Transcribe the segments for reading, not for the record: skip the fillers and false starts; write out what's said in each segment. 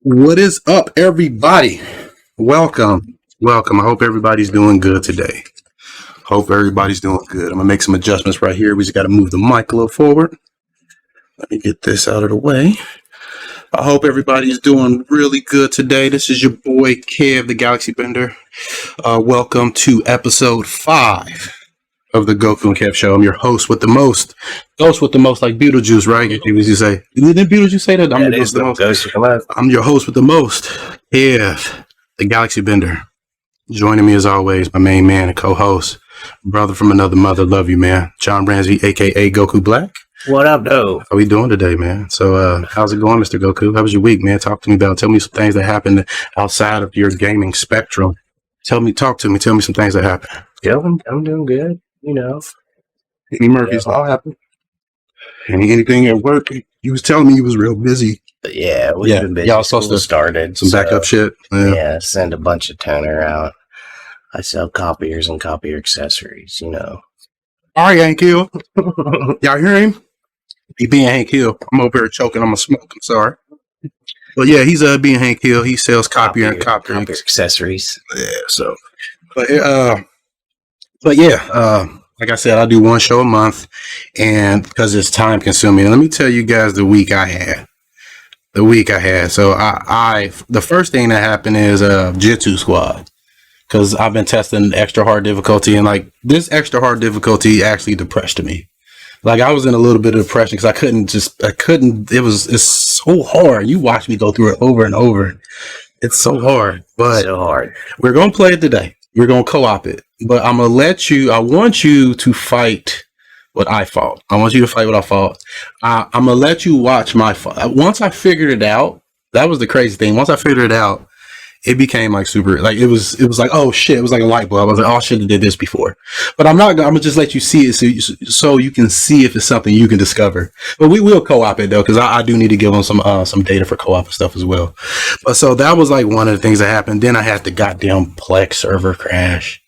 What is up, everybody? Welcome. I hope everybody's doing good today. I'm gonna make some adjustments right here. We just got to move the mic a little forward. Let me get this out of the way. I hope everybody's doing really good today. This is your boy Kev the Galaxybender. Welcome to episode 5 of the Goku and Kev show. I'm your host with the most. Ghost with the most, like Beetlejuice, right? Did you say? Didn't Beetlejuice say that? I'm your host with the most, Kev the Galaxybender. Joining me as always, my main man and co-host, brother from another mother. Love you, man. John Ramsey, aka Goku Black. What up, though? How we doing today, man? So, how's it going, Mr. Goku? How was your week, man? Tell me some things that happened outside of your gaming spectrum. Tell me some things that happened. Yeah, I'm doing good. You know, Any Murphy's Law happened? Anything at work? You was telling me you was real busy. Yeah, we've been busy. Y'all supposed to started some backup shit. Yeah, send a bunch of toner out. I sell copiers and copier accessories. You know. All right, Hank Hill. Y'all hear him? He being Hank Hill. I'm over here choking on my smoke. I'm sorry. But yeah, he's being Hank Hill. He sells copier accessories. Yeah. So, but yeah. Like I said, I do one show a month, and because it's time consuming. And let me tell you guys the week I had. So the first thing that happened is Jitsu Squad, because I've been testing extra hard difficulty, and like this extra hard difficulty actually depressed me. Like I was in a little bit of depression because I couldn't. It's so hard. You watch me go through it over and over. It's so hard, but so hard. We're gonna play it today. We're going to co-op it, but I want you to fight what I fought. I'm going to let you watch my fight. Once I figured it out, that was the crazy thing. Once I figured it out, it became like super, like it was like, oh shit, it was like a light bulb. I was like, oh, I should have did this before. But I'm going to just let you see it so you can see if it's something you can discover. But we will co-op it though, because I do need to give them some data for co-op and stuff as well. But so that was like one of the things that happened. Then I had the goddamn Plex server crash.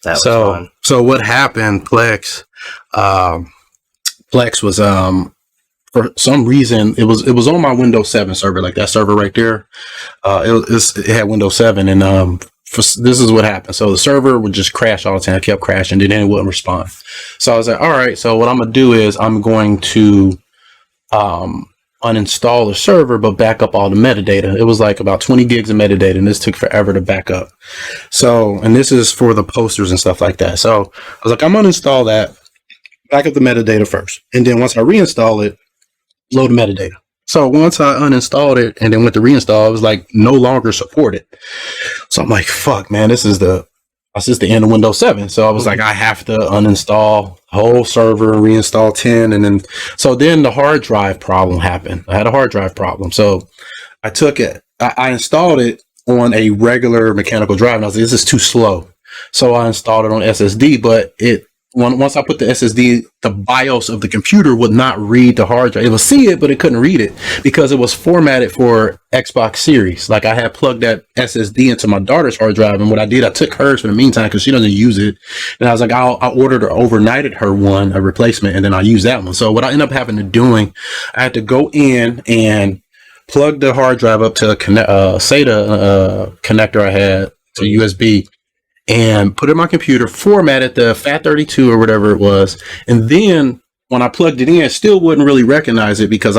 That was fun. So what happened, Plex was for some reason, it was on my Windows 7 server, like that server right there. It had Windows 7, and this is what happened. So the server would just crash all the time. It kept crashing, and then it wouldn't respond. So I was like, all right. So what I'm gonna do is I'm going to uninstall the server, but back up all the metadata. It was like about 20 gigs of metadata, and this took forever to back up. So, and this is for the posters and stuff like that. So I was like, I'm gonna install that, back up the metadata first, and then once I reinstall it, load the metadata. So once I uninstalled it and then went to reinstall, it was like no longer supported. So I'm like, fuck, man, this is the end of Windows 7. So I was like, I have to uninstall the whole server and reinstall 10. And then the hard drive problem happened. I had a hard drive problem. So I took it, I installed it on a regular mechanical drive, and I was like, this is too slow. So I installed it on SSD, but once I put the SSD, the BIOS of the computer would not read the hard drive. It would see it, but it couldn't read it because it was formatted for Xbox Series. Like I had plugged that SSD into my daughter's hard drive, and what I did, I took hers for the meantime because she doesn't use it. And I was like, I ordered or overnighted her a replacement, and then I used that one. So what I ended up having to doing, I had to go in and plug the hard drive up to a SATA connector I had to USB, and put it in my computer, formatted the FAT32 or whatever it was. And then when I plugged it in, it still wouldn't really recognize it because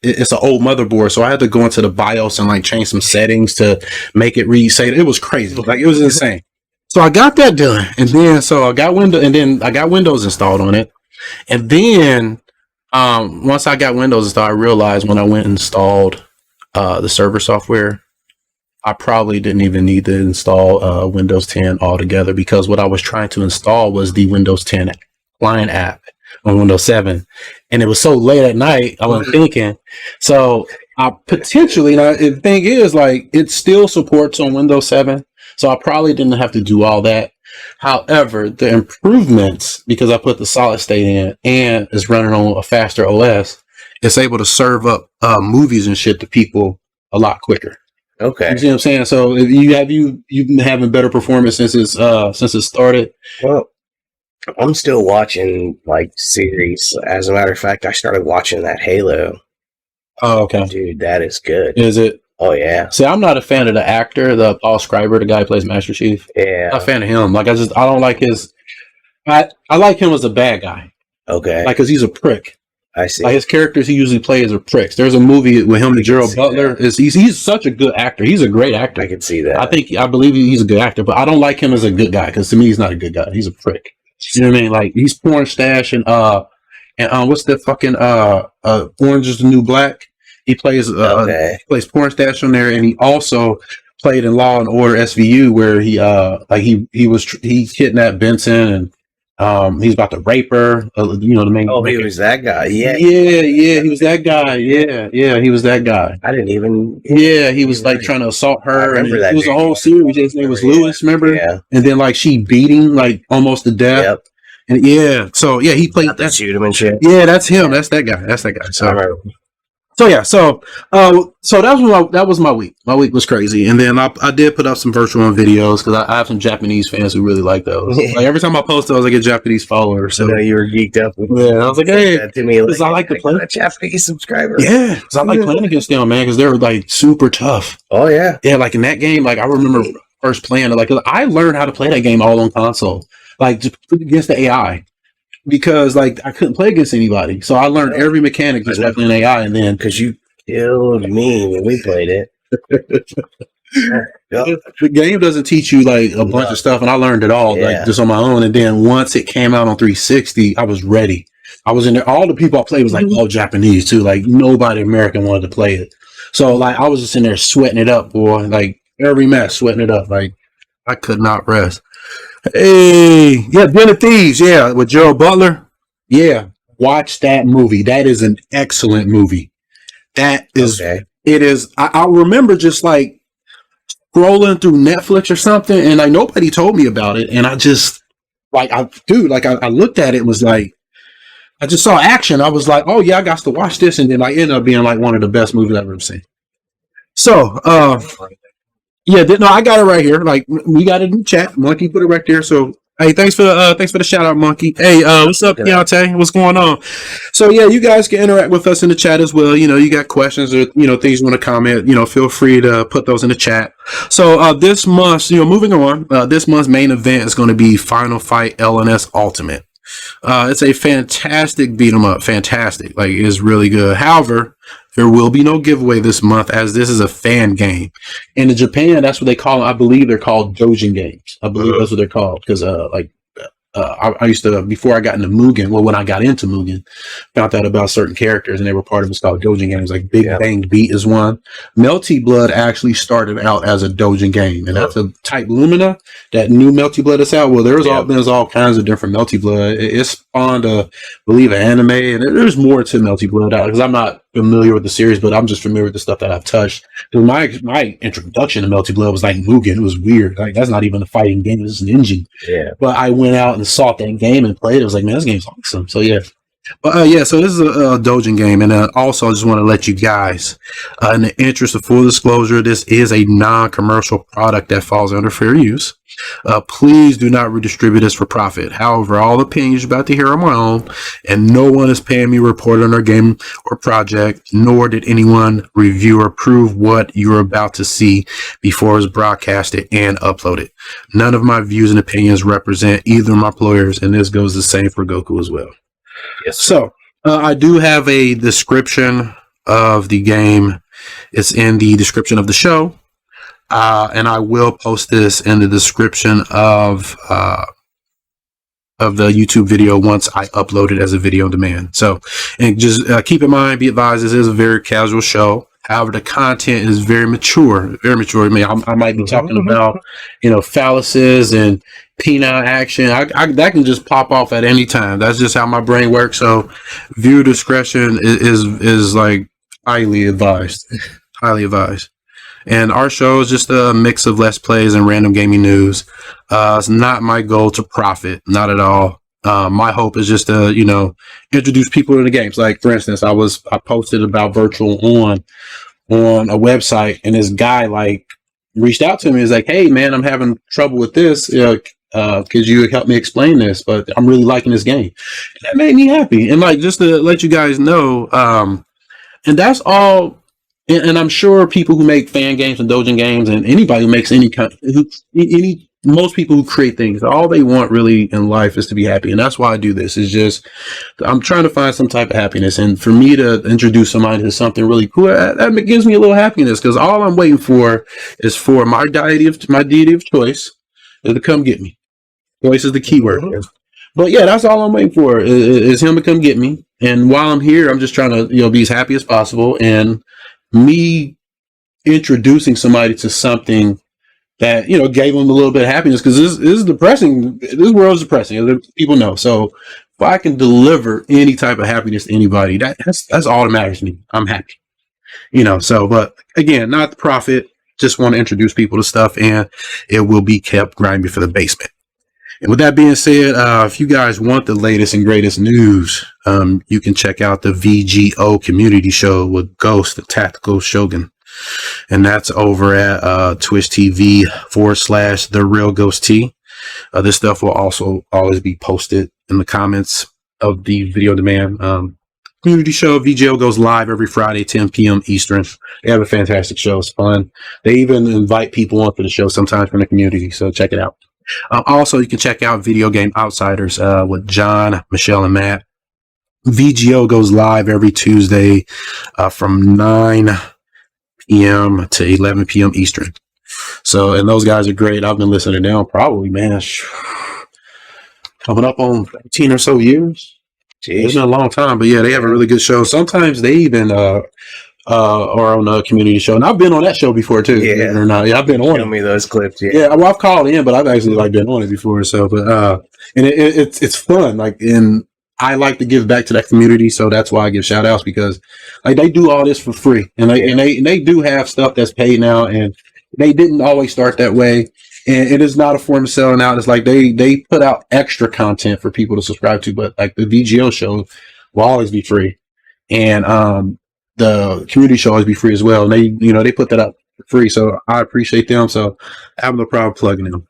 it's an old motherboard. So I had to go into the BIOS and like change some settings to make it read SATA. It was crazy. Like it was insane. So I got that done. And then, I got Windows installed on it. And then, once I got Windows installed, I realized when I went and installed, the server software, I probably didn't even need to install Windows 10 altogether, because what I was trying to install was the Windows 10 client app on Windows 7. And it was so late at night, I wasn't thinking. So I potentially, now the thing is, like, it still supports on Windows 7. So I probably didn't have to do all that. However, the improvements, because I put the solid state in and it's running on a faster OS, it's able to serve up movies and shit to people a lot quicker. Okay. You see what I'm saying? So you've been having better performance since it started. Well, I'm still watching like series. As a matter of fact, I started watching that Halo. Oh, okay. Dude, that is good. Is it? Oh yeah. See, I'm not a fan of the actor, the Paul Schreiber, the guy who plays Master Chief. Yeah. Not a fan of him. Like, I don't like his. I like him as a bad guy. Okay. Like, because he's a prick. I see. Like, his characters he usually plays are pricks. There's a movie with him and Gerald Butler. He's such a good actor. He's a great actor. I can see that. I believe he's a good actor, but I don't like him as a good guy because to me he's not a good guy. He's a prick. You know what I mean? Like, he's porn stash and what's the fucking Orange is the New Black? He plays plays porn stash on there, and he also played in Law and Order SVU where he kidnapped Benson and he's about to rape her. You know the main. Oh, he was that guy. Yeah. He was that guy. Yeah, he was that guy. I didn't even. Yeah, he was like trying to assault her. I remember that. It was a whole series. His name was Lewis. Remember? Yeah. And then like she beat him like almost to death. Yep. And he played that. Shoot him and shit. Yeah, that's him. That's that guy. So that was my week. My week was crazy, and then I did put up some virtual videos because I have some Japanese fans who really like those. Like every time I post those, I get Japanese followers. So you were geeked up. I was like, hey, to me, because I like to play a Japanese subscriber. Yeah, because I like playing against them, man, because they're like super tough. Oh yeah, like in that game, like I remember first playing it. Like I learned how to play that game all on console, like just against the AI. Because like I couldn't play against anybody, so I learned every mechanic just by playing AI, and then because you killed me when we played it. The game doesn't teach you like a bunch of stuff, and I learned it all like just on my own. And then once it came out on 360, I was ready. I was in there. All the people I played was like all Japanese too. Like nobody American wanted to play it. So like I was just in there sweating it up, boy. Like every match, sweating it up. Like I could not rest. Hey, Den of Thieves, with Gerald Butler. Yeah, watch that movie. That is an excellent movie. That is, it is. I remember just like scrolling through Netflix or something, and like nobody told me about it, and I just I looked at it and was like, I just saw action. I was like, oh yeah, I got to watch this, and then I ended up being like one of the best movies I've ever seen. So, I got it right here. Like we got it in the chat. Monkey put it right there. So hey, thanks for the shout out, Monkey. Hey, what's up, Deontay? What's going on? So you guys can interact with us in the chat as well. You got questions or things you want to comment. Feel free to put those in the chat. So this month, moving on. This month's main event is going to be Final Fight LNS Ultimate. It's a fantastic beat 'em up. Fantastic. Like it's really good. However, there will be no giveaway this month as this is a fan game. And in Japan, that's what they call them. I believe they're called Dojin games. I believe that's what they're called because I used to, before I got into Mugen, when I got into Mugen, found out about certain characters and they were part of what's called Dojin games, like Big Bang Beat is one. Melty Blood actually started out as a Dojin game, and that's a Type Lumina, that new Melty Blood that's out. Well, there's all kinds of different Melty Blood. It spawned I believe an anime, and there's more to Melty Blood out because I'm not familiar with the series, but I'm just familiar with the stuff that I've touched. My introduction to Melty Blood was like Mugen. It was weird. Like that's not even a fighting game. This is an engine. Yeah. But I went out and sought that game and played it. I was like, man, this game's awesome. So But so this is a Dojin game, and also I just want to let you guys, in the interest of full disclosure, this is a non-commercial product that falls under fair use. Please do not redistribute this for profit. However, all opinions you're about to hear are my own, and no one is paying me to report on our game or project, nor did anyone review or approve what you're about to see before it's broadcasted and uploaded. None of my views and opinions represent either of my players, and this goes the same for Goku as well. Yes. So I do have a description of the game. It's in the description of the show, and I will post this in the description of the YouTube video once I upload it as a video on demand. So, and just keep in mind, be advised, this is a very casual show. However, the content is very mature, very mature. I mean, I might be talking about, phalluses and penile action. I that can just pop off at any time. That's just how my brain works. So, viewer discretion is like highly advised, highly advised. And our show is just a mix of let's plays and random gaming news. It's not my goal to profit, not at all. My hope is just to, introduce people to the games. Like, for instance, I posted about virtual on a website, and this guy reached out to me. He's like, "Hey man, I'm having trouble with this. Could you help me explain this? But I'm really liking this game." And that made me happy. And just to let you guys know, and that's all and I'm sure people who make fan games and doujin games and anybody who makes most people who create things, all they want really in life is to be happy. And that's why I do this. Is just, I'm trying to find some type of happiness. And for me to introduce somebody to something really cool, that gives me a little happiness, because all I'm waiting for is for my deity of choice to come get me. Choice is the key word. But yeah, that's all I'm waiting for is him to come get me. And while I'm here, I'm just trying to, be as happy as possible. And me introducing somebody to something that, gave them a little bit of happiness, because this is depressing. This world is depressing, as people know. So if I can deliver any type of happiness to anybody, that's all that matters to me. I'm happy, so, but again, not the profit, just want to introduce people to stuff, and it will be kept grinding for the basement. And with that being said, if you guys want the latest and greatest news, you can check out the VGO Community Show with Ghost, the Tactical Shogun. And that's over at Twitch TV / The Real Ghost T. This stuff will also always be posted in the comments of the video demand. Community show. VGO goes live every Friday, 10 p.m. Eastern. They have a fantastic show. It's fun. They even invite people onto the show sometimes from the community. So check it out. Also, you can check out Video Game Outsiders with John, Michelle, and Matt. VGO goes live every Tuesday from 9 p.m. to 11 p.m. Eastern. So, and those guys are great. I've been listening to them probably, man, coming up on 15 or so years. Jeez. It's been a long time, but yeah, they have a really good show. Sometimes they even are on a community show, and I've been on that show before too. Yeah, or not? Yeah, I've been on. Show me those clips. Yeah, well, I've called in, but I've actually been on it before. So, but and it's fun. And I like to give back to that community, so that's why I give shout outs, because they do all this for free, and they do have stuff that's paid now, and they didn't always start that way, and it is not a form of selling out. It's like they put out extra content for people to subscribe to, but like the VGO show will always be free, and the community show always be free as well. And they put that out for free, so I appreciate them. So I have no problem plugging them.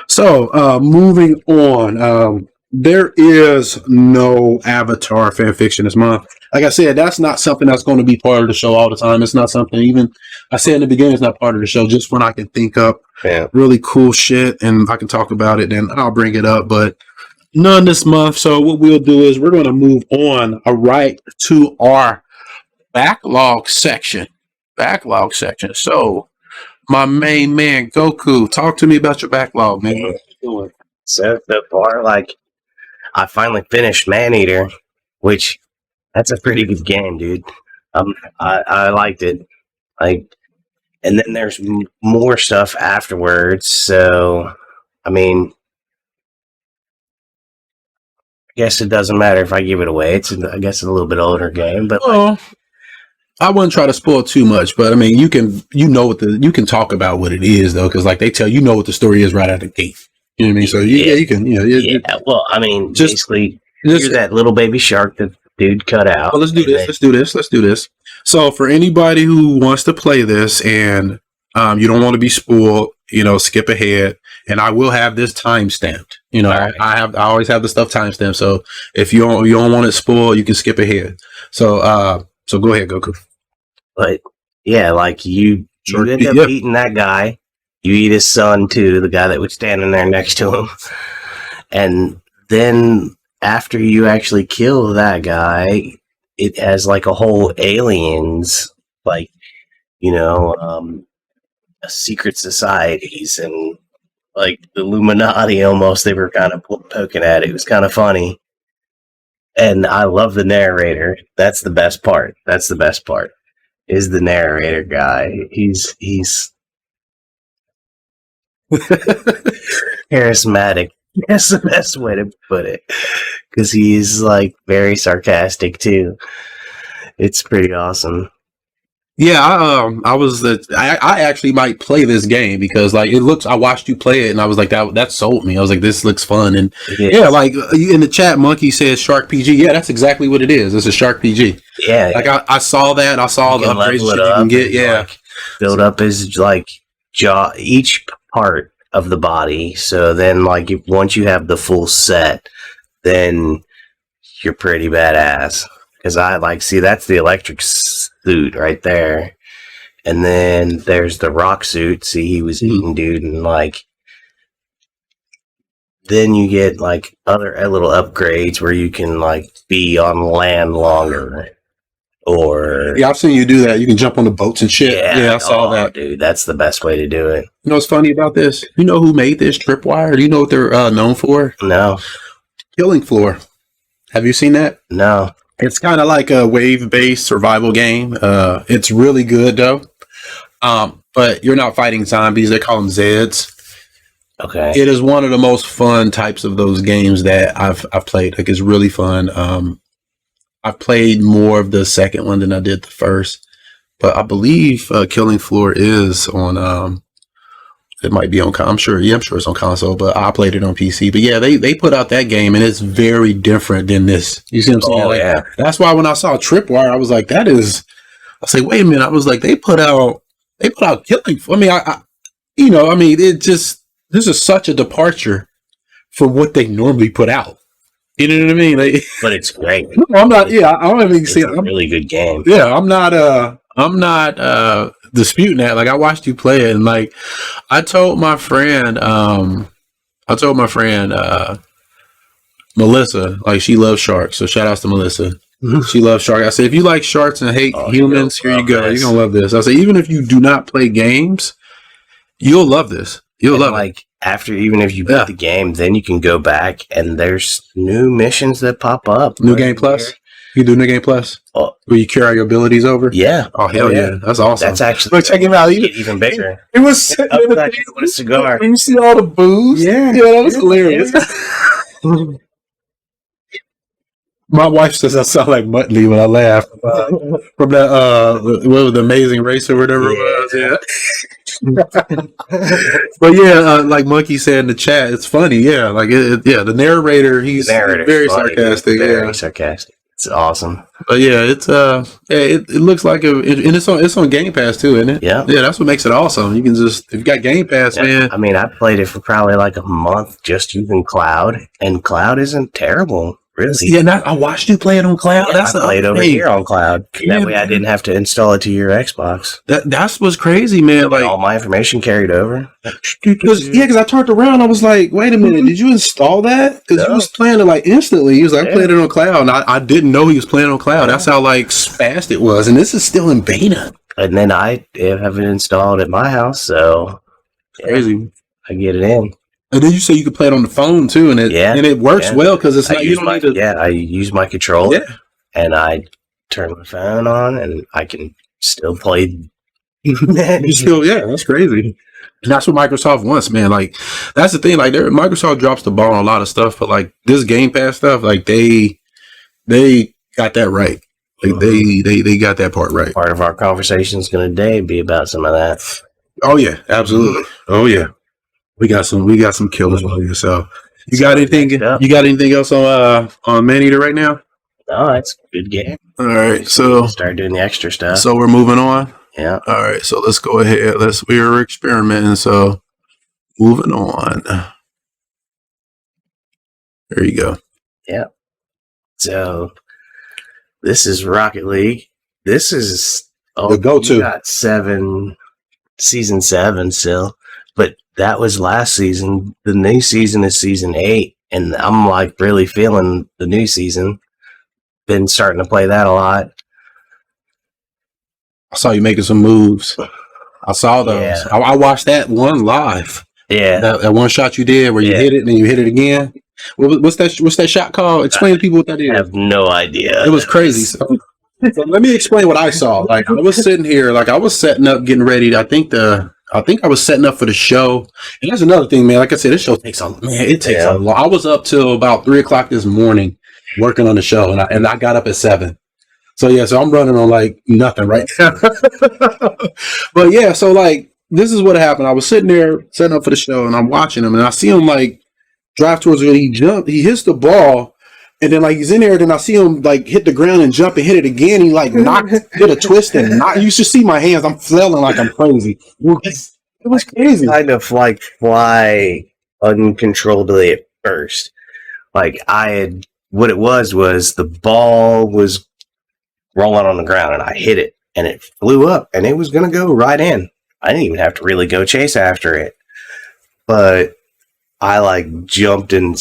So moving on. There is no Avatar fan fiction this month. Like I said, that's not something that's going to be part of the show all the time. It's not something, even I said in the beginning, it's not part of the show. Just when I can think up really cool shit and I can talk about it, then I'll bring it up. But none this month. So what we'll do is we're going to move on right to our backlog section. So my main man, Goku, talk to me about your backlog, man. What you doing? So far, I finally finished Maneater, which that's a pretty good game, dude. I liked it. And then there's more stuff afterwards. So, I mean, I guess it doesn't matter if I give it away. I guess it's a little bit older game, but I wouldn't try to spoil too much. But I mean, you can talk about what it is though, because they tell what the story is right out the gate. You know what I mean? So you can. Yeah. Well, I mean, basically, you're that little baby shark that the dude cut out. Well, let's do this. So for anybody who wants to play this and you don't want to be spoiled, skip ahead. And I will have this time stamped. Right. I always have the stuff time stamped. So if you don't want it spoiled, you can skip ahead. So go ahead, Goku. But yeah, you end up eating that guy. You eat his son, too, the guy that was standing there next to him. And then after you actually kill that guy, it has a whole aliens, secret societies and the Illuminati almost. They were kind of poking at it. It was kind of funny. And I love the narrator. That's the best part. Is the narrator guy. He's charismatic. That's the best way to put it, because he's very sarcastic too. It's pretty awesome. Yeah, I actually might play this game because it looks. I watched you play it and I was like that sold me. I was like, this looks fun. And yeah, in the chat, Monkey says Shark PG. Yeah, that's exactly what it is. It's a Shark PG. Yeah, I saw that. I saw the upgrades you can get. Yeah, build up his jaw, each part of the body. So then once you have the full set, then you're pretty badass. Because I see that's the electric suit right there. And then there's the rock suit. See, he was eating dude, and like, then you get like other little upgrades where you can like be on land longer. Or I've seen you do that. You can jump on the boats and shit. Yeah, I saw that. Dude, that's the best way to do it. You know what's funny about this? You know who made this tripwire? Do you know what they're known for? No. Killing Floor. Have you seen that? No. It's kind of like a wave-based survival game. It's really good though. But you're not fighting zombies. They call them Zeds. Okay. It is one of the most fun types of those games that I've played. Like, it's really fun. I've played more of the second one than I did the first, but I believe Killing Floor is on. It might be on. I'm sure it's on console, but I played it on PC. But yeah, they put out that game, and it's very different than this. You see what I'm saying? Oh yeah. That's why when I saw Tripwire, I was like, that is. I say, wait a minute. I was like, they put out Killing Floor. I mean, it just, this is such a departure from what they normally put out. You know what I mean? Like, but it's great. No, I'm not. Yeah, I don't even see it. It's a really good game. Yeah, I'm not disputing that. Like, I watched you play it, and like, I told my friend Melissa, like, she loves sharks. So shout outs to Melissa. She loves sharks. I said, if you like sharks and hate humans, here you go. You're gonna love this. I said, even if you do not play games, you'll love this. You'll love it. After, even if you beat the game, then you can go back and there's new missions that pop up. New Game Plus? You do New Game Plus? Oh. Where you carry your abilities over? Yeah. Oh, hell yeah. That's awesome. That's actually... Look, check him out. Even bigger. It was sitting in the with a cigar. You see all the booze? Yeah. Yeah, that was hilarious. My wife says I sound like Muttley when I laugh from that what was the Amazing Race or whatever it was. Yeah. But yeah, like Monkey said in the chat, it's funny. Yeah, like the narrator, he's very funny, sarcastic. Very sarcastic. It's awesome. But yeah, it's it looks like and it's on Game Pass too, isn't it? Yeah. Yeah, that's what makes it awesome. You can just, if you got Game Pass, man. I mean, I played it for probably like a month just using Cloud, and Cloud isn't terrible. Really? Yeah, I watched you play it on Cloud. Yeah, I played over here on Cloud. That way I didn't have to install it to your Xbox. That's what's crazy, man. Like, all my information carried over. Because I turned around, I was like, wait a minute, did you install that? Because he was playing it like instantly. He was like, I played it on Cloud, and I didn't know he was playing on Cloud. That's how like fast it was, and this is still in beta. And then I have it installed at my house, so crazy. I get it in. And then you say you could play it on the phone too, and it works well because it's not. You don't need to. I use my controller, and I turn my phone on, and I can still play. That's crazy. And that's what Microsoft wants, man. Like, that's the thing. Like, Microsoft drops the ball on a lot of stuff, but like this Game Pass stuff, like they got that right. Like they got that part right. Part of our conversation is going to be about some of that. Oh yeah, absolutely. Oh yeah. We got some killers on here. So you got anything else on Maneater right now? No, it's a good game. All right, so start doing the extra stuff. So we're moving on. Yeah. All right, so let's go ahead. We're experimenting. So moving on. There you go. Yeah. So this is Rocket League. This is the go-to. You got season 7 still. But that was last season. The new season is season 8, and I'm like really feeling the new season. Been starting to play that a lot. I saw you making some moves. I saw those. Yeah. I watched that one live. Yeah, that one shot you did where you hit it and then you hit it again. What's that shot called? Explain to people what that is. I have no idea. It was crazy. So let me explain what I saw. Like, I was sitting here, like I was setting up, getting ready. I think I was setting up for the show. And that's another thing, man. Like I said, this show takes a long. I was up till about 3:00 this morning working on the show, and I got up at 7. So I'm running on like nothing right now. But yeah, so like this is what happened. I was sitting there setting up for the show, and I'm watching him, and I see him like drive towards where he jumped. He hits the ball, and then like he's in there. Then I see him like hit the ground and jump and hit it again. He like did a twist and you should see my hands. I'm flailing like I'm crazy. It was crazy. Kind of like fly uncontrollably at first. Like what it was the ball was rolling on the ground and I hit it and it flew up, and it was going to go right in. I didn't even have to really go chase after it. But I like jumped and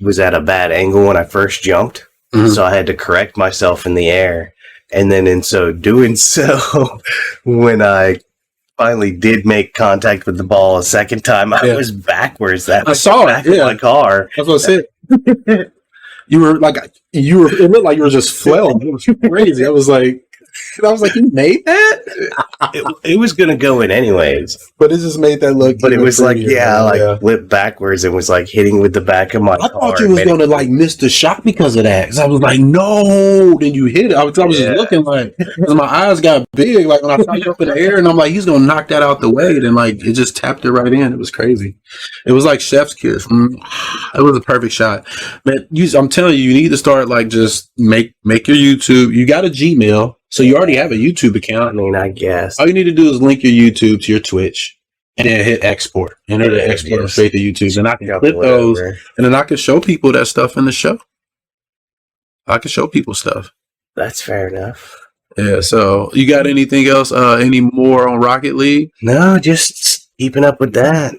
was at a bad angle when I first jumped. Mm-hmm. So I had to correct myself in the air. And then in so doing so, when I finally did make contact with the ball a second time, I was backwards. I saw it. Yeah. My car. That's what I said. You were, it looked like you were just flailing. It was crazy. I was like, you made that? It was going to go in anyways. But it just made that look. But it was flipped backwards and was like hitting with the back of my car. I thought you was going to miss the shot because of that. Because I was like, no. Then you hit it. I was just looking because my eyes got big. Like when I shot up in the air and I'm like, he's going to knock that out the way. Then it just tapped it right in. It was crazy. It was like chef's kiss. It was a perfect shot. Man, I'm telling you need to start just make your YouTube. You got a Gmail. So you already have a YouTube account. I mean, I guess. All you need to do is link your YouTube to your Twitch and then hit export. And it'll export them straight to YouTube. And I can clip those. And then I can show people that stuff in the show. I can show people stuff. That's fair enough. Yeah, so you got anything else, any more on Rocket League? No, just keeping up with that.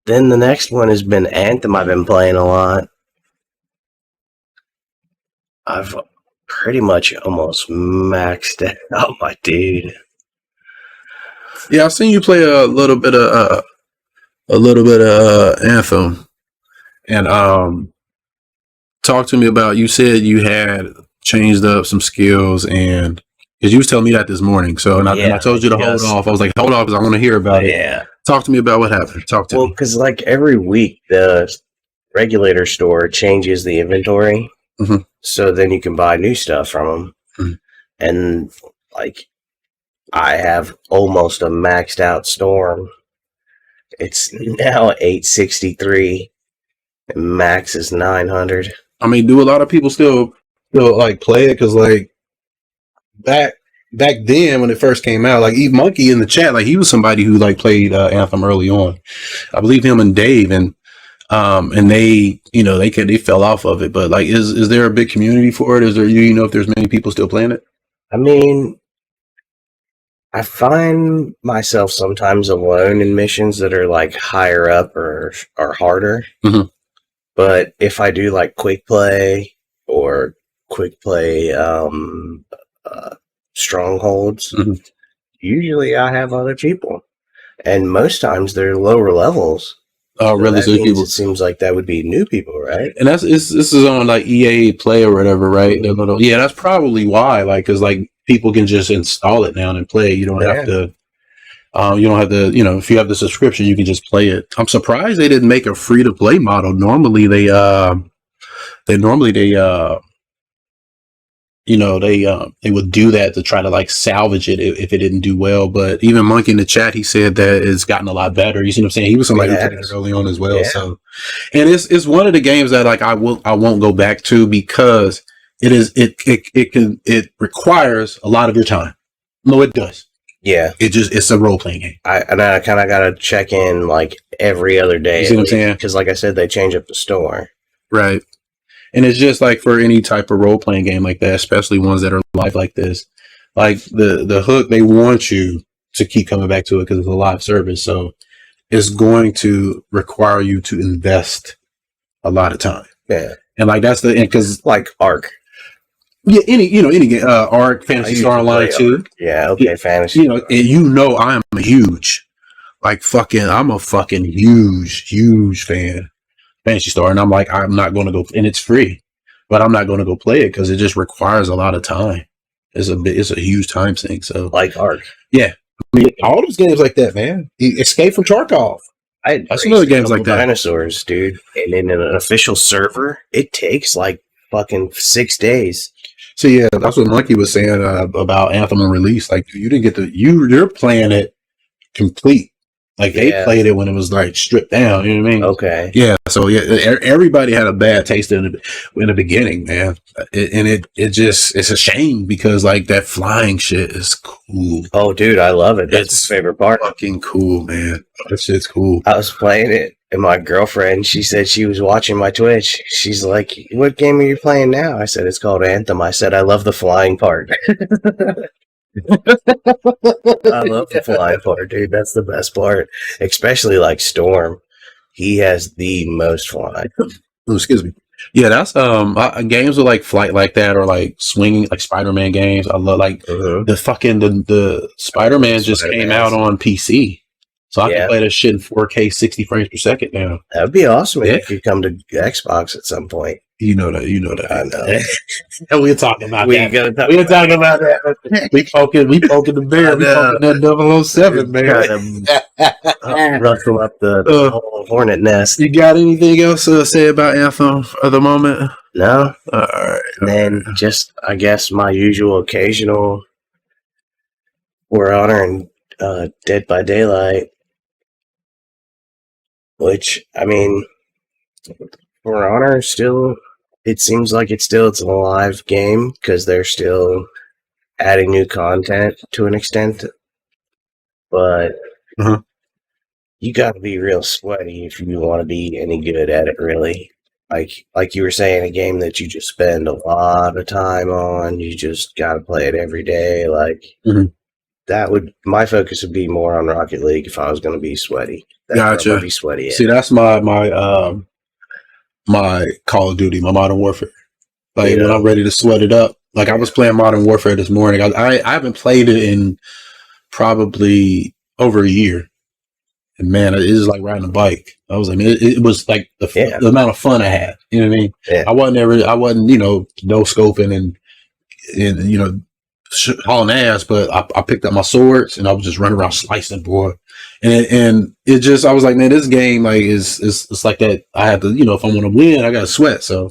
Then the next one has been Anthem. I've been playing a lot. I've pretty much almost maxed out my dude. Yeah, I've seen you play a little bit of Anthem, and talk to me about. You said you had changed up some skills, and because you was telling me that this morning. So, and I told you to hold off. I was like, hold off, because I want to hear about it. Yeah. Talk to me about what happened. Talk to me. Well, because every week the regulator store changes the inventory. Mm-hmm. So then you can buy new stuff from them. Mm-hmm. And I have almost a maxed out Storm. It's now 863. And max is 900. I mean, do a lot of people still play it? Because back then when it first came out, Eve Monkey in the chat, he was somebody who played Anthem early on. I believe him and Dave, and they, they fell off of it. But is there a big community for it? Is there, if there's many people still playing it? I mean, I find myself sometimes alone in missions that are higher up or harder. Mm-hmm. But if I do quick play or quick play strongholds, mm-hmm. usually I have other people, and most times they're lower levels. Oh, really? So it seems like that would be new people, right? And this is on EA Play or whatever, right? Yeah, that's probably why. Because people can just install it now and play. You don't have to. You don't have to. If you have the subscription, you can just play it. I'm surprised they didn't make a free to play model. Normally they would do that to try to salvage it if it didn't do well. But even Monkey in the chat, he said that it's gotten a lot better. You see what I'm saying? He was somebody who played it early on as well. Yeah. So, and it's one of the games that I won't go back to because it requires a lot of your time. No, it does. Yeah. It's a role playing game. I kind of got to check in every other day. You see what I'm saying? Because I said, they change up the store. Right. And it's just for any type of role playing game like that, especially ones that are live like this, the hook, they want you to keep coming back to it because it's a live service. So it's going to require you to invest a lot of time. Yeah. And that's because Ark. Yeah, any game, Ark, Fantasy Star Online 2. Yeah, okay, Fantasy. And I am a huge, I'm a fucking huge fan. Fantasy Star, and I'm not going to go, and it's free, but I'm not going to go play it because it just requires a lot of time. It's a huge time sink. So Ark, yeah, I mean all those games like that, man. Escape from Tarkov. That's another games like that. Dinosaurs, dude, and in an official server, it takes fucking 6 days. So yeah, that's what Monkey was saying about Anthem on release. You didn't get you're playing it complete. They played it when it was stripped down, you know what I mean? Okay. Yeah. So yeah, everybody had a bad taste in the beginning, man. It's a shame because that flying shit is cool. Oh, dude, I love it. That's my favorite part. Fucking cool, man. That shit's cool. I was playing it, and my girlfriend, she said she was watching my Twitch. She's like, "What game are you playing now?" I said, "It's called Anthem." I said, "I love the flying part." I love the flying part, dude. That's the best part. Especially like Storm. He has the most flying. Oh, excuse me. Yeah, that's games with like flight like that or like swinging like Spider-Man games. I love like the fucking the Spider-Man just came out on PC. So I can play that shit in 4K 60 frames per second now. That would be awesome if you could come to Xbox at some point. You know that. I know. And we're talking about that. We're talking about that. We poking the bear. We poking that 007, man. Rustle up the whole hornet nest. You got anything else to say about Anthem at the moment? No. All right. And then just, I guess, my usual occasional For Honor and Dead by Daylight. Which, I mean, For Honor still... It seems like it's an alive game because they're still adding new content to an extent. But you got to be real sweaty if you want to be any good at it, really. Like you were saying, a game that you just spend a lot of time on. You just got to play it every day. Like my focus would be more on Rocket League if I was going to be sweaty. That's gotcha. Be sweaty. See, that's my Call of Duty, my Modern Warfare. Like when I'm ready to sweat it up. Like I was playing Modern Warfare this morning. I haven't played it in probably over a year. And man, it is like riding a bike. I was like, it was like the amount of fun I had. You know what I mean? Yeah. I wasn't, no scoping and hauling ass, but I picked up my swords and I was just running around slicing, boy. And it just, I was like, man, this game like it's like that. I have to, if I want to win, I got to sweat. So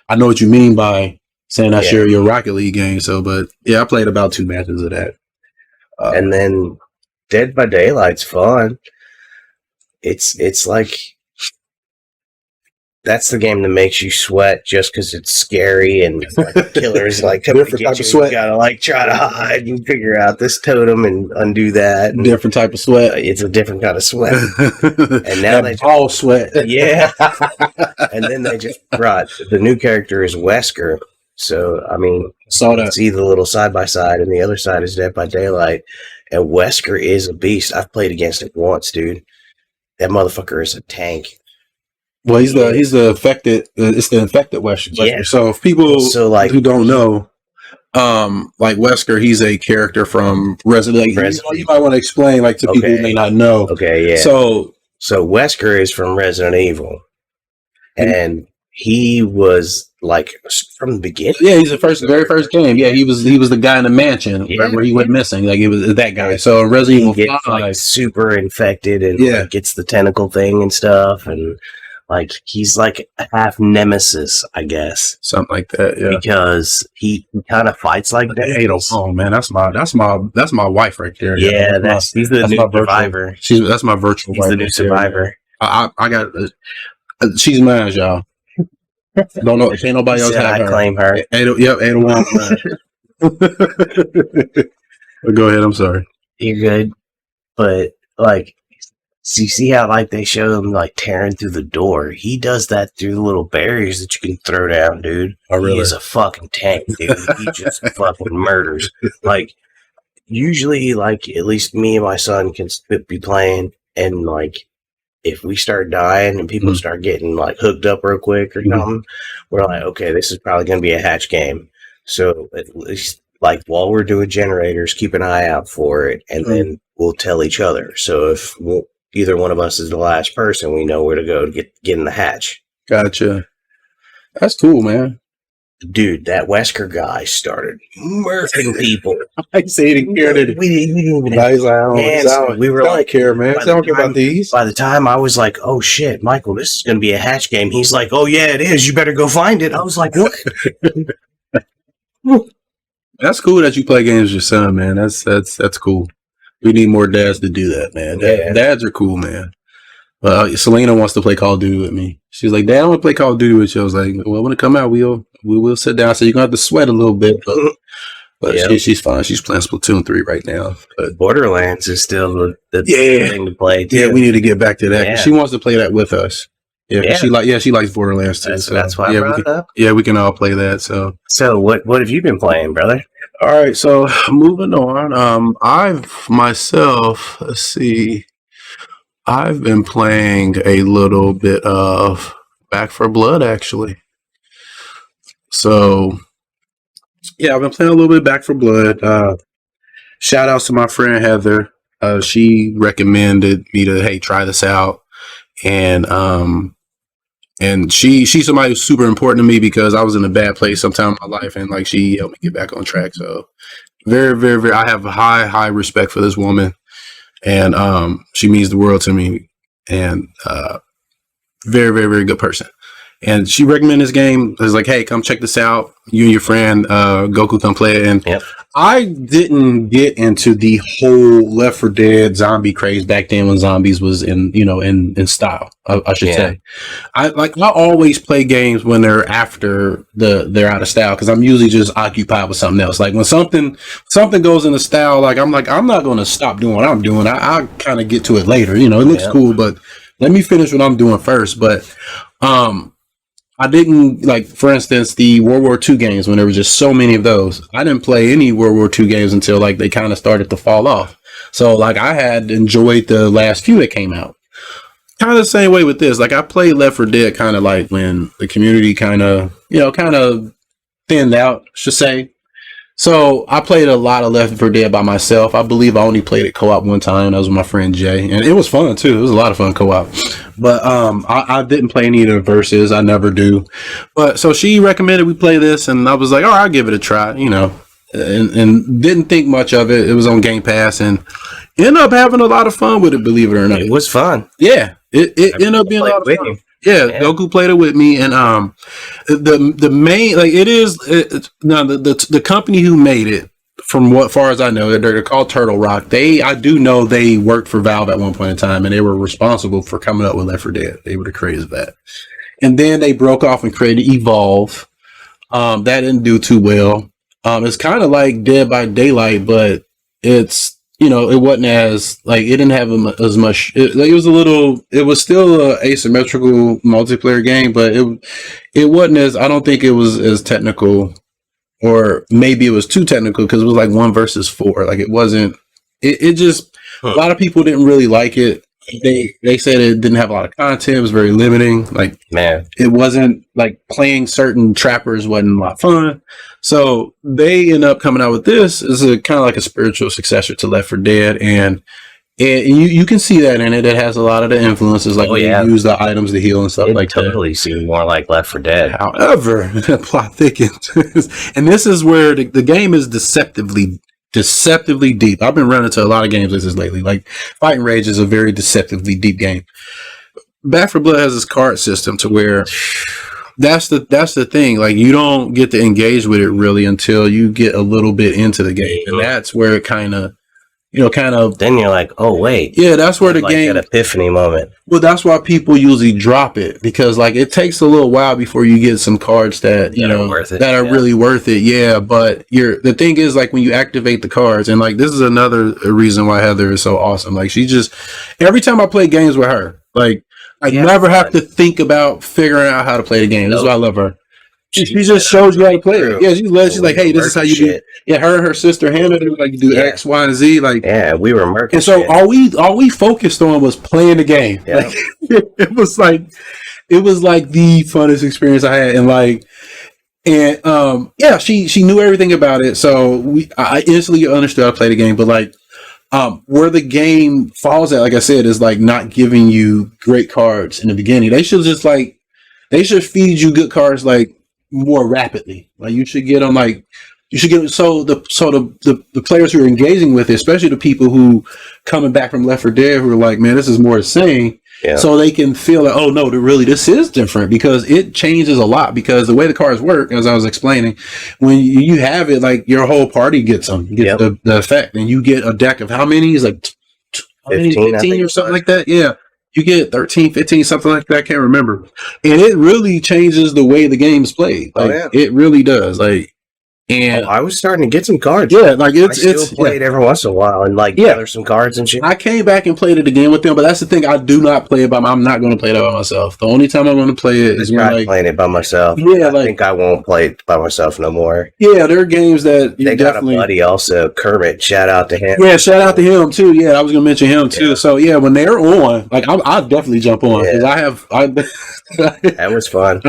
I know what you mean by saying I share your Rocket League game. So, but yeah, I played about 2 matches of that. And then Dead by Daylight's fun. It's like, that's the game that makes you sweat just because it's scary and like, killers like coming to get you. You gotta like try to hide and figure out this totem and undo that. And different type of sweat. It's a different kind of sweat. And now they all sweat. Yeah. And then they just brought the new character is Wesker. So I mean, see the little side by side, and the other side is Dead by Daylight. And Wesker is a beast. I've played against it once, dude. That motherfucker is a tank. Well, he's the infected. It's the infected Wesker. Yeah. So if people who don't know, like Wesker, he's a character from Resident Evil. You might want to explain to people who may not know. Okay, yeah. So Wesker is from Resident Evil, and he was like from the beginning. Yeah, he's the very first game. Yeah, he was the guy in the mansion where he went missing. Like it was that guy. So Resident Evil 5, like super infected and gets the tentacle thing and stuff and. Like he's like a half nemesis, I guess, something like that. Yeah, because he kind of fights like that. Oh man, that's my wife right there. Yeah, he's the new survivor. That's my virtual wife. He's the new survivor. I got. She's mine, y'all. Don't know. Can't nobody else have her. I claim her. 801. Go ahead. I'm sorry. You're good, but like. So you see how like they show him like tearing through the door? He does that through the little barriers that you can throw down, dude. Oh, really? He is a fucking tank, dude. He just fucking murders. Like usually, like at least me and my son can be playing, and like if we start dying and people start getting like hooked up real quick or something, we're like, okay, this is probably going to be a hatch game. So at least like while we're doing generators, keep an eye out for it, and then we'll tell each other. So if either one of us is the last person, we know where to go to get in the hatch. Gotcha. That's cool, man. Dude, that Wesker guy started murdering people. I say he didn't care. We didn't even have we were like, care, man. I don't care about these. By the time I was like, oh shit, Michael, this is going to be a hatch game. He's like, oh yeah, it is. You better go find it. I was like, what? That's cool that you play games with your son, man. That's cool. We need more dads to do that, man. Dads are cool, man. Selena wants to play Call of Duty with me. She's like, Dad, I want to play Call of Duty with you. I was like, well, when it come out, we will sit down. So you're going to have to sweat a little bit. But she's fine. She's playing Splatoon 3 right now. But Borderlands is still the thing to play, too. Yeah, we need to get back to that. Yeah. She wants to play that with us. Yeah. She likes Borderlands, too. That's why I brought it up. Yeah, we can all play that. So what have you been playing, brother? All right, so moving on. I've myself, let's see, I've been playing a little bit of Back for Blood actually. So yeah, I've been playing a little bit of Back for Blood. Shout outs to my friend Heather. She recommended me to try this out, and she's somebody who's super important to me because I was in a bad place sometime in my life, and like she helped me get back on track. So very, very, very, I have a high respect for this woman, and she means the world to me, and very, very, very good person. And she recommended this game. I was like, hey, come check this out. You and your friend Goku come play it. And I didn't get into the whole Left 4 Dead zombie craze back then when zombies was in style, I should say. I always play games when they're after they're out of style, because I'm usually just occupied with something else. Like when something goes into style, I'm not going to stop doing what I'm doing. I kind of get to it later. It looks cool, but let me finish what I'm doing first. But I didn't, like, for instance, the World War II games, when there were just so many of those. I didn't play any World War II games until, like, they kind of started to fall off. So, like, I had enjoyed the last few that came out. Kind of the same way with this. Like, I played Left 4 Dead kind of like when the community kind of thinned out, I should say. So, I played a lot of Left 4 Dead by myself. I believe I only played it co-op one time. That was with my friend Jay. And it was fun, too. It was a lot of fun co-op. But I didn't play any of the verses. I never do. But so she recommended we play this, and I was like, all right, I'll give it a try, and didn't think much of it. It was on Game Pass, and ended up having a lot of fun with it, believe it or not. It was fun. Yeah. It ended up being a lot of fun. Yeah, Goku played it with me, and the main, like, the company who made it, from what far as I know, they're called Turtle Rock. I do know they worked for Valve at one point in time, and they were responsible for coming up with Left 4 Dead. They were the creators of that, and then they broke off and created Evolve. That didn't do too well. It's kind of like Dead by Daylight, but it's it wasn't as, like, it didn't have as much. It was still a asymmetrical multiplayer game, but it wasn't as, I don't think it was as technical, or maybe it was too technical because it was like 1 versus 4. Like, it wasn't, it just, a lot of people didn't really like it. They said it didn't have a lot of content. It was very limiting. Like, man, it wasn't, like, playing certain trappers wasn't a lot of fun. So they end up coming out with this. It's a kind of like a spiritual successor to Left 4 Dead, and you can see that in it. It has a lot of the influences, like you use the items to heal and stuff like that. It totally seemed more like Left 4 Dead. However, the plot thickens, and this is where the game is deceptively deep. I've been running into a lot of games like this lately. Like, Fighting Rage is a very deceptively deep game. Back 4 Blood has this card system to where that's the thing. Like, you don't get to engage with it really until you get a little bit into the game, and that's where it kind of then you're like, oh wait, yeah, that's where the game, that epiphany moment. Well, that's why people usually drop it, because, like, it takes a little while before you get some cards that are really worth it. Yeah, but the thing is, like, when you activate the cards, and, like, this is another reason why Heather is so awesome. Like, she just, every time I play games with her, like, I never have to think about figuring out how to play the game. That's why I love her. She just shows you how to play it. Yeah, she's like, hey, this is how you do it. Yeah, her and her sister Hannah, like, you do X, Y, and Z. Like, yeah, we were murking. And so all we focused on was playing the game. Yeah. Like, it was like the funnest experience I had. And she knew everything about it. So I instantly understood how to play the game. But, like, where the game falls at, like I said, is, like, not giving you great cards in the beginning. They should feed you good cards, like, more rapidly. Like, you should get them, so the players who are engaging with it, especially the people who coming back from Left 4 Dead, who are like, man, this is more insane. Yeah. So they can feel like, oh no, this is different, because it changes a lot. Because the way the cards work, as I was explaining, when you have it, like, your whole party gets the effect, and you get a deck of how many? It's like 15 or something like that. Yeah. You get 13, 15, something like that. I can't remember. And it really changes the way the game's played. Like, it really does. Like, And I was starting to get some cards. yeah, like I still played every once in a while and like gather some cards and shit. I came back and played it again with them, but that's the thing. I do not play it by. I'm not going to play it by myself. The only time I'm going to play it is when like playing it by myself. Yeah, I think I won't play it by myself no more. Yeah, there are games that they got a buddy also, Kermit. Shout out to him. Yeah, shout out to him too. Yeah, I was going to mention him too. So yeah, when they're on, like I'll definitely jump on because that was fun.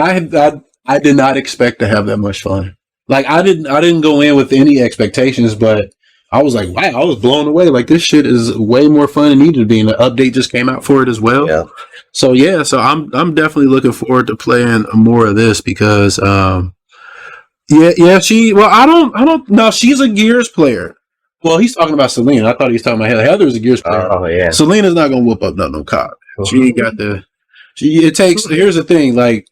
I did not expect to have that much fun. Like I didn't go in with any expectations, but I was like, wow, I was blown away. Like this shit is way more fun than it needed to be. And the update just came out for it as well. Yeah. So yeah, so I'm definitely looking forward to playing more of this because I don't know. She's a Gears player. Well, he's talking about Selena. I thought he was talking about Heather. Heather's a Gears player. Oh yeah. Selena's not gonna whoop up no cop. She ain't got here's the thing, like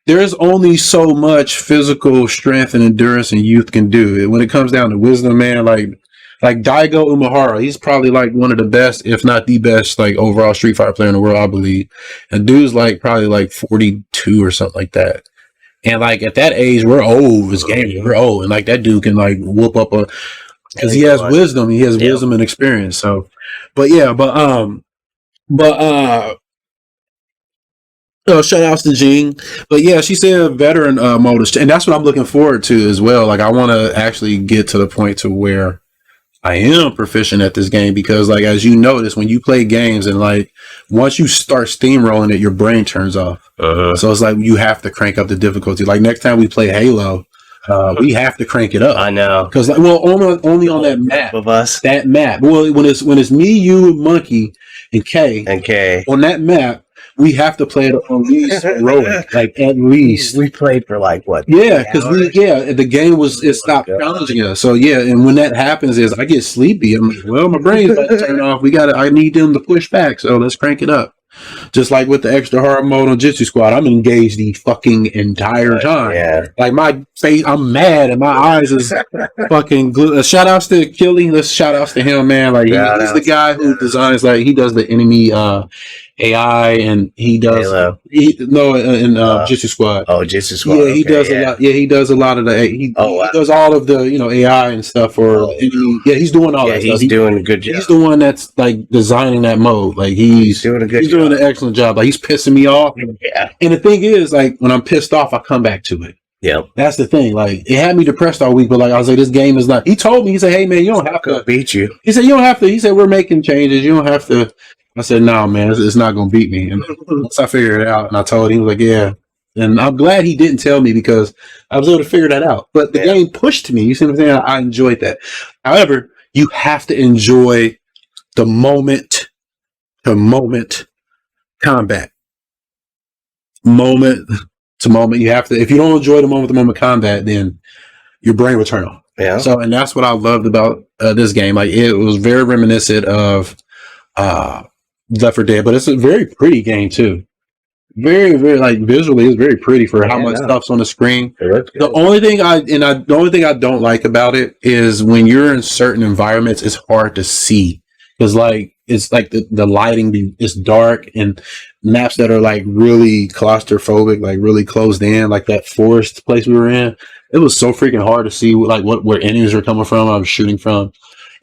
there's only so much physical strength and endurance and youth can do. When it comes down to wisdom, man, like Daigo Umehara, he's probably like one of the best, if not the best, like overall Street Fighter player in the world, I believe. And dude's like probably like 42 or something like that. And like at that age, we're old as gamers. We're old, and like that dude can like whoop up because he has wisdom. He has wisdom and experience. So, shout outs to Jean. But yeah, she said veteran mode is, and that's what I'm looking forward to as well. Like I want to actually get to the point to where I am proficient at this game because like as you notice when you play games and like once you start steamrolling it, your brain turns off. So it's like you have to crank up the difficulty. Like next time we play Halo, we have to crank it up. I know because like, well, only on that map of us. That map. Well, when it's me, you, Monkey, and K on that map. We have to play it at least heroic, like at least. We played for like what? Yeah, because the game it stopped challenging us. So yeah, and when that happens, is I get sleepy. I'm like, well, my brain's about to turn off. I need them to push back. So let's crank it up. Just like with the extra hard mode on Jitsu Squad, I'm engaged the fucking entire time. Yeah. Like my face, I'm mad, and my eyes is fucking glued. Shout outs to Killy. Let's shout outs to him, man. Like he's the guy who designs. Like he does the enemy AI, and he does Jitsu Squad. Oh, Jitsu Squad. Yeah, he does a lot. Yeah, he does a lot of the. He does all of the AI and stuff for. He's doing all that. He's doing a good job. He's the one that's like designing that mode. Like he's doing a good. He's doing an excellent job. Like he's pissing me off. Yeah. And the thing is, like when I'm pissed off, I come back to it. Yeah, that's the thing. Like it had me depressed all week, but like I was like, this game is not. He told me, he said, "Hey man, you don't have to beat you." He said, "You don't have to." He said, "We're making changes. You don't have to." I said, "No, man, it's not going to beat me." And once I figured it out, and I told him, he was like, "Yeah." And I'm glad he didn't tell me because I was able to figure that out. But the game pushed me. You see what I'm saying? I enjoyed that. However, you have to enjoy the moment to moment combat. Moment to moment. You have to. If you don't enjoy the moment to moment combat, then your brain will turn off. Yeah. So, and that's what I loved about this game. Like it was very reminiscent of Left 4 Dead, but it's a very pretty game too. Very, very like visually, it's very pretty for how much stuff's on the screen. The only thing I don't like about it is when you're in certain environments, it's hard to see because like it's like the lighting is dark and maps that are like really claustrophobic, like really closed in, like that forest place we were in. It was so freaking hard to see like where enemies are coming from. I was shooting from,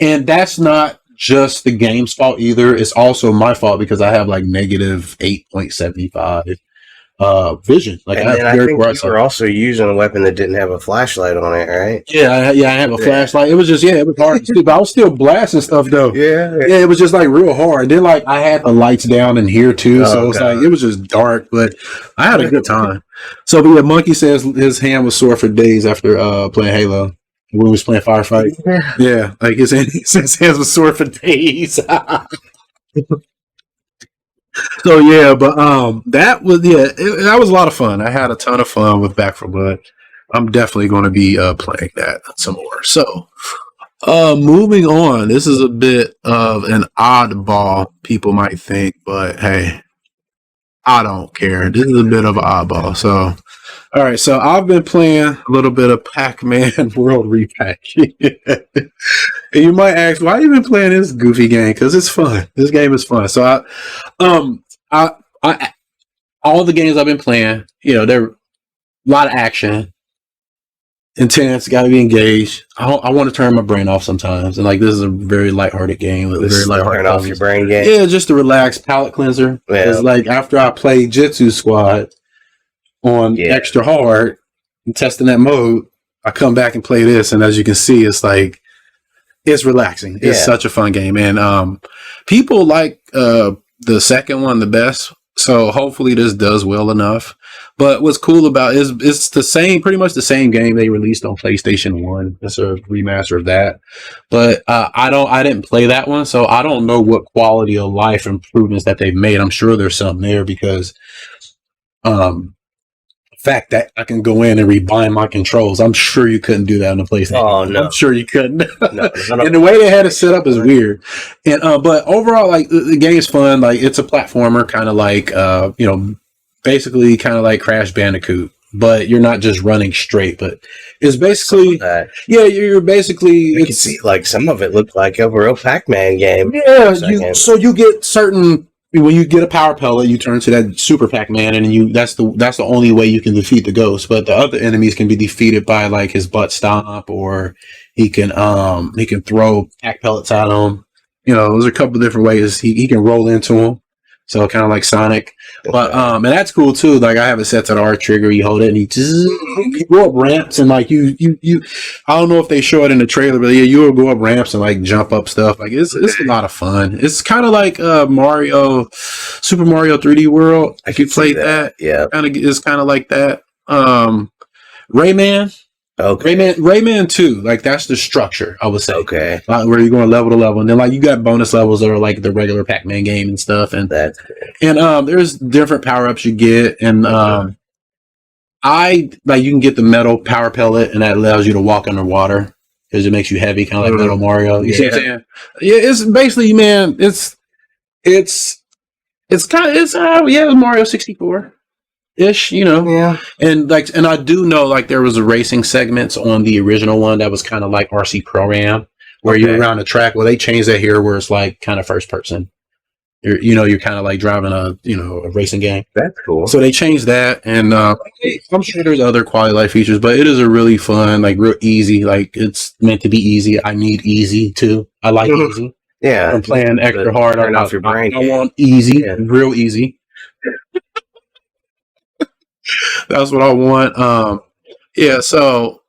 and that's not just the game's fault either. It's also my fault because I have like negative 8.75 vision. Like and I think you were also using a weapon that didn't have a flashlight on it, right? Yeah, I have a flashlight. It was just it was hard to see, but I was still blasting stuff though. Yeah, it was just like real hard. And then like I had the lights down in here too, so it was like it was just dark, but I had a good time. So but yeah, Monkey says his hand was sore for days after playing Halo. When we was playing Firefight. Yeah, like his hands were sore for days. So yeah, but that was that was a lot of fun. I had a ton of fun with Back 4 Blood. I'm definitely going to be playing that some more. So moving on, this is a bit of an oddball, people might think, but hey, I don't care. This is a bit of an oddball. So all right, so I've been playing a little bit of Pac-Man World Re-Pac. And you might ask, why have you been playing this goofy game? Because it's fun. This game is fun. So I all the games I've been playing, they're a lot of action, intense, got to be engaged. I want to turn my brain off sometimes, and like this is a very lighthearted game. Very lighthearted. Turn off your brain game. Yeah, just to relax, palate cleanser. Yeah. It's like after I play Jitsu Squad on extra hard and testing that mode, I come back and play this, and as you can see, it's like it's relaxing. It's such a fun game, and people like the second one the best. So hopefully this does well enough. But what's cool about it is it's the same, pretty much the same game they released on PlayStation 1. It's a remaster of that. But I didn't play that one, so I don't know what quality of life improvements that they've made. I'm sure there's something there because the fact that I can go in and rebind my controls, I'm sure you couldn't do that on the PlayStation. Oh no, I'm sure you couldn't. No. And the way they had it set up is weird. And but overall, like the game's fun. Like it's a platformer, kind of like basically kind of like Crash Bandicoot, but you're not just running straight. But it's basically you're basically. You can see like some of it looked like a real Pac-Man game. Yeah, so you get certain. When you get a power pellet, you turn to that Super Pac-Man, and that's the only way you can defeat the ghost. But the other enemies can be defeated by like his butt stomp, or he can throw Pac pellets at him. There's a couple different ways he can roll into them. So kind of like Sonic, but and that's cool too. Like I have it set to the R trigger. You hold it and you go up ramps and like you. I don't know if they show it in the trailer, but yeah, you will go up ramps and like jump up stuff. Like it's a lot of fun. It's kind of like Mario, Super Mario 3D World. If you played that, yeah, it's kind of like that. Rayman. Okay. Rayman 2, like that's the structure, I would say. Okay. Where you're going level to level, and then like you got bonus levels that are like the regular Pac-Man game and stuff, and there's different power ups you get, and you can get the metal power pellet, and that allows you to walk underwater because it makes you heavy, kind of like Metal Mario. You see what I'm saying? Yeah, it's basically, man, it's Mario 64. Ish, yeah, and I do know like there was a racing segments on the original one that was kind of like RC Pro-Am where you're around the track. Well, they changed that here where it's like kind of first person. You're kind of like driving a racing game. That's cool. So they changed that, and I'm sure there's other quality of life features, but it is a really fun, like real easy. Like it's meant to be easy. I need easy too. I like easy. Yeah, I'm playing extra hard. Turn off your brain. I want easy, real easy. That's what I want. So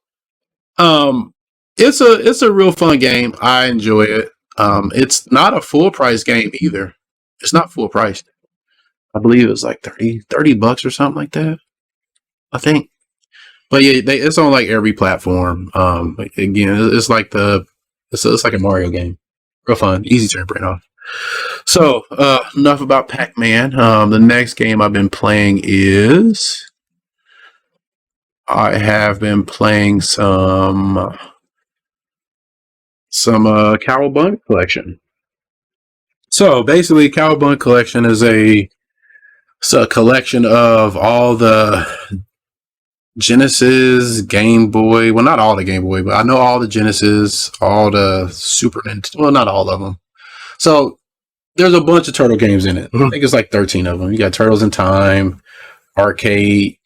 it's a real fun game. I enjoy it. It's not a full price game either. It's not full price. I believe it's like $30 or something like that, I think. But yeah, it's on like every platform. Again, it's like it's like a Mario game. Real fun, easy to turn brain off. So enough about Pac-Man. The next game I've been playing is I have been playing some Coawabunga Collection. So basically, Coawabunga Collection is a collection of all the Genesis, Game Boy. Well, not all the Game Boy, but I know all the Genesis, all the Super Nintendo. Well, not all of them. So there's a bunch of Turtle games in it. I think it's like 13 of them. You got Turtles in Time, Arcade,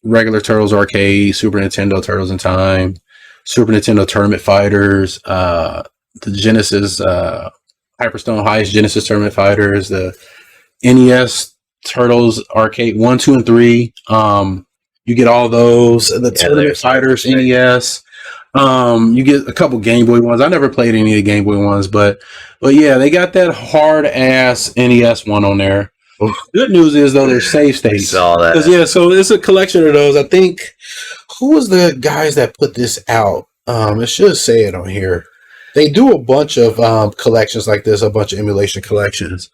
regular Turtles Arcade, Super Nintendo Turtles in Time, Super Nintendo Tournament Fighters, the Genesis Hyperstone Heist Genesis Tournament Fighters, the NES Turtles Arcade 1, 2, and 3. You get all those. The Tournament Fighters NES. You get a couple Game Boy ones. I never played any of the Game Boy ones, but yeah, they got that hard ass NES one on there. Good news is though there's save states. I saw that. Yeah, so it's a collection of those. I think who was the guys that put this out? It should say it on here. They do a bunch of collections like this, a bunch of emulation collections.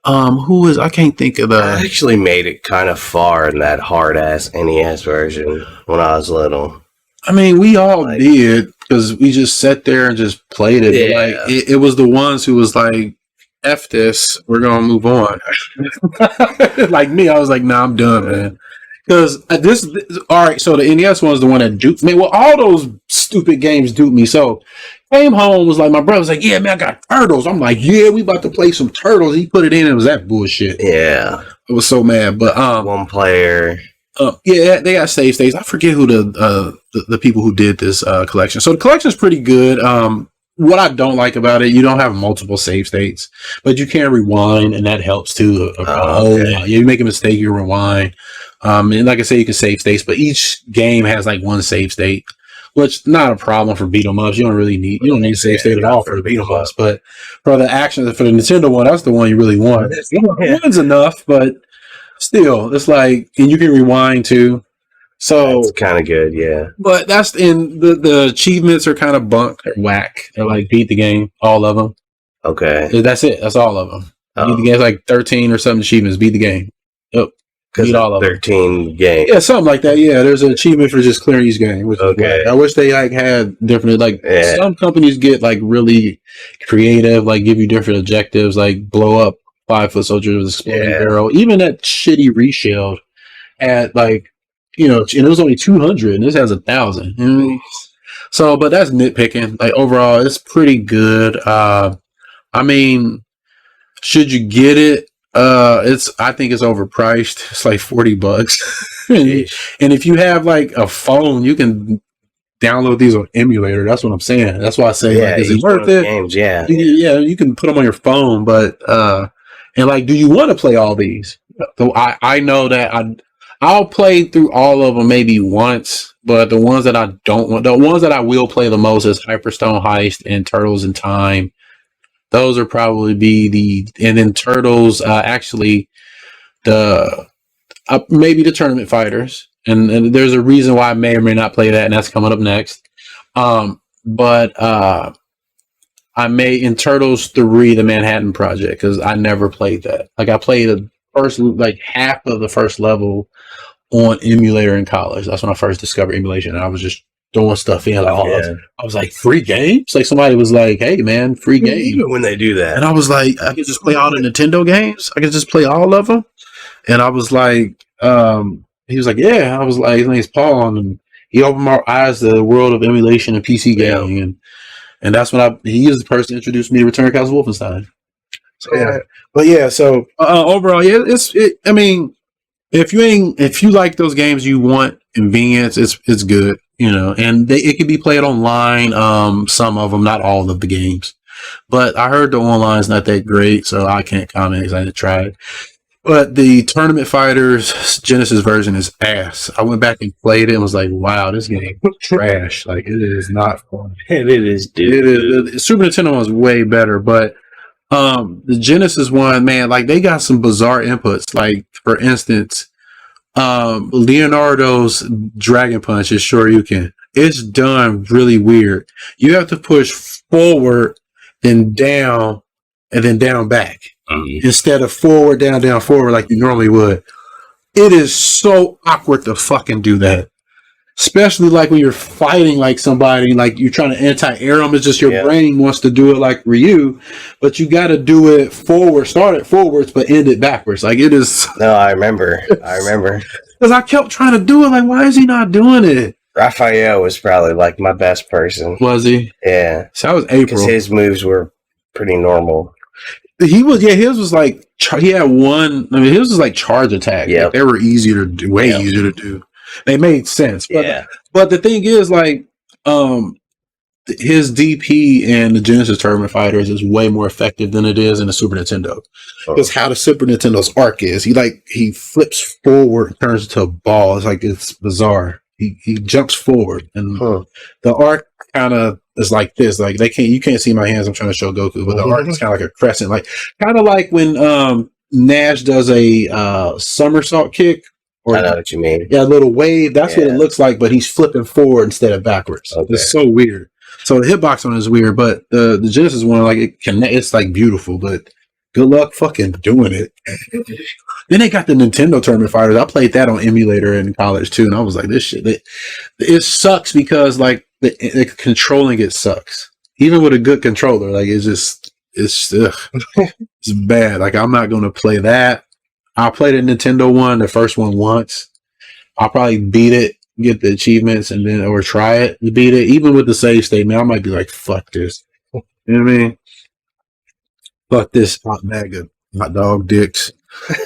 I can't think of the. I actually made it kind of far in that hard ass NES version when I was little. I mean, we all did because we just sat there and just played it. Yeah. Like it was the ones who was like, F this, we're gonna move on. Like me, I was like, nah, I'm done, man. Because this all right, so the NES one was the one that duped me. Well, all those stupid games duped me. So came home, was like, my brother was like, yeah, man, I got Turtles. I'm like, yeah, we about to play some Turtles. He put it in, and it was that bullshit. Yeah. I was so mad. But one player. Yeah, they got save states. I forget who the people who did this collection. So the collection is pretty good. What I don't like about it, you don't have multiple save states, but you can rewind, and that helps too. Yeah, you make a mistake, you rewind. And like I say, you can save states, but each game has like one save state, which not a problem for beat 'em ups. You don't need a save state at all for the beat 'em ups. But for the action, for the Nintendo one, that's the one you really want. One's enough, but still, it's like, and you can rewind too. So it's kind of good, yeah. But that's in the achievements are kind of bunk or whack. They're like beat the game, all of them. Okay, that's it. That's all of them. Beat the game, like 13 or something achievements. Beat the game. Yep. Beat all of 13 them. games. Yeah, something like that. Yeah, there's an achievement for just clearing each game. Which okay. I wish they like had different. Like some companies get like really creative, like give you different objectives, like blow up 5-foot soldiers with a exploding barrel. Even that shitty reshield at like. And it was only 200, and this has 1,000. You know? So, but that's nitpicking. Like overall, it's pretty good. I mean, should you get it? I think it's overpriced. It's like $40, and if you have like a phone, you can download these on emulator. That's what I'm saying. That's why I say, like, is it worth it? Games, you can put them on your phone, but and like, do you want to play all these? So I know that I'll play through all of them maybe once, but the ones that I don't want, the ones that I will play the most is Hyperstone Heist and Turtles in Time. Those are probably and then Turtles, actually maybe the Tournament Fighters. And there's a reason why I may or may not play that, and that's coming up next. But I may in Turtles 3, the Manhattan Project, because I never played that. Like I played the first, like half of the first level on emulator in college. That's when I first discovered emulation, and I was just throwing stuff in. Like, I was like, free games? Like somebody was like, hey man, free game. Even when they do that. And I was like, I could just play all the Nintendo games? I could just play all of them? And I was like, he was like, yeah. I was like, his name's Paul, and he opened my eyes to the world of emulation and PC gaming. And that's when he is the person who introduced me to Return of Castle Wolfenstein. So, yeah. But yeah, so overall, I mean, if you like those games, you want convenience, it's good, and it can be played online. Some of them, not all of the games, but I heard the online is not that great, so I can't comment because I didn't try it. But the Tournament Fighters Genesis version is ass. I went back and played it and was like, wow, this game is trash. Like, it is not fun. It is, dude. It is. The Super Nintendo one was way better, but the Genesis one, man, like they got some bizarre inputs. Like, for instance, Leonardo's Dragon Punch is Shoryuken. It's done really weird. You have to push forward, then down, and then down back. Instead of forward, down, down, forward like you normally would. It is so awkward to fucking do that. Especially like when you're fighting like somebody, like you're trying to anti-air them. It's just your brain wants to do it like Ryu, but you got to do it forward, start it forwards, but end it backwards. Like it is. No, I remember. Because I kept trying to do it. Like, why is he not doing it? Raphael was probably like my best person. Was he? Yeah. So that was April. Because his moves were pretty normal. His was like, he had one, his was like charge attack. Yeah. Like, they were easier to do, way easier to do. They made sense. But, but the thing is, like, his DP in the Genesis Tournament Fighters is way more effective than it is in the Super Nintendo. Because how the Super Nintendo's arc is, he flips forward and turns into a ball. It's bizarre. He jumps forward, and the arc kind of is like this. Like you can't see my hands. I'm trying to show Goku, but the arc is kind of like a crescent, like kind of like when Nash does a somersault kick. Or, I know what you mean. Yeah, a little wave. That's what it looks like, but he's flipping forward instead of backwards. Okay. It's so weird. So the hitbox one is weird, but the Genesis one, like it's like beautiful, but good luck fucking doing it. Then they got the Nintendo Tournament Fighters. I played that on emulator in college too, and I was like, this shit. It sucks because like the controlling it sucks. Even with a good controller, like it's bad. Like I'm not gonna play that. I'll play the Nintendo one, the first one once. I'll probably beat it, get the achievements, and then or try it to beat it. Even with the save statement, I might be like, fuck this. You know what I mean? Fuck this hot bag of hot dog dicks.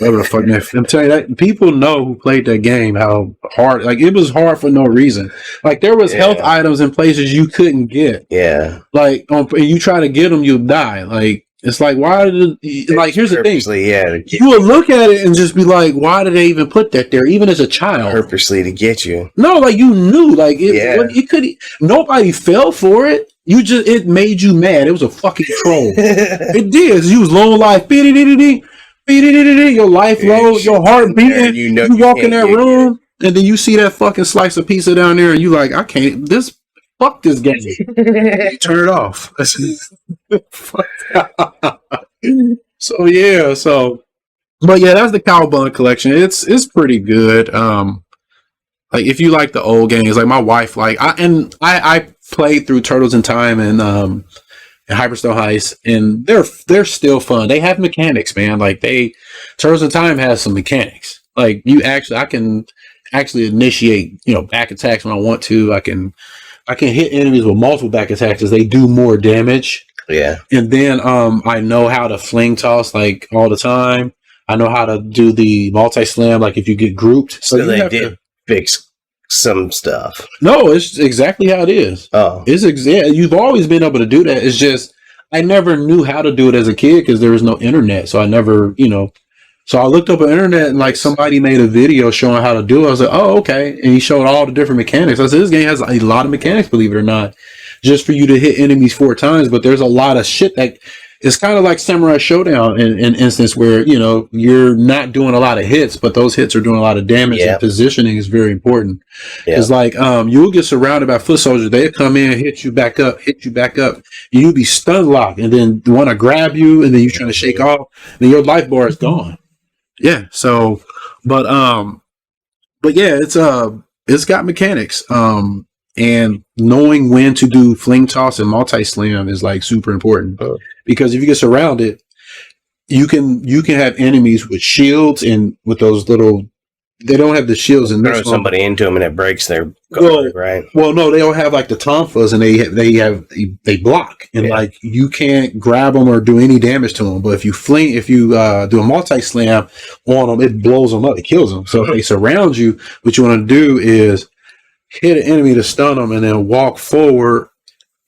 Whatever the fuck, man. I'm telling you that people know who played that game how hard. Like it was hard for no reason. Like there was health items in places you couldn't get. Yeah. Like you try to get them, you'll die. Like it's like why did like here's the thing. Yeah. You will look at it and just be like, why did they even put that there? Even as a child, Purposely to get you. No, like you knew, like it could. Nobody fell for it. It made you mad. It was a fucking troll. It did. You was low life. Your life low, your heart beating. You walk in that room, and then you see that fucking slice of pizza down there, and you like, I can't. Fuck this game. You turn it off. So yeah, but yeah, that's the Coawabunga collection. It's pretty good. Like if you like the old games, like my wife, like I played through Turtles in Time and Hyperstone Heist, and they're still fun. They have mechanics, man. Like Turtles in Time has some mechanics. Like I can actually initiate, back attacks when I want to. I can hit enemies with multiple back attacks as they do more damage. Yeah. And then I know how to fling toss like all the time. I know how to do the multi-slam, like if you get grouped. So they did fix some stuff. No, it's exactly how it is. Oh. You've always been able to do that. It's just I never knew how to do it as a kid because there was no internet. So I never, So I looked up on the internet and like somebody made a video showing how to do it. I was like, oh, okay. And he showed all the different mechanics. I said, this game has a lot of mechanics, believe it or not, just for you to hit enemies 4 times. But there's a lot of shit that it's kind of like Samurai Showdown in an instance where, you're not doing a lot of hits, but those hits are doing a lot of damage and positioning is very important. It's like, you'll get surrounded by foot soldiers. They come in, hit you back up, and you'll be stun locked and then want to grab you and then you're trying to shake off and then your life bar is gone. Yeah. So, but yeah, it's got mechanics. And knowing when to do fling toss and multi-slam is like super important because if you get surrounded, you can have enemies with shields and with those little. They don't have the shields and throw somebody into them and it breaks their guard, right? Well, no, they don't have like the tonfas and they block and like you can't grab them or do any damage to them. But if you do a multi-slam on them, it blows them up, it kills them. So if they surround you, what you want to do is hit an enemy to stun them and then walk forward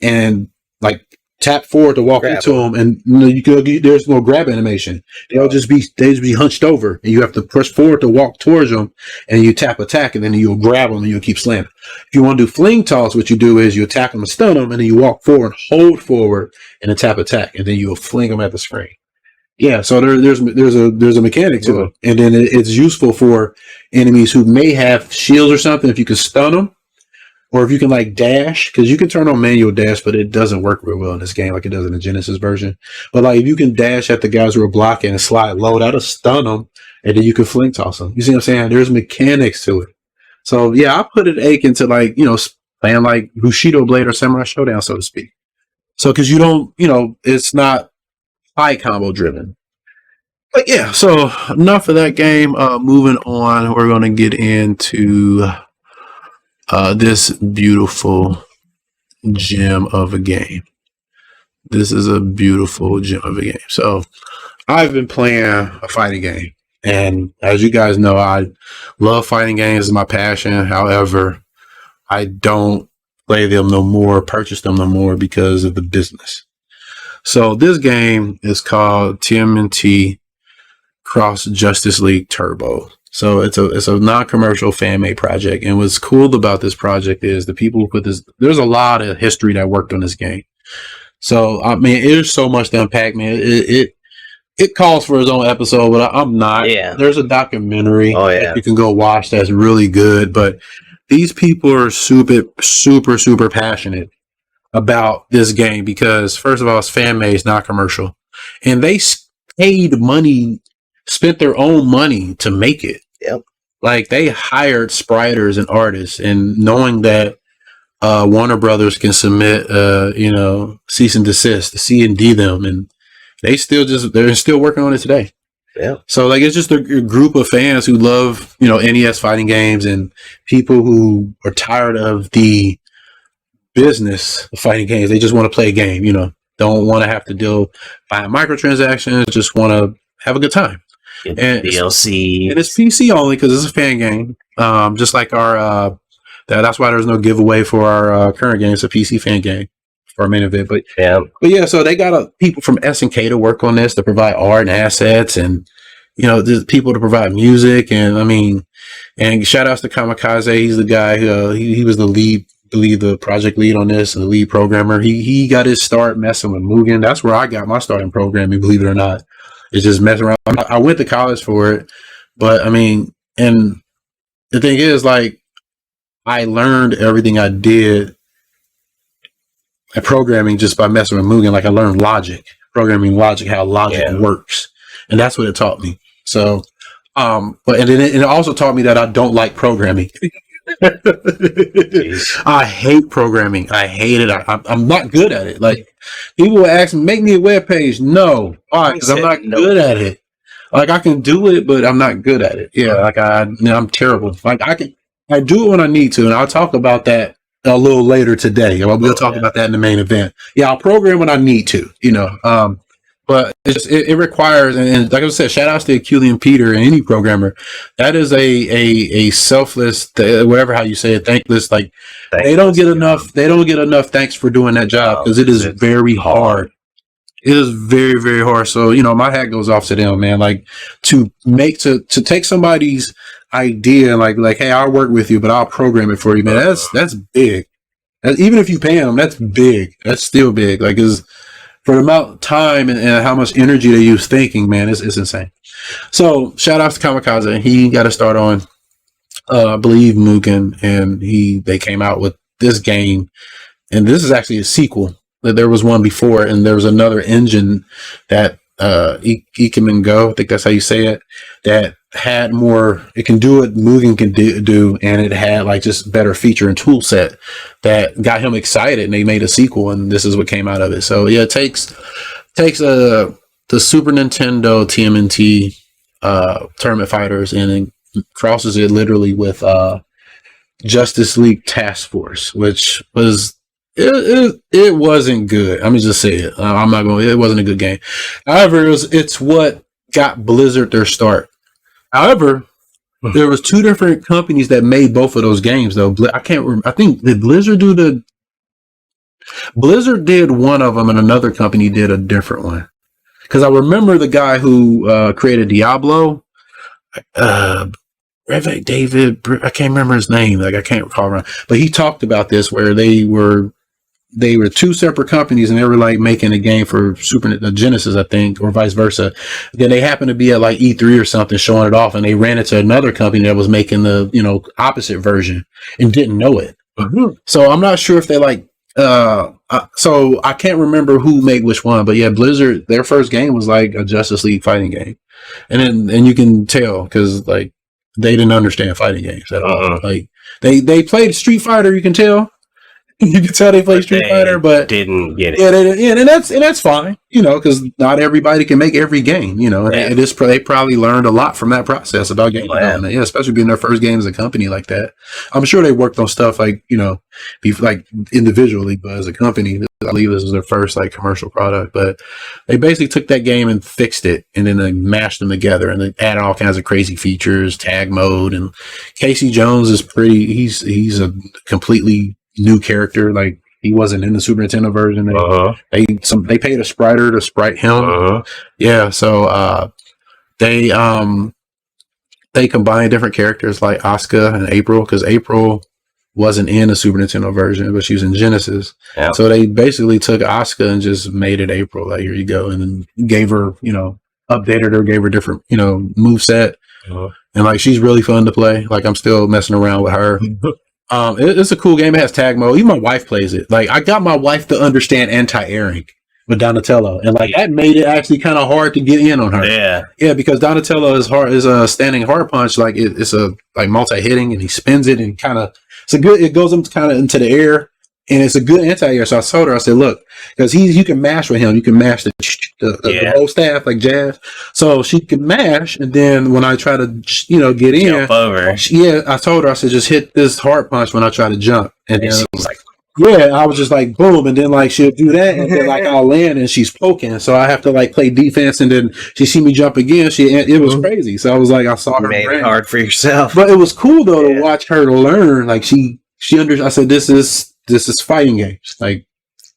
and like tap forward to walk into them, and there's no grab animation. They'll just be hunched over, and you have to push forward to walk towards them, and you tap attack, and then you'll grab them, and you'll keep slamming. If you want to do fling toss, what you do is you attack them and stun them, and then you walk forward, hold forward, and then tap attack, and then you'll fling them at the screen. Yeah, so there's a mechanic to it, and then it's useful for enemies who may have shields or something. If you can stun them. Or if you can like dash, because you can turn on manual dash, but it doesn't work real well in this game like it does in the Genesis version. But like if you can dash at the guys who are blocking and slide low, that'll stun them, and then you can fling toss them. You see what I'm saying? There's mechanics to it. So yeah, I put an ache into like, playing like Bushido Blade or Samurai Showdown, so to speak. So because you don't, it's not high combo driven. But yeah, so enough of that game. Moving on, we're going to get into this beautiful gem of a game. This is a beautiful gem of a game. So I've been playing a fighting game, and as you guys know, I love fighting games. It's my passion. However, I don't play them no more, purchase them no more because of the business. So this game is called TMNT Cross Justice League Turbo. So it's a non-commercial fan-made project. And what's cool about this project is the people who put this, there's a lot of history that worked on this game. So, I mean, there's so much to unpack, man. It calls for its own episode, but I'm not. Yeah. There's a documentary that you can go watch that's really good. But these people are super, super, super passionate about this game because, first of all, it's fan-made, it's not commercial. And they paid money, spent their own money to make it. Yep. Like they hired spriters and artists, and knowing that Warner Brothers can submit cease and desist, C&D them, and they're still working on it today. Yeah. So like it's just a group of fans who love, NES fighting games and people who are tired of the business of fighting games. They just want to play a game, don't want to have to buying microtransactions, just want to have a good time. Get and DLC. and it's PC only because it's a fan game. Just like our that's why there's no giveaway for our current game. It's a PC fan game for our main event. But yeah, so they got people from SNK to work on this to provide art and assets, and there's people to provide music, and I mean, and shout outs to Kamikaze. He's the guy who he was the project lead on this, and the lead programmer. He got his start messing with Mugen. That's where I got my start in programming, believe it or not. It's just messing around. I went to college for it, but I mean, and the thing is, like, I learned everything I did at programming just by messing with Mugen. Like, I learned programming logic, how logic works, and that's what it taught me. So, but and then it also taught me that I don't like programming. I hate programming. I hate it. I'm not good at it. Like, people will ask me, make me a web page. No, why? Because I'm not good at it. Like, I can do it, but I'm not good at it. Yeah, like I'm terrible. Like, I do it when I need to, and I'll talk about that a little later today. We'll talk about that in the main event. Yeah, I'll program when I need to. But it requires, and like I said, shout outs to Aculian Peter and any programmer. That is a selfless, whatever how you say it, thankless. Like, they don't get enough thanks for doing that job, because it is very hard. It is very, very hard. So, my hat goes off to them, man. Like, to take somebody's idea and like, hey, I'll work with you, but I'll program it for you, man. That's big. Even if you pay them, that's big. That's still big. Like, for the amount of time and how much energy they use thinking, man, it's insane. So shout out to Kamikaze. He got to start on, I believe, Mugen, and they came out with this game, and this is actually a sequel. There was one before, and there was another engine that Ikemen Go, I think that's how you say it, that had more. It can do what Mugen can do, and it had like just better feature and tool set that got him excited, and they made a sequel, and this is what came out of it. So yeah, it takes the Super Nintendo TMNT Tournament Fighters and then crosses it literally with Justice League Task Force, which was it wasn't good. I'm just say it. I'm not going. It wasn't a good game. However, it's what got Blizzard their start. However, there was two different companies that made both of those games, though. I can't remember. I think did Blizzard Blizzard did one of them, and another company did a different one. Because I remember the guy who created Diablo, David. I can't remember his name. Like, I can't recall around, but he talked about this where they were two separate companies, and they were like making a game for Genesis, I think, or vice versa. Then they happened to be at like E3 or something showing it off, and they ran into another company that was making the opposite version and didn't know it. Mm-hmm. So I'm not sure if they like so I can't remember who made which one, but yeah, Blizzard, their first game was like a Justice League fighting game, and you can tell because like they didn't understand fighting games at all. Like they played Street Fighter, you can tell. You can tell they played Street Fighter, but didn't get it. Yeah, and that's fine, because not everybody can make every game, and they probably learned a lot from that process about game development. Yeah, especially being their first game as a company like that. I'm sure they worked on stuff like like individually, but as a company, I believe this was their first like commercial product. But they basically took that game and fixed it, and then they mashed them together, and they added all kinds of crazy features, tag mode, and Casey Jones is he's a completely new character. Like, he wasn't in the Super Nintendo version. They paid a spriter to sprite him. Yeah, so they combined different characters like Asuka and April, because April wasn't in the Super Nintendo version, but she was in Genesis. Yeah. So they basically took Asuka and just made it April. Like, here you go, and then gave her, updated her, gave her different, move set, and like, she's really fun to play. Like, I'm still messing around with her. It's a cool game. It has tag mode. Even my wife plays it. Like, I got my wife to understand anti-airing with Donatello, and like that made it actually kind of hard to get in on her. Yeah, because Donatello is a standing hard punch. Like, it's a like multi-hitting, and he spins it, and it goes up kind of into the air, and it's a good anti-air. So I told her, I said, look, because you can mash with him, you can mash the whole staff like jazz. So she can mash, and then when I try to get in, jump over. I told her, I said, just hit this hard punch when I try to jump, and then she's like, Yeah, I was just like boom, and then like she'll do that, and then like I'll land and she's poking, so I have to like play defense, and then she see me jump again. It was crazy. So I was like, I saw her made it hard for yourself, but it was cool though to watch her learn. Like she I said, this is fighting games. Like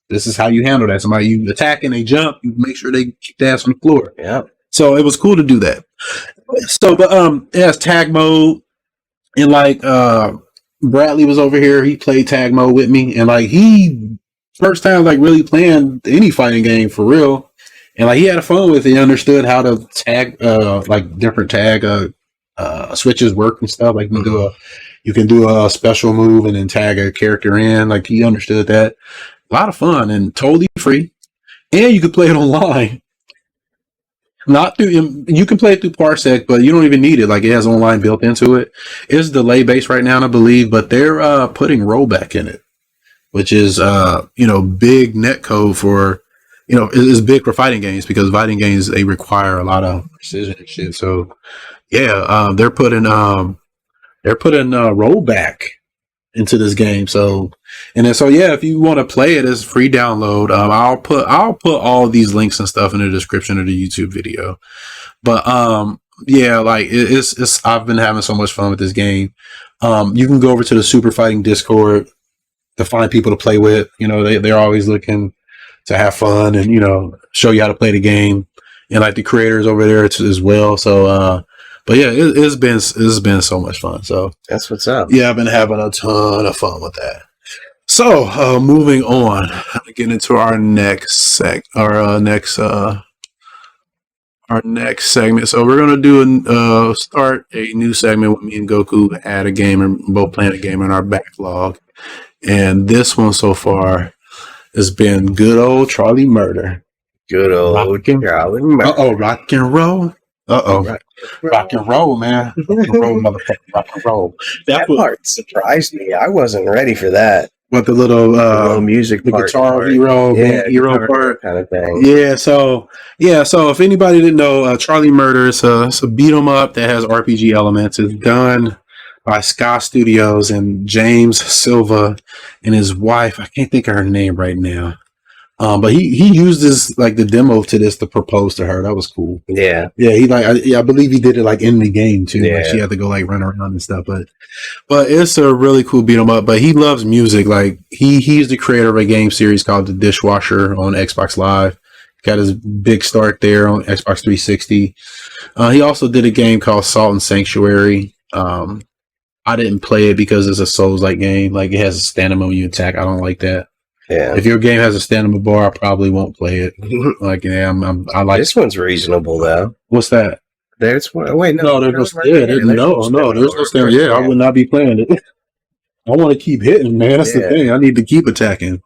this is how you handle that. Somebody you attack and they jump, you make sure they keep the ass on the floor. Yeah. So it was cool to do that. So, but it has tag mode, and like Bradley was over here. He played tag mode with me, and like he first time like really playing any fighting game for real, and like he had fun with it. He understood how to tag like different tag switches work and stuff. Like you can do a special move and then tag a character in. Like he understood that. A lot of fun and totally free, and you could play it online. Not through, you can play it through Parsec, but you don't even need it. Like it has online built into it. It's delay based right now, I believe, but they're putting rollback in it, which is big net code for is big for fighting games, because fighting games they require a lot of precision and shit. So yeah, they're putting rollback into this game. So if you want to play it, it's free download. I'll put all of these links and stuff in the description of the YouTube video. But like it's I've been having so much fun with this game. You can go over to the Super Fighting Discord to find people to play with. They're always looking to have fun and show you how to play the game, and like the creators over there as well. So but yeah, it's been so much fun. So that's what's up. Yeah, I've been having a ton of fun with that. So moving on, get into our next segment. So we're gonna do start a new segment with me and Goku at a game, and both playing a game in our backlog. And this one so far has been good old Charlie Murder. Good old Charlie Murder. Rock and roll. Rock and roll, man. Rock and roll, motherfucker. Rock and roll. That part surprised me. I wasn't ready for that. What the little music, the part, guitar hero, hero part kind of thing. Yeah. So if anybody didn't know, Charlie Murder is a beat 'em up that has RPG elements. It's done by Ska Studios and James Silva and his wife. I can't think of her name right now. But he used this like the demo to this to propose to her. That was cool. Yeah. I believe he did it like in the game too. Yeah. Like she had to go like run around and stuff. But it's a really cool beat 'em up. But he loves music. Like he's the creator of a game series called The Dishwasher on Xbox Live. Got his big start there on Xbox 360. He also did a game called Salt and Sanctuary. I didn't play it because it's a Souls-like game. Like it has a stamina when you attack. I don't like that. Yeah. If your game has a stamina bar, I probably won't play it. Like, I like this one's reasonable though. What's that? There's wait, no, there's no stamina. Yeah, I would not be playing it. I want to keep hitting, man. That's the thing. I need to keep attacking.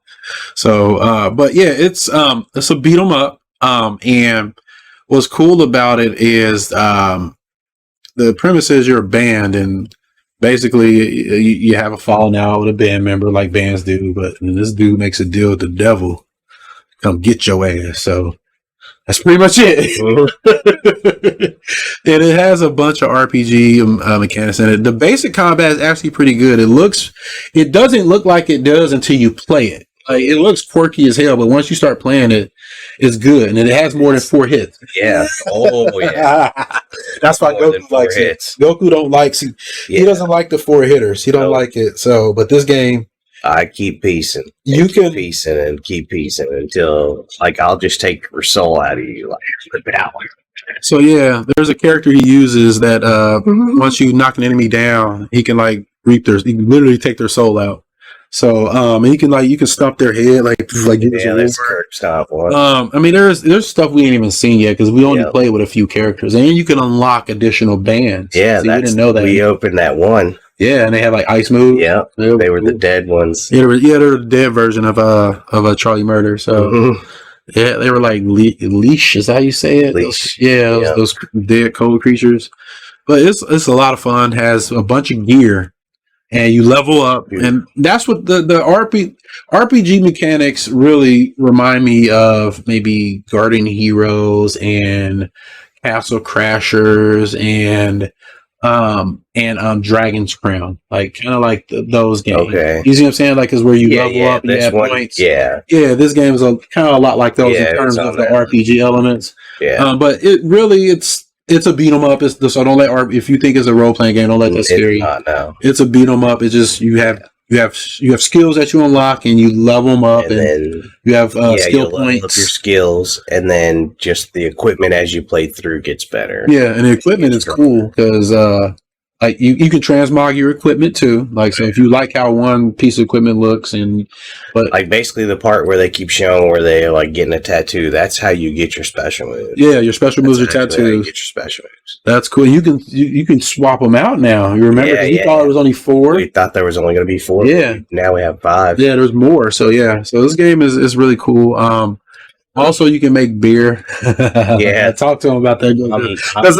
So, but yeah, it's a beat 'em up. And what's cool about it is the premise is you're a band, and basically you have a falling out with a band member like bands do, but this dude makes a deal with the devil, come get your ass. So that's pretty much it. And it has a bunch of RPG mechanics in it. The basic combat is actually pretty good. It doesn't look like it does until you play it. Like, it looks quirky as hell, but once you start playing it, it's good, and it has more than 4 hits. Yeah. Oh yeah. That's why Goku likes it. Goku don't like. He doesn't like the 4 hitters. He don't like it. So, but this game, I keep piecing. You can piecing and keep piecing until like I'll just take your soul out of you, like that one. So yeah, there's a character he uses that once you knock an enemy down, he can like he can literally take their soul out. So you can stomp their head like that's stop one. I mean there's stuff we ain't even seen yet because we only play with a few characters, and you can unlock additional bands. Yeah, so you didn't know that. We opened that one. Yeah, and they have like ice moves. Yeah, they were the dead ones. Yeah, they're the dead version of a Charlie Murder. So yeah, they were like leash. Is that how you say it? Leash. Those dead cold creatures. But it's a lot of fun. Has a bunch of gear. And you level up, and that's what the RPG mechanics really remind me of. Maybe Guardian Heroes and Castle Crashers and and Dragon's Crown, like kind of like those games. Okay. You see what I'm saying? Like, is where you level up and you have points. Yeah. Yeah, this game is kind of a lot like those in terms of the RPG elements. Yeah. But it really, it's a beat 'em up. So don't let if you think it's a role playing game, don't let that scare you. No. It's a beat 'em up. It's just you have skills that you unlock and you level them up, and then you have skill points. Up your skills, and then just the equipment as you play through gets better. Yeah, and the equipment is cool because like you can transmog your equipment too. Like, so if you like how one piece of equipment looks, but like basically the part where they keep showing where they like getting a tattoo, that's how you get your special moves. Yeah, your special moves are tattoos. Get your special moves. That's cool. You can swap them out now. You remember you thought it was only 4. We thought there was only going to be 4. Yeah. Now we have 5. Yeah, there's more. So yeah. So this game is really cool. Also, you can make beer. Yeah, talk to him about that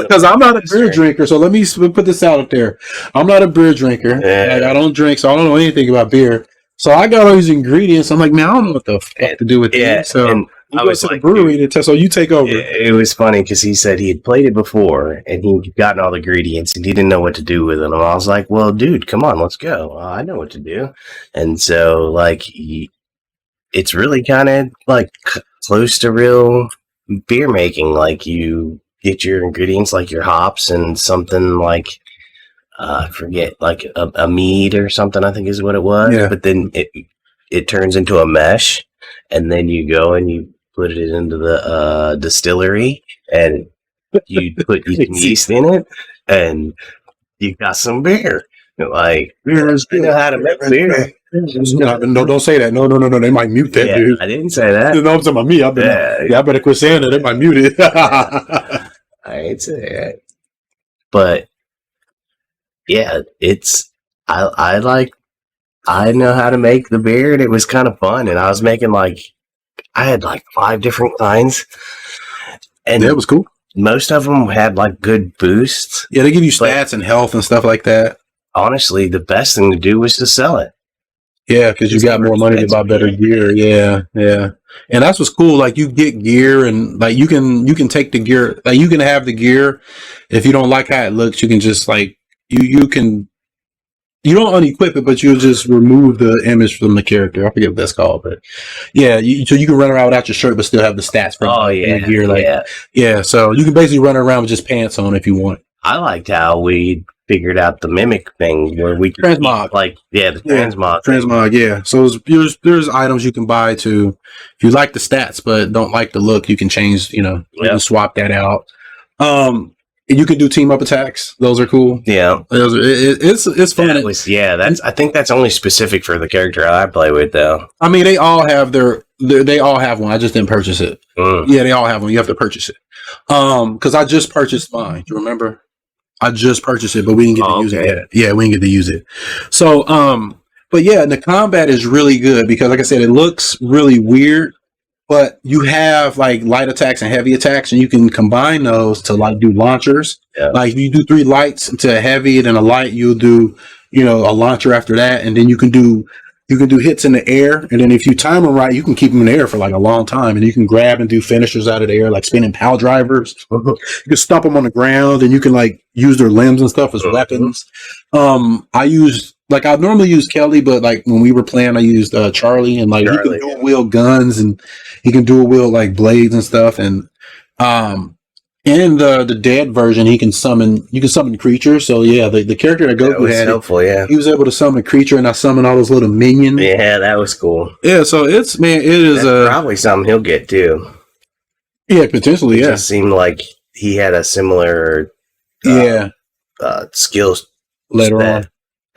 because I'm not a beer drinker. So let me put this out there. I'm not a beer drinker. Yeah. Like, I don't drink, so I don't know anything about beer. So I got all these ingredients. I'm like, man, I don't know what the fuck to do with these. So I was to the brewery to test. So you take over. It was funny because he said he had played it before and he'd gotten all the ingredients and he didn't know what to do with them. And I was like, well, dude, come on, let's go. I know what to do. And so, like, it's really kind of like close to real beer making. Like, you get your ingredients, like your hops and something like I forget, like a mead or something, I think is what it was. Yeah. But then it turns into a mesh, and then you go and you put it into the distillery, and you put yeast in it, and you got some beer. Like, beer is good. You know how to make beer. No, don't say that. No. They might mute that, dude. I didn't say that. You know, I'm talking about me. I better quit saying that. They might mute it. I ain't say that. But yeah, I know how to make the beer, and it was kind of fun. And I was making I had 5 different kinds, and that was cool. Most of them had good boosts. Yeah, they give you stats and health and stuff like that. Honestly, the best thing to do was to sell it. Yeah, because you got more money to buy better gear. Yeah. And that's what's cool. Like, you get gear, and you can take the gear. Like, you can have the gear. If you don't like how it looks, you can just you don't unequip it, but you'll just remove the image from the character. I forget what that's called, but yeah, so you can run around without your shirt, but still have the stats from the gear. Yeah. So you can basically run around with just pants on if you want. I liked how we figured out the mimic thing where we could transmog. The transmog. Transmog, yeah. So there's items you can buy to, if you like the stats but don't like the look, you can change. You can swap that out. You can do team up attacks. Those are cool. Yeah, it's fun. I think that's only specific for the character I play with, though. I mean, they all have they all have one. I just didn't purchase it. Yeah, they all have one. You have to purchase it. Because I just purchased mine. Do you remember? I just purchased it, but we didn't get to use it yet. Yeah, we didn't get to use it. So, but yeah, the combat is really good because, like I said, it looks really weird, but you have light attacks and heavy attacks, and you can combine those to do launchers. Yeah. Like, if you do 3 lights to a heavy, then a light, you'll do, a launcher after that, and then you can do hits in the air, and then if you time them right, you can keep them in the air for a long time, and you can grab and do finishers out of the air, like spinning pile drivers. You can stomp them on the ground, and you can use their limbs and stuff as weapons. I normally use Kelly, but when we were playing, I used Charlie, and he can dual wield guns, and he can dual wield blades and stuff, and in the dead version, you can summon creatures. So yeah, the character that Goku had, helpful, he was able to summon a creature, and I summoned all those little minions. Yeah, that was cool. Yeah, so it is probably something he'll get too. Yeah, potentially. It just seemed like he had a similar skills later on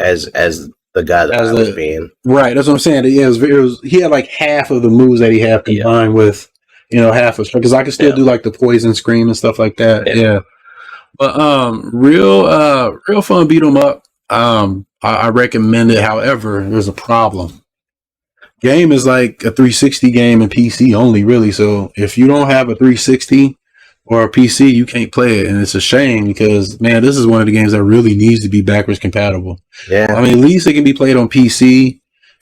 as the guy that I was being. Right, that's what I'm saying. Yeah, it was he had half of the moves that he had combined with. Half of, because I can still do the poison scream and stuff like that. Yeah. But real fun beat 'em up. I recommend it. However, there's a problem. Game is a 360 game and PC only, really. So if you don't have a 360 or a PC, you can't play it, and it's a shame because, man, this is one of the games that really needs to be backwards compatible. Yeah. I mean, at least it can be played on PC.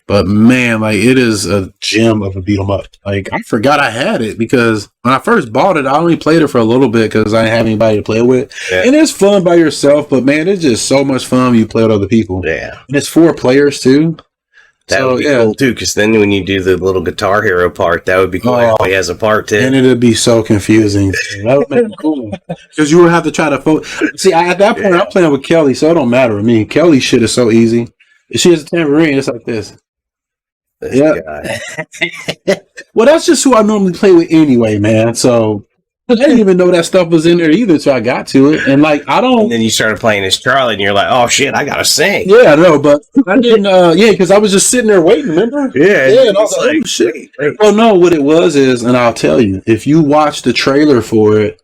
But man, like it is a gem of a beat 'em up. Like I forgot I had it because when I first bought it, I only played it for a little bit because I didn't have anybody to play with. Yeah. And it's fun by yourself, but man, it's just so much fun when you play with other people. Yeah, and it's 4 players too. That would be cool too, because then when you do the little Guitar Hero part, that would be cool. He has a part too, and it'd be so confusing. That would make it cool because you would have to try to see. At that point, I'm playing with Kelly, so it don't matter to me. Kelly's shit is so easy. If she has a tambourine, it's like this. Yeah. Well, that's just who I normally play with anyway, man. So I didn't even know that stuff was in there either, so I got to it. And like I don't. And then you started playing as Charlie, and you're like, "Oh shit, I gotta sing." Yeah, no, but I didn't. Yeah, because I was just sitting there waiting. Remember? Yeah. And I was like, "Oh shit." Well, no, what it was is, and I'll tell you, if you watch the trailer for it,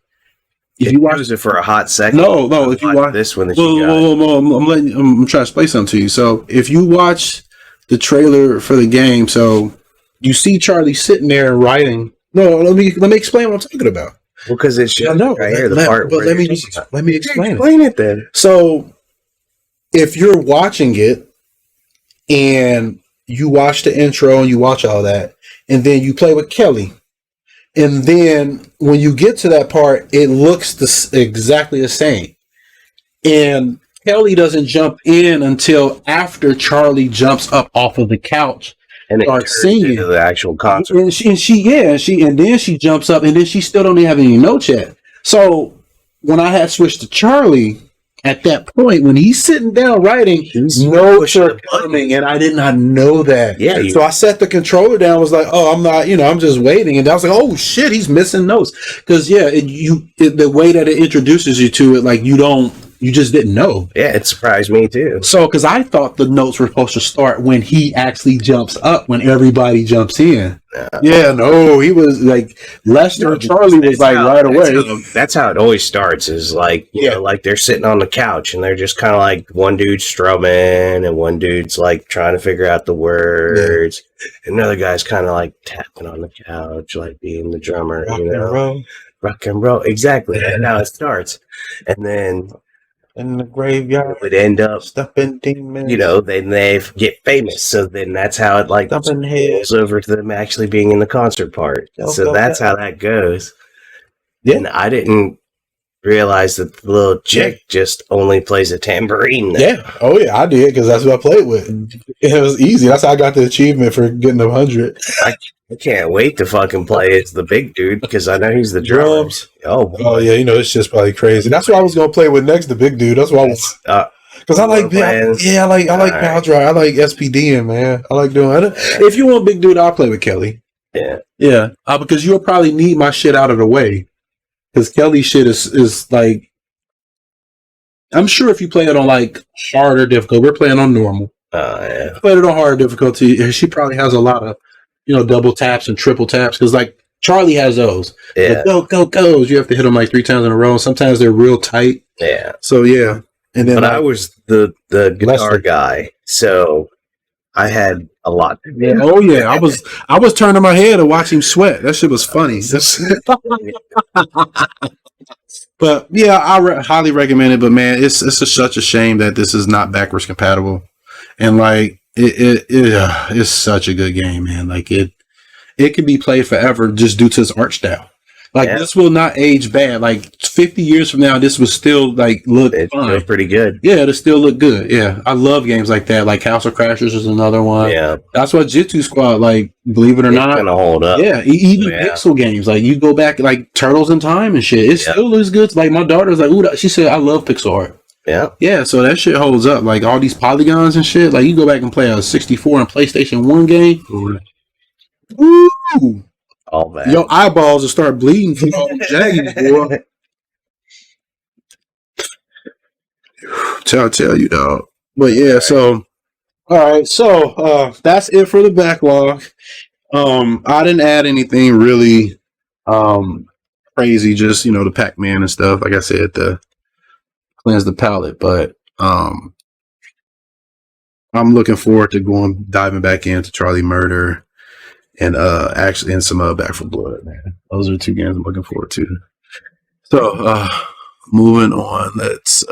if you watch it for a hot second, no, if you watch this one, I'm trying to explain something to you. So if you watch the trailer for the game, so you see Charlie sitting there writing. No, let me explain what I'm talking about. Well, because it shows right here the part. But let me explain. Explain it then. So if you're watching it and you watch the intro and you watch all that, and then you play with Kelly, and then when you get to that part, it looks exactly the same, and Kelly doesn't jump in until after Charlie jumps up off of the couch and starts singing into the actual concert. And then she jumps up, and then she still don't even have any notes yet. So when I had switched to Charlie, at that point when he's sitting down writing, notes are coming, and I did not know that. Yeah. So I set the controller down. Was like, oh, I'm not, I'm just waiting, and I was like, oh shit, he's missing notes because the way that it introduces you to it, like you just didn't know. Yeah, it surprised me too. So, because I thought the notes were supposed to start when he actually jumps up, when everybody jumps in. Yeah, no, he was like Lester and Charlie was like right away. That's how it always starts. Is like like they're sitting on the couch and they're just kind of like one dude's strumming and one dude's like trying to figure out the words. Yeah. And another guy's kind of like tapping on the couch, like being the drummer. Rock and roll, exactly. And now it starts, and then. In the graveyard, would end up stuffing demons. Then they get famous. So then that's how it like goes over to them actually being in the concert part. So that's how that goes. Yeah. And I didn't realize that the little chick just only plays a tambourine. Now. Yeah. Oh yeah, I did because that's what I played with. It was easy. That's how I got the achievement for getting 100. I can't wait to fucking play as the big dude because I know he's the drums. Oh yeah, it's just probably crazy. That's what I was gonna play with next. The big dude. That's what I was. Because I like I like power drive. I like SPDing, man. I like doing it. If you want big dude, I'll play with Kelly. Yeah. Because you'll probably need my shit out of the way. Because Kelly's shit is like, I'm sure if you play it on like hard or difficult, we're playing on normal. Yeah. Played it on hard difficulty. She probably has a lot of double taps and triple taps because like Charlie has those. Yeah. But goes. You have to hit them like 3 times in a row. Sometimes they're real tight. Yeah. So yeah. And then I was the guitar guy, so I had a lot to do. Oh yeah. I was turning my head to watch him sweat. That shit was funny. But yeah, I highly recommend it. But man, it's such a shame that this is not backwards compatible, and like it's such a good game, man. Like it can be played forever just due to its art style. Like this will not age bad. Like 50 years from now, this will still like look fine. Pretty good. Yeah, it'll still look good. Yeah, I love games like that. Like Castle Crashers is another one. Yeah, that's what Jitsu Squad. Like, believe it or not, gonna hold up. Yeah, even pixel games. Like you go back like Turtles in Time and shit. It still looks good. Like my daughter's like, ooh, she said I love pixel art. Yeah. So that shit holds up. Like all these polygons and shit. Like you go back and play a 64 and PlayStation 1 game. Woo! All that. Your eyeballs will start bleeding from all the jaggies, boy. Tell you, dog. But yeah, so all right, so that's it for the backlog. I didn't add anything really crazy, just the Pac-Man and stuff. Like I said, to cleanse the palate, but I'm looking forward to diving back into Charlie Murder. And actually, and some Back for Blood, man. Those are 2 games I'm looking forward to. So, moving on. Let's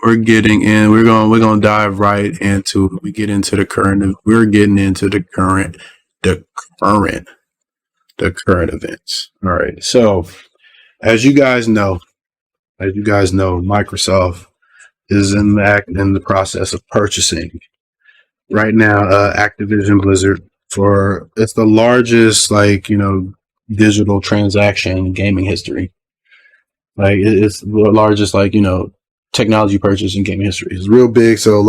we're getting in. We're gonna dive right into. We get into the current. We're getting into the current events. All right. So, as you guys know, Microsoft is in the process of purchasing right now Activision Blizzard for it's the largest digital transaction in gaming history. Like it's the largest technology purchase in gaming history. It's real big. So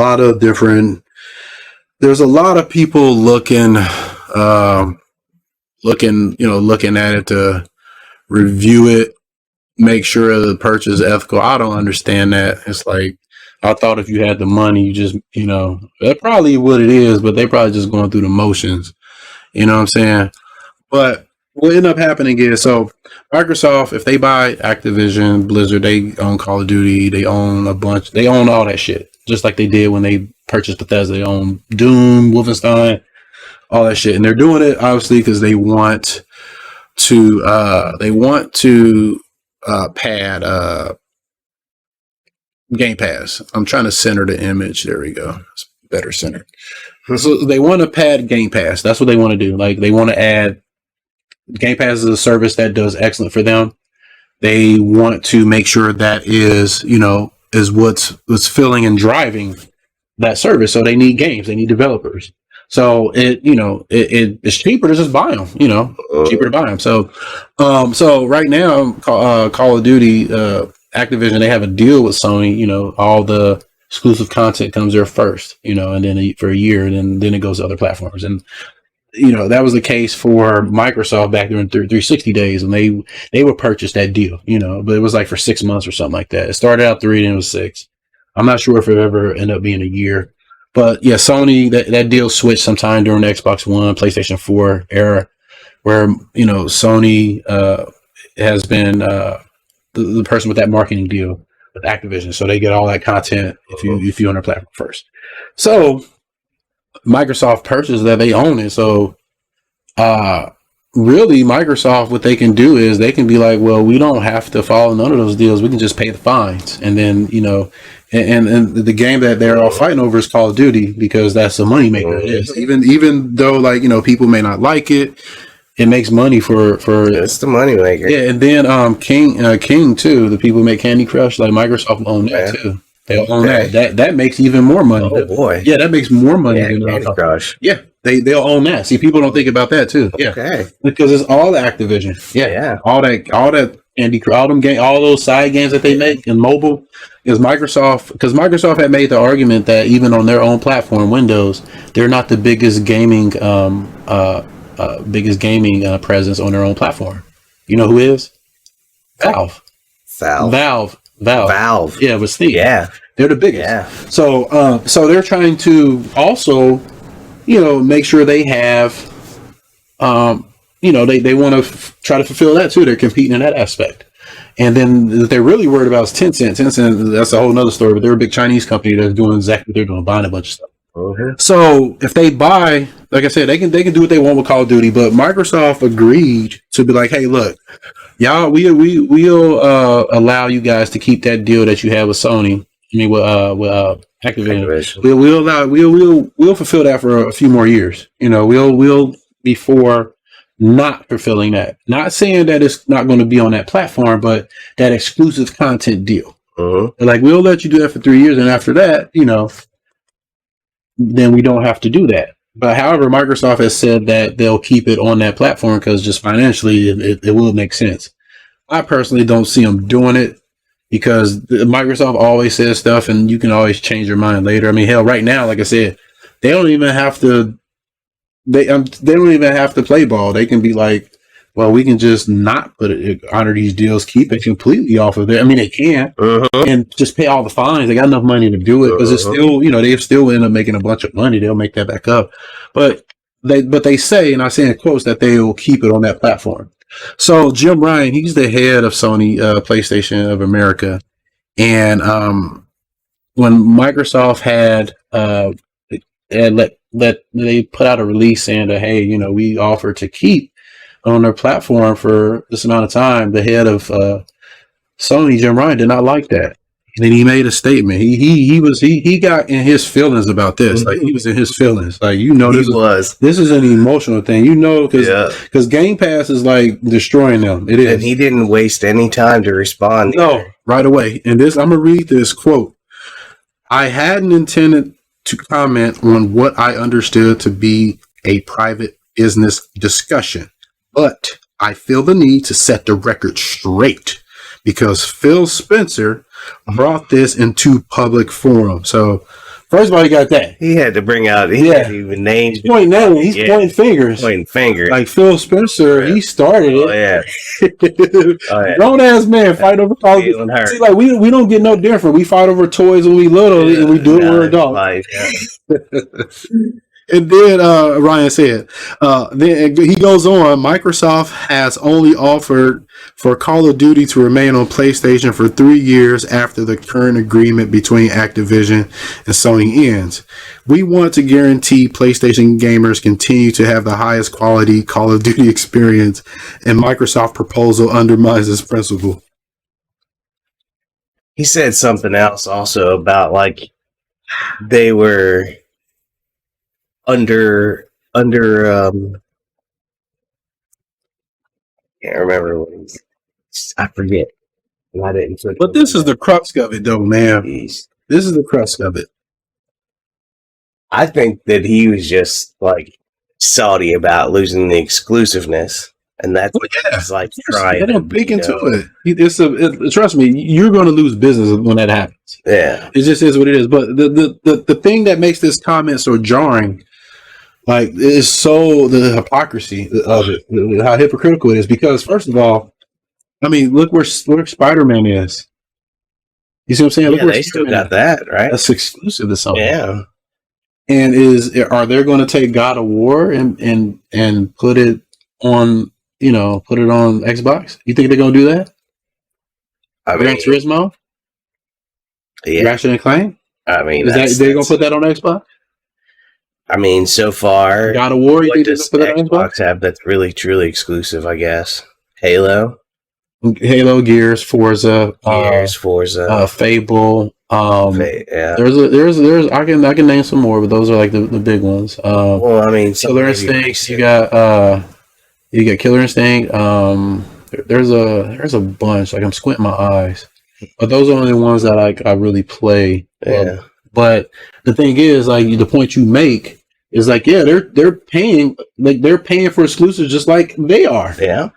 there's a lot of people looking at it to review it, make sure the purchase is ethical. I don't understand that. It's like, I thought if you had the money, you just, that's probably what it is, but they probably just going through the motions. You know what I'm saying? But what ended up happening is, so Microsoft, if they buy Activision, Blizzard, they own Call of Duty, they own they own all that shit. Just like they did when they purchased Bethesda, they own Doom, Wolfenstein, all that shit. And they're doing it obviously because they want to pad Game Pass. I'm trying to center the image. There we go. It's better centered. So they want to pad Game Pass. That's what they want to do. Like they want to add Game Pass is a service that does excellent for them. They want to make sure that is what's filling and driving that service. So they need games. They need developers. So it's cheaper to just buy them. Cheaper to buy them. So right now, Call of Duty, Activision, they have a deal with Sony. All the exclusive content comes there first. And then for a year, and then it goes to other platforms. And that was the case for Microsoft back during 360 days, and they would purchase that deal. But it was like for 6 months or something like that. It started out 3, then it was 6. I'm not sure if it ever ended up being a year. But yeah, Sony, that deal switched sometime during the Xbox One, PlayStation 4 era, where Sony has been the person with that marketing deal with Activision, so they get all that content if you own their platform first. So Microsoft purchased that, they own it. So really, Microsoft, what they can do is they can be like, well, we don't have to follow none of those deals. We can just pay the fines, and then and the game that they're all fighting over is Call of Duty, because that's the money maker. It is, even though people may not like it. It makes money for it's the money maker. Yeah, and then King too. The people who make Candy Crush, like Microsoft own that too. They'll own that. That makes even more money. Oh boy. Yeah, that makes more money than Candy Crush. Yeah, they'll own that. See, people don't think about that too. Yeah, okay. Because it's all the Activision. Yeah. All that Candy Crush, all those side games that they make in mobile is Microsoft. Because Microsoft had made the argument that even on their own platform, Windows, they're not the biggest gaming presence on their own platform. You know who is? Valve. Yeah, with Steam. Yeah, they're the biggest. Yeah. So they're trying to also, make sure they have, they want to try to fulfill that too. They're competing in that aspect. And then what they're really worried about is Tencent. Tencent, that's a whole nother story, but they're a big Chinese company that's doing exactly what they're doing, buying a bunch of stuff. Okay. So if they buy, like I said, they can do what they want with Call of Duty, but Microsoft agreed to be like, hey, look, y'all, we'll allow you guys to keep that deal that you have with Sony. I mean, with Activision. We'll fulfill that for a few more years. We'll before not fulfilling that. Not saying that it's not going to be on that platform, but that exclusive content deal. Like, we'll let you do that for 3 years, and after that, then we don't have to do that. But however, Microsoft has said that they'll keep it on that platform because just financially, it will make sense. I personally don't see them doing it because Microsoft always says stuff, and you can always change your mind later. I mean, hell, right now, like I said, they don't even have to. They don't even have to play ball. They can be like, well, we can just not honor these deals, keep it completely off of there. I mean, they can, and just pay all the fines. They got enough money to do it because it's still, they still end up making a bunch of money. They'll make that back up, but they say, and I say in quotes, that they will keep it on that platform. So Jim Ryan, he's the head of Sony PlayStation of America, and when Microsoft had they put out a release saying that, hey, we offer to keep on their platform for this amount of time, the head of Sony, Jim Ryan, did not like that. And then he made a statement. He got in his feelings about this. Like he was in his feelings. Like this is an emotional thing. Because Game Pass is like destroying them. It is. And he didn't waste any time to respond. No, right away. And this, I'm gonna read this quote. I hadn't intended to comment on what I understood to be a private business discussion, but I feel the need to set the record straight because Phil Spencer brought this into public forum. So, first of all, he got that. He had to bring out, he had even names. He's pointing fingers. Pointing fingers. Like Phil Spencer, he started it. Oh, yeah. Grown ass man fight over Call of Duty. See, like, we don't get no different. We fight over toys when we little and we do it when we're adults. And then Ryan said, then he goes on, Microsoft has only offered for Call of Duty to remain on PlayStation for 3 years after the current agreement between Activision and Sony ends. We want to guarantee PlayStation gamers continue to have the highest quality Call of Duty experience, and Microsoft proposal undermines this principle. He said something else also about like they were under can't remember what he's, I forget. I didn't. But this is the crux of it, though, man. This is the crux of it. I think that he was just like salty about losing the exclusiveness, and that's what he's like trying. They don't peek into it. Trust me, you're going to lose business when that happens. Yeah, it just is what it is. But the thing that makes this comment so jarring, like, is so the hypocrisy of it, how hypocritical it is. Because first of all, I mean, look where Spider-Man is. You see what I'm saying? Yeah, look, they still got that, right? That's exclusive to something. Yeah. And are they going to take God of War and put it on, put it on Xbox? You think they're going to do that? Gran Turismo? Yeah. Ratchet and Clank? I mean, they're going to put that on Xbox? I mean, so far, God of War, you think does Xbox have that's really truly exclusive? I guess Halo, Gears, Forza, Fable. Yeah. There's I can name some more, but those are like the big ones. Well, I mean, Killer Instinct. You got Killer Instinct. There's a bunch. Like, I'm squinting my eyes, but those are only the ones that I really play. Yeah. But the thing is, like, the point you make is like, yeah, they're paying for exclusives just like they are. Yeah.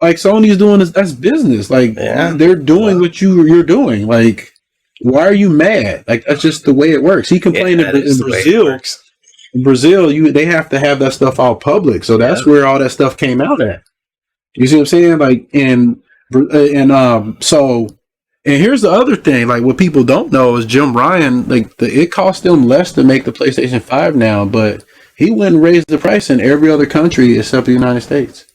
Like Sony's doing that's business. Like, they're doing what you're doing. Like, why are you mad? Like, that's just the way it works. He complained in Brazil. In Brazil, they have to have that stuff all public. So that's where all that stuff came out at. You see what I'm saying? Like, and here's the other thing, like, what people don't know is Jim Ryan, like, it cost them less to make the PlayStation 5 now, but he went and raised the price in every other country except the United States.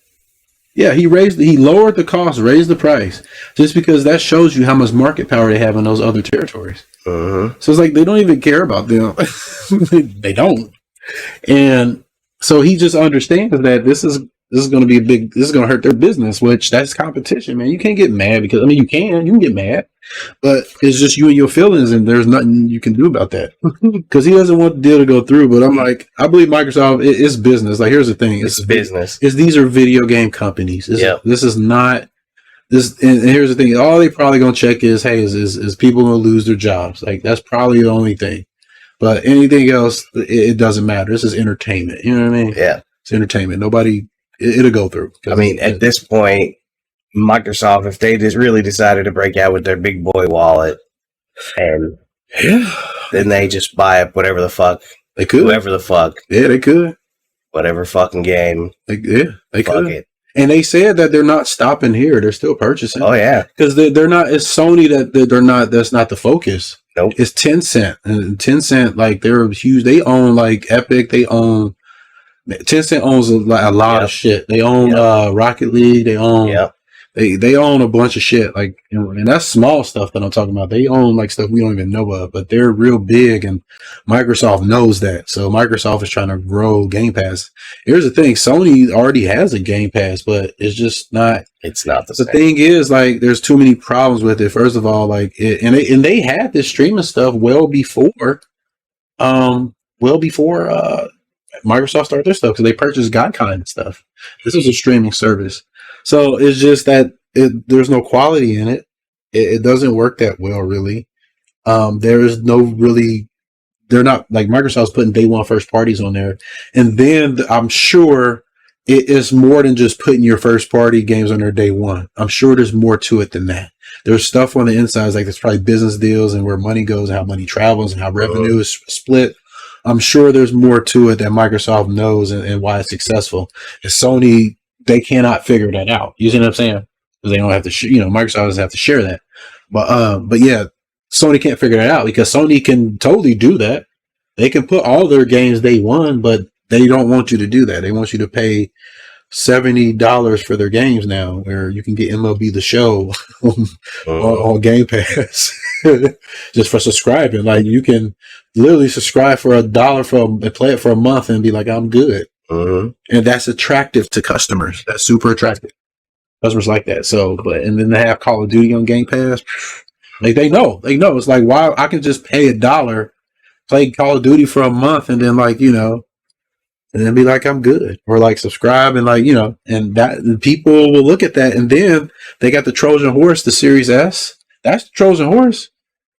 Yeah, he lowered the cost, raised the price, just because that shows you how much market power they have in those other territories. Uh-huh. So it's like they don't even care about them. They don't. And so he just understands that this is going to be this is going to hurt their business, which that's competition, man. You can't get mad because, I mean, you can get mad, but it's just you and your feelings, and there's nothing you can do about that because he doesn't want the deal to go through. But I'm like, I believe Microsoft is business. Like, here's the thing. It's business. These are video game companies. This is not this. And here's the thing. All they probably going to check is, hey, is people going to lose their jobs? Like, that's probably the only thing. But anything else, it doesn't matter. This is entertainment. You know what I mean? Yeah. It's entertainment. It'll go through. I mean, at this point, Microsoft, if they just really decided to break out with their big boy wallet, and then they just buy up whatever the fuck, they could, whoever the fuck, they could, whatever fucking game, they could. It. And they said that they're not stopping here; they're still purchasing. Oh yeah, because they're not. It's Sony that they're not. That's not the focus. Nope. It's Tencent, and Tencent, like, they're huge. They own, like, Epic. They own. Tencent owns a lot of shit. They own Rocket League. They own They own a bunch of shit, like, and that's small stuff that I'm talking about. They own like stuff we don't even know of, but they're real big, and Microsoft knows that. So Microsoft is trying to grow Game Pass. Here's the thing: Sony already has a Game Pass, but it's just not. It's not the same. The thing is, like, there's too many problems with it. First of all, like, and they had this streaming stuff well before Microsoft started their stuff, because they purchased Gaikai and stuff. This is a streaming service. So it's just that there's no quality in it. It doesn't work that well, really. There is no really, they're not, like, Microsoft's putting day one first parties on there. And then I'm sure it is more than just putting your first party games on their day one. I'm sure there's more to it than that. There's stuff on the inside, like there's probably business deals and where money goes and how money travels and how revenue is split. I'm sure there's more to it that Microsoft knows and why it's successful. And Sony, they cannot figure that out. You see what I'm saying? Because they don't have to, Microsoft doesn't have to share that. But yeah, Sony can't figure that out, because Sony can totally do that. They can put all their games day one, but they don't want you to do that. They want you to pay $70 for their games now, where you can get MLB The Show on Game Pass just for subscribing. Like, you can literally subscribe for $1 and play it for a month and be like, I'm good. And that's attractive to customers. That's super attractive. Customers like that. So, and then they have Call of Duty on Game Pass. Like, they know. It's like, why I can just pay $1, play Call of Duty for a month, and then, like, and then be like, I'm good, or like subscribe, and like, and that people will look at that. And then they got the Trojan horse, the Series S. That's the Trojan horse,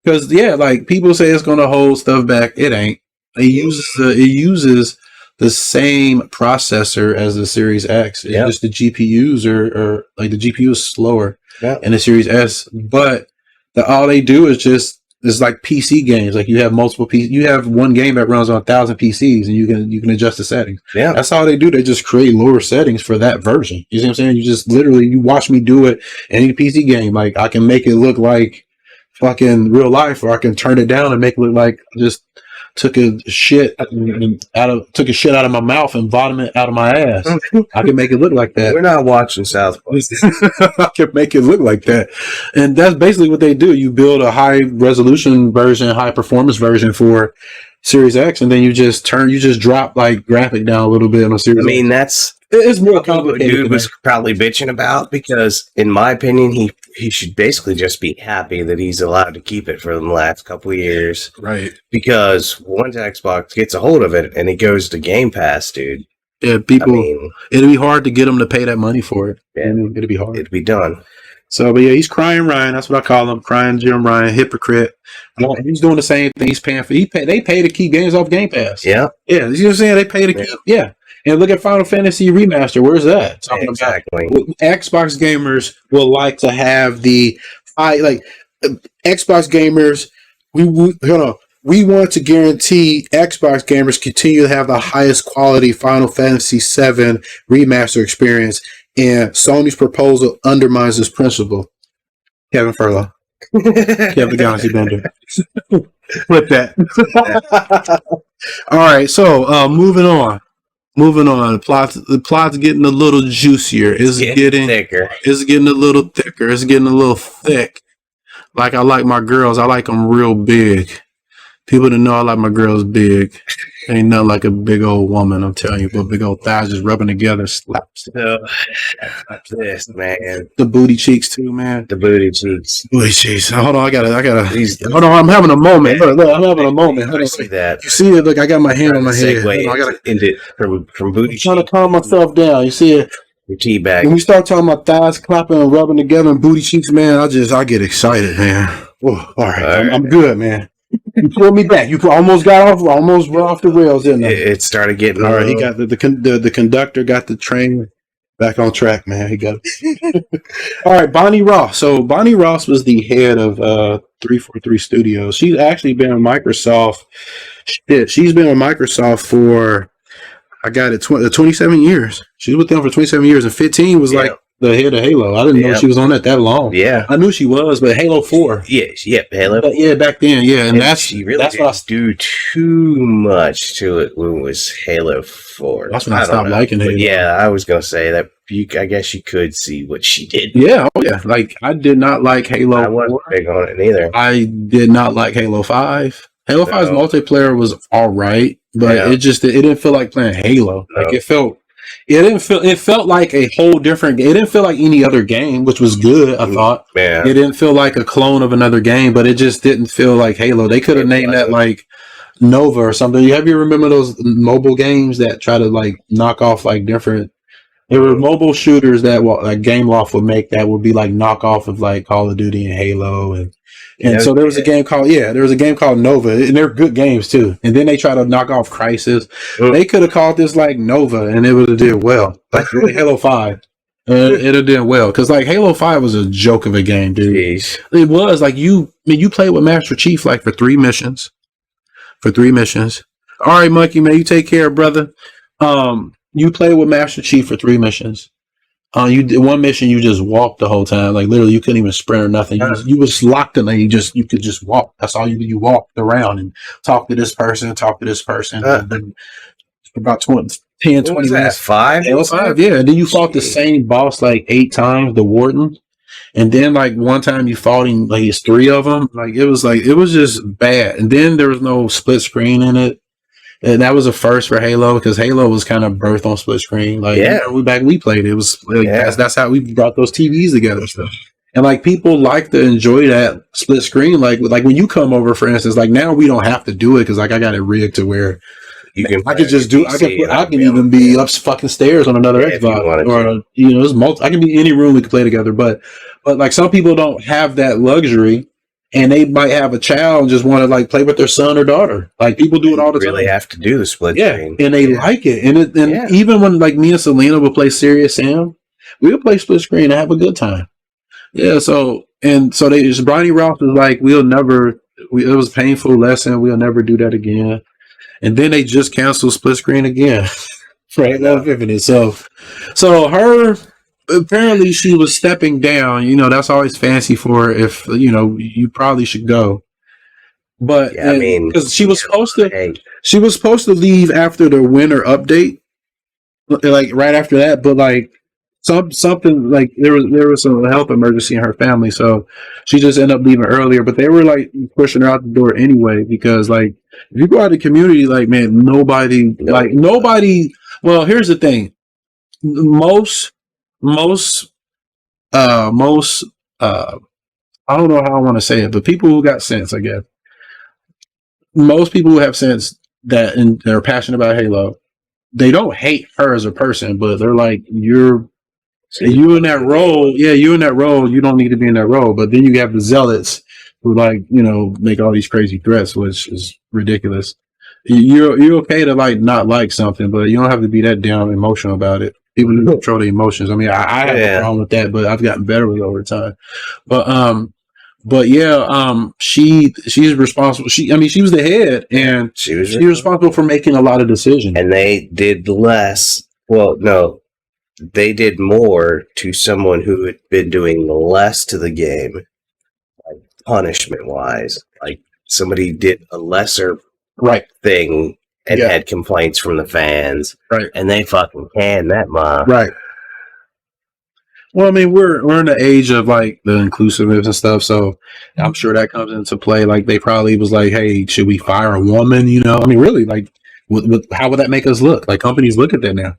because like, people say it's going to hold stuff back. It ain't. It uses the same processor as the Series X. It's just the GPUs are like, the GPU is slower in the Series S, but all they do is just, it's like PC games. Like, you have multiple PC. You have one game that runs on 1,000 PCs, and you can adjust the settings. Yeah, that's all they do. They just create lower settings for that version. You see what I'm saying? You just literally, you watch me do it. Any PC game, like, I can make it look like fucking real life, or I can turn it down and make it look like I just took a shit out of my mouth and bottom it out of my ass. I can make it look like that. We're not watching South Park. I can make it look like that. And that's basically what they do. You build a high resolution version, high performance version for Series X, and then you just drop like graphic down a little bit on a Series X. It's more complicated. What dude was probably bitching about, because in my opinion, he should basically just be happy that he's allowed to keep it for the last couple of years. Right. Because once Xbox gets a hold of it and it goes to Game Pass, dude. Yeah, it'll be hard to get them to pay that money for it. Yeah, it'll be hard. It'll be done. So, but yeah, he's Cryin Ryan. That's what I call him. Cryin Jim Ryan, hypocrite. He's doing the same thing. He's paying for. They pay to keep games off Game Pass. Yeah. Yeah. You know what I'm saying? They pay to keep. Yeah. And look at Final Fantasy Remaster. Where's that? Talking exactly. About Xbox gamers will like to have the Xbox gamers. We want to guarantee Xbox gamers continue to have the highest quality Final Fantasy VII Remaster experience, and Sony's proposal undermines this principle. Kevin Furlow. Kev the Galaxybender. Flip that. All right, so moving on. The plot's getting a little juicier. It's getting thicker. It's getting a little thicker. It's getting a little thick. Like, I like my girls. I like them real big. People that know I like my girls big. Ain't nothing like a big old woman, I'm telling you. But big old thighs just rubbing together slaps. This, man. The booty cheeks too, man. The booty cheeks. Booty cheeks. Hold on, I gotta. Hold on, I'm having a moment. Look, I'm having a moment. I see that. You see it? Look, I got my hand on my head. I gotta end it from booty cheeks. I'm trying to calm myself down. You see it? Your tea bag. When we start talking about thighs clapping and rubbing together and booty cheeks, man, I get excited, man. Whoa, all right. I'm good, man. You pulled me back. You almost went off the rails, didn't it? It started getting all right. He got the conductor got the train back on track, man. He got it. All right, Bonnie Ross. So Bonnie Ross was the head of 343 Studios. She's actually been with Microsoft. She's been with Microsoft for 27 years. She's with them for 27 years, and 15 was like the head of Halo. I didn't know she was on that long. Yeah, I knew she was, but Halo 4. Yeah, Halo. But yeah, back then, yeah, and she really that's didn't do too much to it when it was Halo 4. That's when I stopped liking Halo. Yeah, I was gonna say that. I guess you could see what she did. Yeah, oh yeah. Like I did not like Halo. I wasn't big on it either. I did not like Halo 5. Halo 5's multiplayer was all right, but it didn't feel like playing Halo. Like it felt like a whole different. It didn't feel like any other game, which was good. I thought. Yeah. It didn't feel like a clone of another game, but it just didn't feel like Halo. They could have named that like Nova or something. Have you remember those mobile games that try to like knock off like different? There were mobile shooters that like GameLoft would make that would be like knockoff of like Call of Duty and Halo and so there was a game called Nova, and they're good games too. And then they try to knock off Crisis. They could have called this like Nova, and it would have did well. Like really Halo 5, it'd have did well because like Halo 5 was a joke of a game, dude. Jeez. It was like you played with Master Chief like for 3 missions. All right, Monkey Man, you take care, brother. You played with Master Chief for 3 missions. You did one mission. You just walked the whole time. Like literally, you couldn't even sprint or nothing. You was locked in there. You could just walk. That's all you did. You walked around and talk to this person. And then about 10, 20 minutes. 5? It was 5, yeah. And then you fought the same boss like 8 times, the Warden. And then like one time you fought him, like it's 3 of them. Like it was just bad. And then there was no split screen in it. And that was a first for Halo because Halo was kind of birthed on split screen. Like we played it. It was like that's how we brought those TVs together. So. And like people like to enjoy that split screen. Like when you come over, for instance, like now we don't have to do it because like I got it rigged to where I could just do. I can even be up fucking stairs on another Xbox or there's I can be in any room we can play together. But like some people don't have that luxury. And they might have a child and just want to like play with their son or daughter. Like people do it all the time. Really have to do the split screen, and they like it. And even when like me and Selena would play Serious Sam, we would play split screen and have a good time. Yeah. So Bronny Ross was like, it was a painful lesson. We'll never do that again. And then they just canceled split screen again. Right. So her. Apparently she was stepping down. That's always fancy for her if you probably should go. But because she was supposed to leave after the winter update, like right after that. But like something like there was some health emergency in her family, so she just ended up leaving earlier. But they were like pushing her out the door anyway because like if you go out to the community, like man, nobody. Well, here's the thing, most I don't know how I want to say it, but people who got sense, I guess. Most people who have sense and they're passionate about Halo, they don't hate her as a person, but they're like, you in that role, you don't need to be in that role. But then you have the zealots who like, make all these crazy threats, which is ridiculous. You're okay to like not like something, but you don't have to be that damn emotional about it. People who control the emotions. I mean, I have a problem with that, but I've gotten better with it over time. She's responsible. She was the head, and she was responsible for making a lot of decisions. And they did less. Well, no, they did more to someone who had been doing less to the game, like punishment wise. Like somebody did a lesser thing. And had complaints from the fans, right? And they fucking canned that mom, right? Well, I mean, we're in the age of like the inclusiveness and stuff, so I'm sure that comes into play. Like they probably was like, "Hey, should we fire a woman?" I mean, really, like, how would that make us look? Like companies look at that now.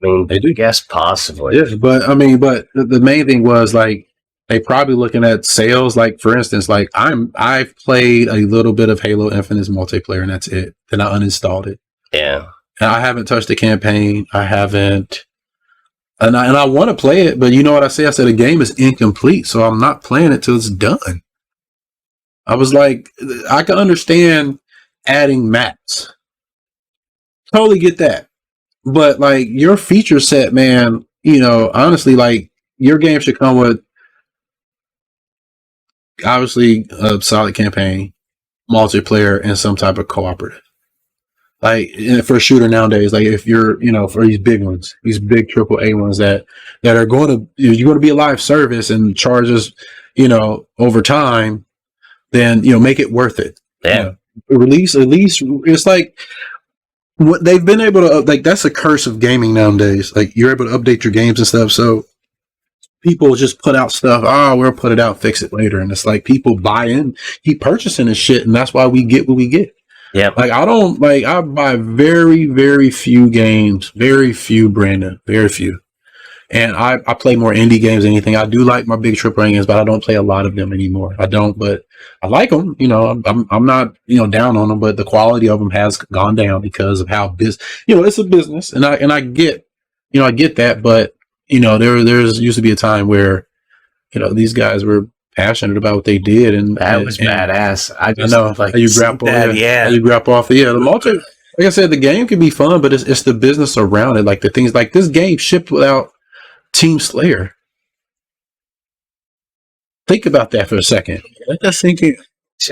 I mean, they do guess possibly, yeah. But the main thing was like they probably looking at sales. Like for instance, like I've played a little bit of Halo Infinite's multiplayer, and that's it. Then I uninstalled it. Yeah, and I haven't touched the campaign. I haven't, and I want to play it, but you know what I say? I said the game is incomplete, so I'm not playing it till it's done. I was like, I can understand adding maps, totally get that, but like your feature set, man. Honestly, like your game should come with. Obviously, a solid campaign, multiplayer, and some type of cooperative. Like for a shooter nowadays, like if you're, for these big ones, these big AAA ones that are going to, you're going to be a live service and charges, over time, then, make it worth it. Yeah. Release, at least it's like what they've been able to, like, that's a curse of gaming nowadays. Like you're able to update your games and stuff. So people just put out stuff. Oh, we'll put it out, fix it later. And it's like people buy in, keep purchasing this shit. And that's why we get what we get. Yeah. Like I buy very, very few games, very few, Brandon, very few. And I play more indie games than anything. I do like my big AAA games, but I don't play a lot of them anymore. I don't, but I like them. I'm not, down on them, but the quality of them has gone down because of how it's a business. And I get, I get that, but there's used to be a time where, these guys were passionate about what they did, and that was badass. I know, like you grab off the multi. Like I said, the game can be fun, but it's the business around it, like the things like this game shipped without Team Slayer. Think about that for a second. Let that sink in.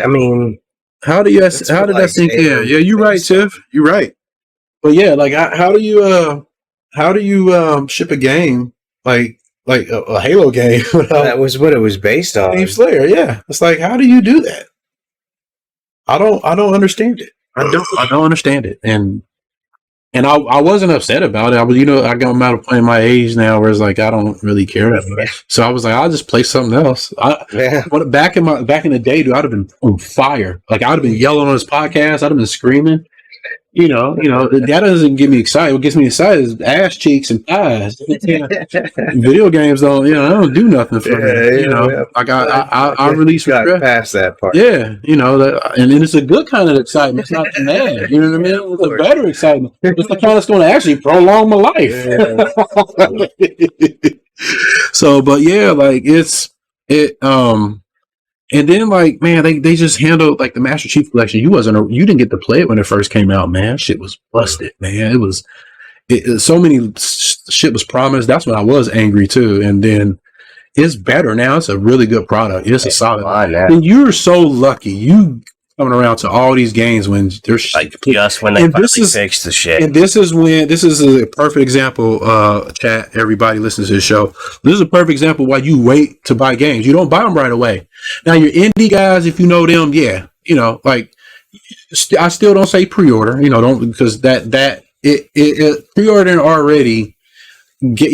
I mean, how did that sink in? Yeah, you're right, Tiff. You're right. But yeah, like how do you ship a game like a Halo game? That was what it was based on. Team Slayer, yeah. It's like, how do you do that? I don't understand it. I don't understand it. And I wasn't upset about it. I was, I got out of playing my age now where it's like I don't really care that much. So I was like, I'll just play something else. But back in the day, dude, I'd have been on fire. Like I'd have been yelling on this podcast, I'd have been screaming. That doesn't get me excited. What gets me excited is ass cheeks and thighs. Video games don't do nothing for me. Like I release got past that part. Yeah, and then it's a good kind of excitement. It's not mad. You know what I mean? It's a better excitement. It's the kind that's going to actually prolong my life. So, but yeah, like and then, like, man, they just handled like the Master Chief Collection. You didn't get to play it when it first came out, man. Shit was busted, man. It was so many shit was promised. That's when I was angry too. And then it's better now. It's a really good product. It's a solid line. And you're so lucky. You coming around to all these games when there's like just when they finally fixed the shit. And this is a perfect example. Chat, everybody listens to this show. This is a perfect example why you wait to buy games. You don't buy them right away. Now your indie guys, if you know them, yeah, like I still don't say pre-order. Don't, because that pre-ordering already get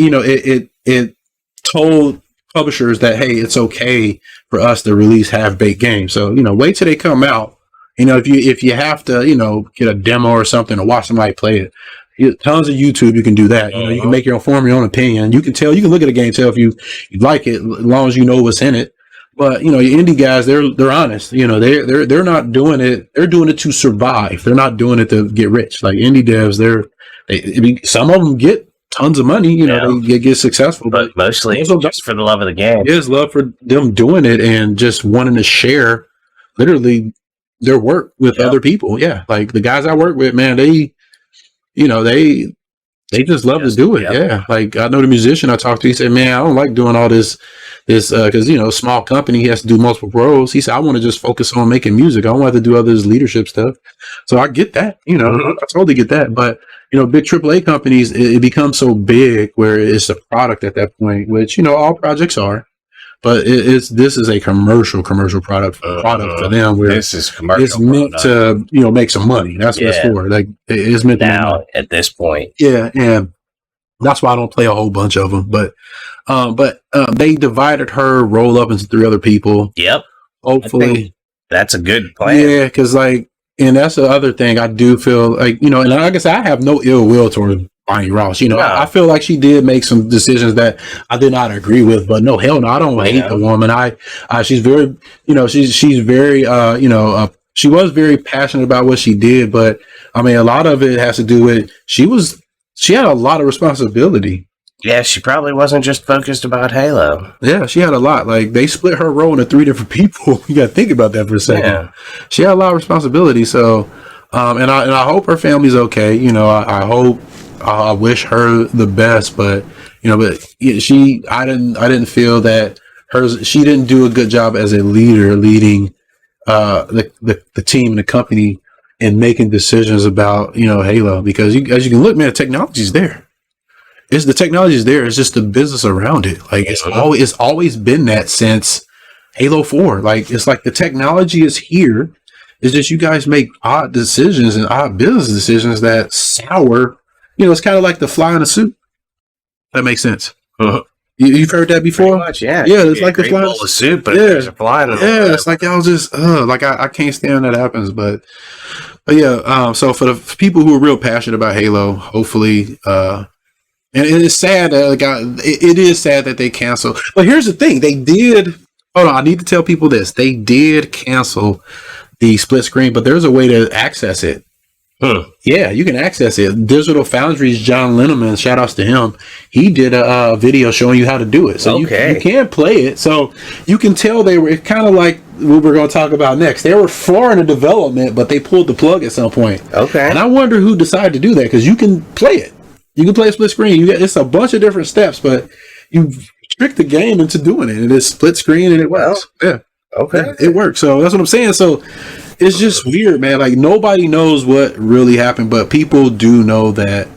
it told publishers that hey, it's okay for us to release half-baked games. So wait till they come out. If you have to get a demo or something or watch somebody play it, tons of YouTube you can do that. You can make your own form, your own opinion. You can look at a game, tell if you like it, as long as you know what's in it. But your indie guys, they're honest. They're not doing it. They're doing it to survive. They're not doing it to get rich. Like indie devs, some of them get tons of money. They get successful, but mostly just for the love of the game. It's love for them doing it and just wanting to share, literally, their work with other people. Yeah, like the guys I work with, man, they just love to do it. Yeah, like I know the musician I talked to, he said, man, I don't like doing all this because small company, he has to do multiple roles. He said, I want to just focus on making music. I don't want to do other leadership stuff. So I get that. I totally get that. But big AAA companies, it becomes so big where it's a product at that point, which all projects are. But this is a commercial product for them. Where this is commercial. It's meant to make some money. That's what it's for. Like it's meant now to at this point. Yeah, and that's why I don't play a whole bunch of them. But they divided her role up into 3 other people. Yep. Hopefully, that's a good plan. Yeah, because and that's the other thing. I do feel like and like I said, I have no ill will toward Bonnie Ross. I feel like she did make some decisions that I did not agree with, but no, hell no, I don't hate the woman. She's very, she's very, she was very passionate about what she did, but I mean, a lot of it has to do with she had a lot of responsibility. Yeah, she probably wasn't just focused about Halo. Yeah, she had a lot. Like they split her role into 3 different people. You got to think about that for a second. Yeah. She had a lot of responsibility. So, and I hope her family's okay. I hope. I wish her the best, but I didn't feel that she didn't do a good job as a leader leading the team and the company and making decisions about, Halo, because as you can look, man, the technology's there. The technology is there. It's just the business around it. Like it's always been that since Halo 4. Like it's like the technology is here. It's just you guys make odd decisions and odd business decisions that sour. It's kind of like the fly in a suit. That makes sense. Uh-huh. You've heard that before? Pretty much, yeah. Yeah, it's like the fly in a suit, but there's a fly in the it's like y'all just like I can't stand that happens, but yeah. So for the people who are real passionate about Halo, hopefully, and it's sad that it is sad that they cancel. But here's the thing: they did. Hold on, I need to tell people this. They did cancel the split screen, but there's a way to access it. Yeah, you can access it. Digital Foundry's John Linneman, shout outs to him. He did a video showing you how to do it. So you can play it. So you can tell they were kind of like what we're going to talk about next. They were far into development, but they pulled the plug at some point. Okay. And I wonder who decided to do that, because you can play it. You can play a split screen. It's a bunch of different steps, but you trick the game into doing it. It is split screen and it works. Yeah. Okay. Yeah, it works. So that's what I'm saying. So it's just weird, man. Like nobody knows what really happened, but people do know that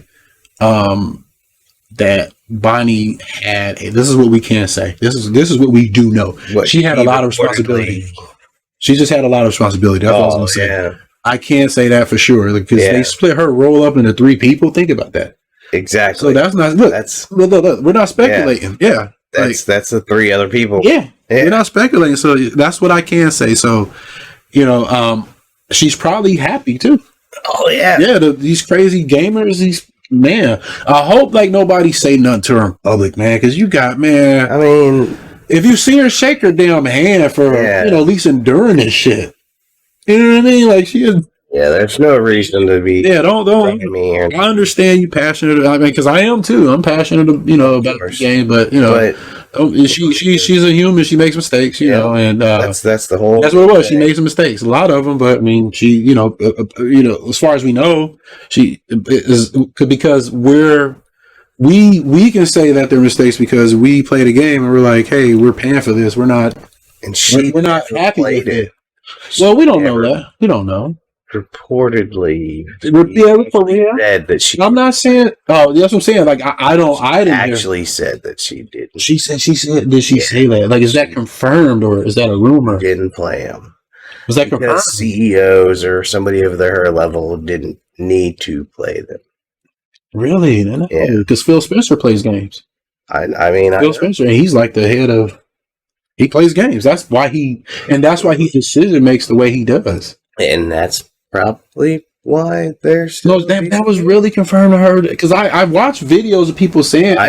that Bonnie had. This is what we can say. This is what we do know. She had a lot of responsibility. She just had a lot of responsibility. That's what I was gonna say. Yeah. I can't say that for sure because they split her role up into 3 people. Think about that. Exactly. So that's not. Look. We're not speculating. Yeah. That's the 3 other people. Yeah. We're not speculating. So that's what I can say. So. She's probably happy too. Oh yeah, yeah. These crazy gamers, man. I hope like nobody say nothing to her in public, man. Because you got, man. I mean, if you see her shake her damn hand for at least enduring this shit, you know what I mean? Like she is. Yeah, there's no reason to be. Yeah, don't. Me I understand you passionate. I mean, because I am too. I'm passionate, about the game, but she's a human. She makes mistakes, you know, and that's the whole. That's what it was. She made some mistakes, a lot of them, but I mean, she, as far as we know, she is because we can say that they're mistakes because we play the game and we're like, hey, we're paying for this. We're not, and we're not happy with it. Well, we don't know that. We don't know. Reportedly, said that she. I'm not saying. Oh, that's what I'm saying. Like I didn't actually said that she didn't. She said. Did she say that? Like, is that confirmed or is that a rumor? Didn't play them. Was that confirmed? CEOs or somebody of her level didn't need to play them. Really? Yeah. Because Phil Spencer plays games. I mean, Phil Spencer, and he's like the head of. He plays games. That's why his decision makes the way he does. And that's probably why there's that was really confirmed to her because I watched videos of people saying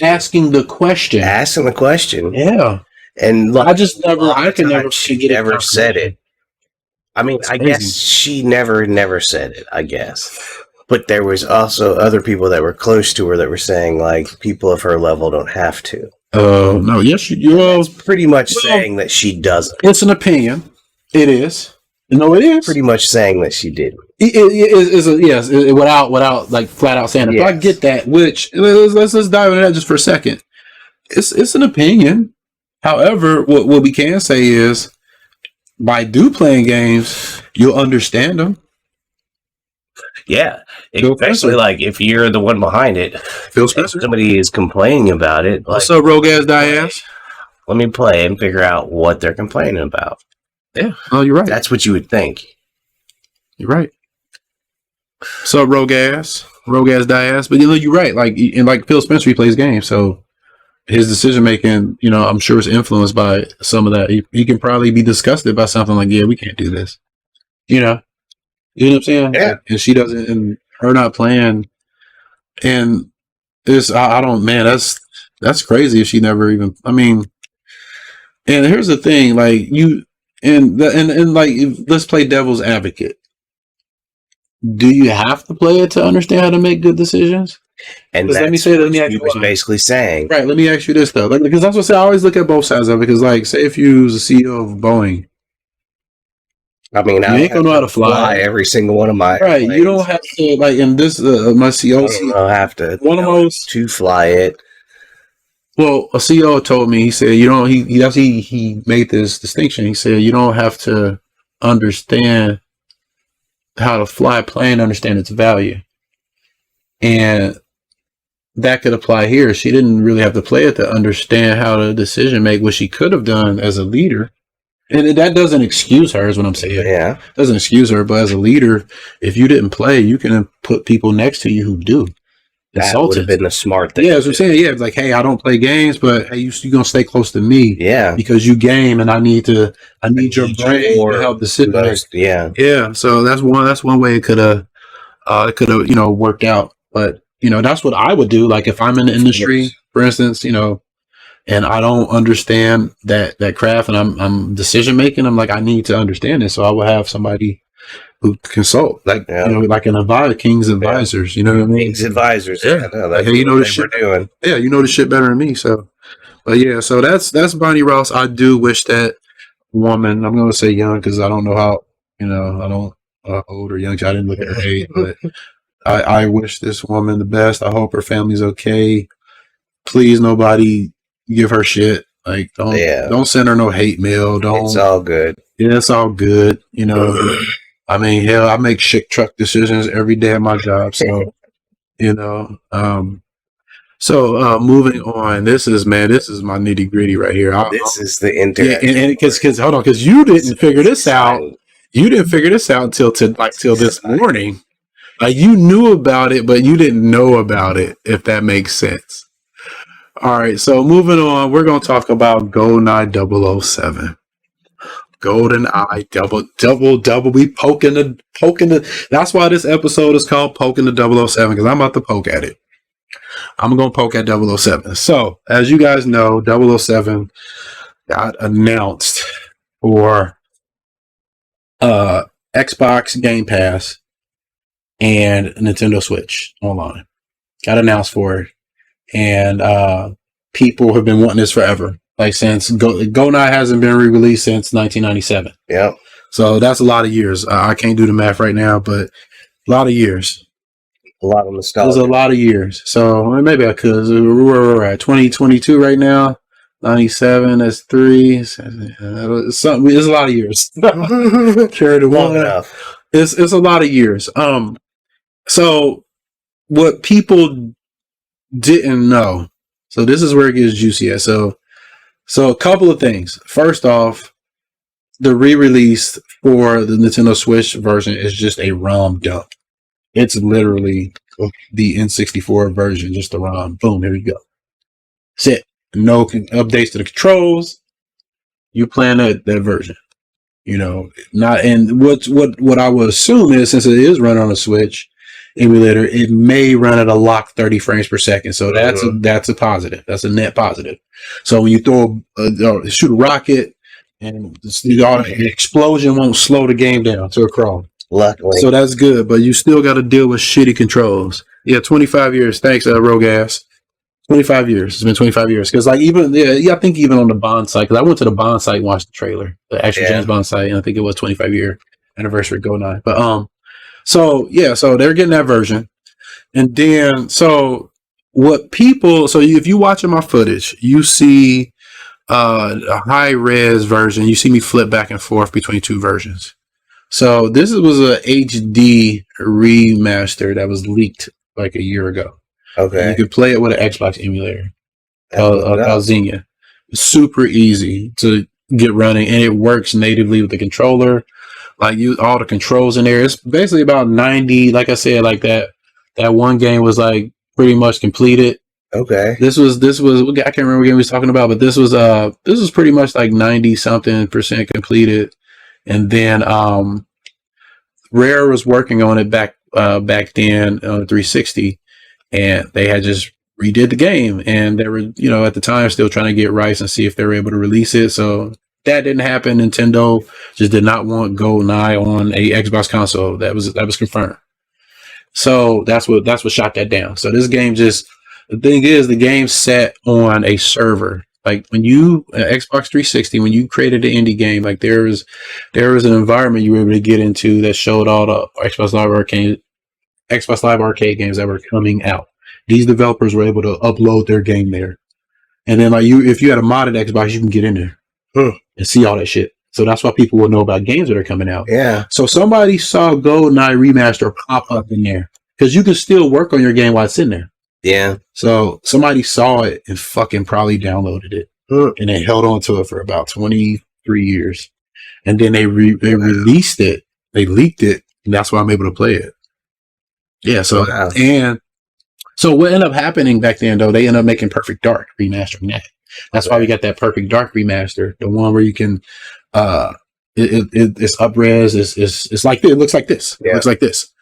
asking the question. Yeah. And I just never she never said it. I mean, I guess she never said it, I guess. But there was also other people that were close to her that were saying like people of her level don't have to. No, yes, you're pretty much saying that she doesn't. It's an opinion. It is. No, it is pretty much saying that she did. It is yes, without like flat out saying it. Yes. But I get that. Which let's dive into that just for a second. It's an opinion. However, what we can say is by playing games, you'll understand them. Yeah, especially like if you're the one behind it. Phil Spencer. Somebody is complaining about it. What's up, rogue ass die-ass? Let me play and figure out what they're complaining about. Yeah. Oh, you're right. That's what you would think. You're right. So rogue ass die-ass. But you're right. Like Phil Spencer, he plays games, so his decision making, I'm sure is influenced by some of that. He can probably be disgusted by something like, yeah, we can't do this. You know what I'm saying? Yeah. And she doesn't, and her not playing, and it's that's crazy if she never even. I mean, and here's the thing, like let's play devil's advocate. Do you have to play it to understand how to make good decisions? And let me say that. He was basically saying, right. Let me ask you this though, because that's what I always look at both sides of it. Because, like, say if you was the CEO of Boeing, I mean, I ain't gonna know how to fly every single one of my planes. You don't have to like in this. My CEO, I don't have to. One of those to fly it. Well, a CEO told me, he said, he made this distinction. He said, you don't have to understand how to fly a plane, understand its value. And that could apply here. She didn't really have to play it to understand how to decision make, what she could have done as a leader. And that doesn't excuse her, is what I'm saying. Yeah. Doesn't excuse her, but as a leader, if you didn't play, you can put people next to you who do. That would have been the smart thing. Yeah, that's what I'm saying. Yeah, it's like, hey, I don't play games, but hey, you're going to stay close to me. Yeah. Because you game, and I need your brain to help decision. Yeah. Yeah. So that's one way it could have worked out. But that's what I would do. Like if I'm in the industry, for instance, and I don't understand that craft, and I'm decision making, I'm like, I need to understand this, so I will have somebody who consult, like like an advisor, King's advisors. You know what I mean? King's advisors. Yeah. Like, hey, this shit. Doing. Yeah, this shit better than me. So, but yeah, so that's Bonnie Ross. I do wish that woman. I'm gonna say young because I don't know how. I don't old or young. I didn't look at her age, but I wish this woman the best. I hope her family's okay. Please, nobody give her shit. Like, don't send her no hate mail. It's all good. Yeah, it's all good. I mean, hell, I make shit truck decisions every day at my job. So, so moving on. This is my nitty gritty right here. This is the internet. Yeah, and because hold on, because you didn't figure this out. You didn't figure this out until this morning. Like you knew about it, but you didn't know about it. If that makes sense. All right. So moving on, we're gonna talk about Goldeneye 007. Goldeneye double. We poking the. That's why this episode is called Poking the 007, because I'm about to poke at it. I'm going to poke at 007. So, as you guys know, 007 got announced for Xbox Game Pass and Nintendo Switch Online. Got announced for it. And people have been wanting this forever. Like since GoldenEye hasn't been re-released since 1997. Yeah. So that's a lot of years. I can't do the math right now, but a lot of years. A lot of nostalgia. It was a lot of years. So maybe I could. We're at 2022 right now. 97, that's 3. It's a lot of years. Carried long enough. It's a lot of years. So what people didn't know. So this is where it gets juicy at. So a couple of things. First off, the re-release for the Nintendo Switch version is just a ROM dump. It's literally the N64 version, just a ROM. Boom, here you go. That's it. No updates to the controls. You playing that version. Not and what I would assume is, since it is running on a Switch emulator, it may run at a locked 30 frames per second. So that's a positive. That's a net positive. So when you shoot a rocket and the explosion won't slow the game down to a crawl. Luckily. So that's good, but you still got to deal with shitty controls. Yeah, 25 years. Thanks, Rogue Ass. 25 years. It's been 25 years. Because I think even on the Bond site, because I went to the Bond site and watched the trailer, the actual James Bond site, and I think it was 25 year anniversary of GoldenEye. But so they're getting that version, and then if you watching my footage, you see a high res version. You see me flip back and forth between two versions. So this was a HD remaster that was leaked like a year ago. Okay. You could play it with an Xbox emulator called Xenia. It's super easy to get running, and it works natively with the controller. Like all the controls in there. It's basically about 90. Like I said, like that one game was like pretty much completed. Okay. This was I can't remember what game we was talking about, but this was pretty much like 90-something% completed. And then Rare was working on it back then on 360, and they had just redid the game, and they were at the time still trying to get rights and see if they were able to release it. So that didn't happen. Nintendo just did not want GoldenEye on a Xbox console. That was confirmed. So that's what shot that down. So this game the thing is, the game set on a server. Like when you Xbox 360, when you created the indie game, like there was an environment you were able to get into that showed all the Xbox Live Arcade games that were coming out. These developers were able to upload their game there, and then if you had a modded Xbox, you can get in there and see all that shit. So that's why people will know about games that are coming out. Yeah. So somebody saw Goldeneye Remaster pop up in there because you can still work on your game while it's in there. Yeah. So somebody saw it and fucking probably downloaded it and they held on to it for about 23 years. And then they released it. They leaked it. And that's why I'm able to play it. Yeah. So, and so what ended up happening back then, though, they ended up making Perfect Dark, remastering that. That's why we got that Perfect Dark remaster, the one where you can, it's up-res, it's like, it looks like this. It looks like this.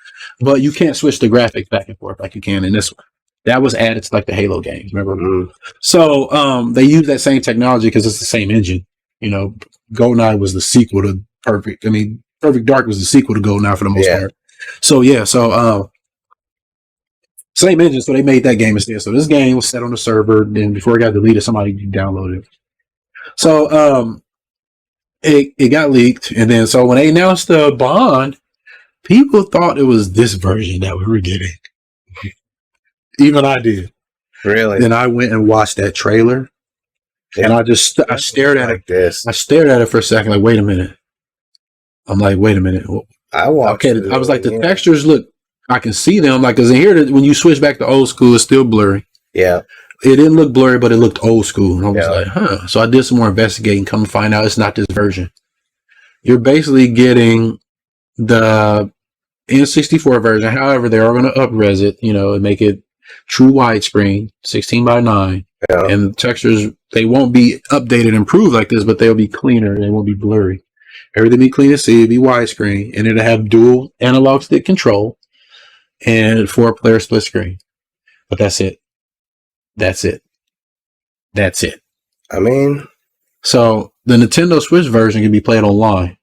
But you can't switch the graphics back and forth like you can in this one. That was added to like the Halo games, remember? So they use that same technology because it's the same engine. You know, GoldenEye was the sequel to Perfect. I mean, Perfect Dark was the sequel to GoldenEye for the most part. So yeah, so same engine, so they made that game instead. So this game was set on the server, then before it got deleted, somebody downloaded it. So it got leaked, and then so when they announced the Bond, people thought it was this version that we were getting. Even I did. Really? Then I went and watched that trailer, and I stared at it. I stared at it for a second, like, wait a minute. I'm like, wait a minute. I watched it. I was like, the textures look, I can see them, like, because in here, when you switch back to old school, it's still blurry. Yeah. It didn't look blurry, but it looked old school. And I was like, huh. So I did some more investigating, come to find out it's not this version. You're basically getting the N64 version. However, they are going to up-res it, you know, and make it true widescreen, 16:9. Yeah. And the textures, they won't be updated and improved like this, but they'll be cleaner. They won't be blurry. Everything be clean to see, it'll be widescreen, and it'll have dual analog stick control and 4-player split screen. But that's it. That's it. That's it. I mean, so the Nintendo Switch version can be played online.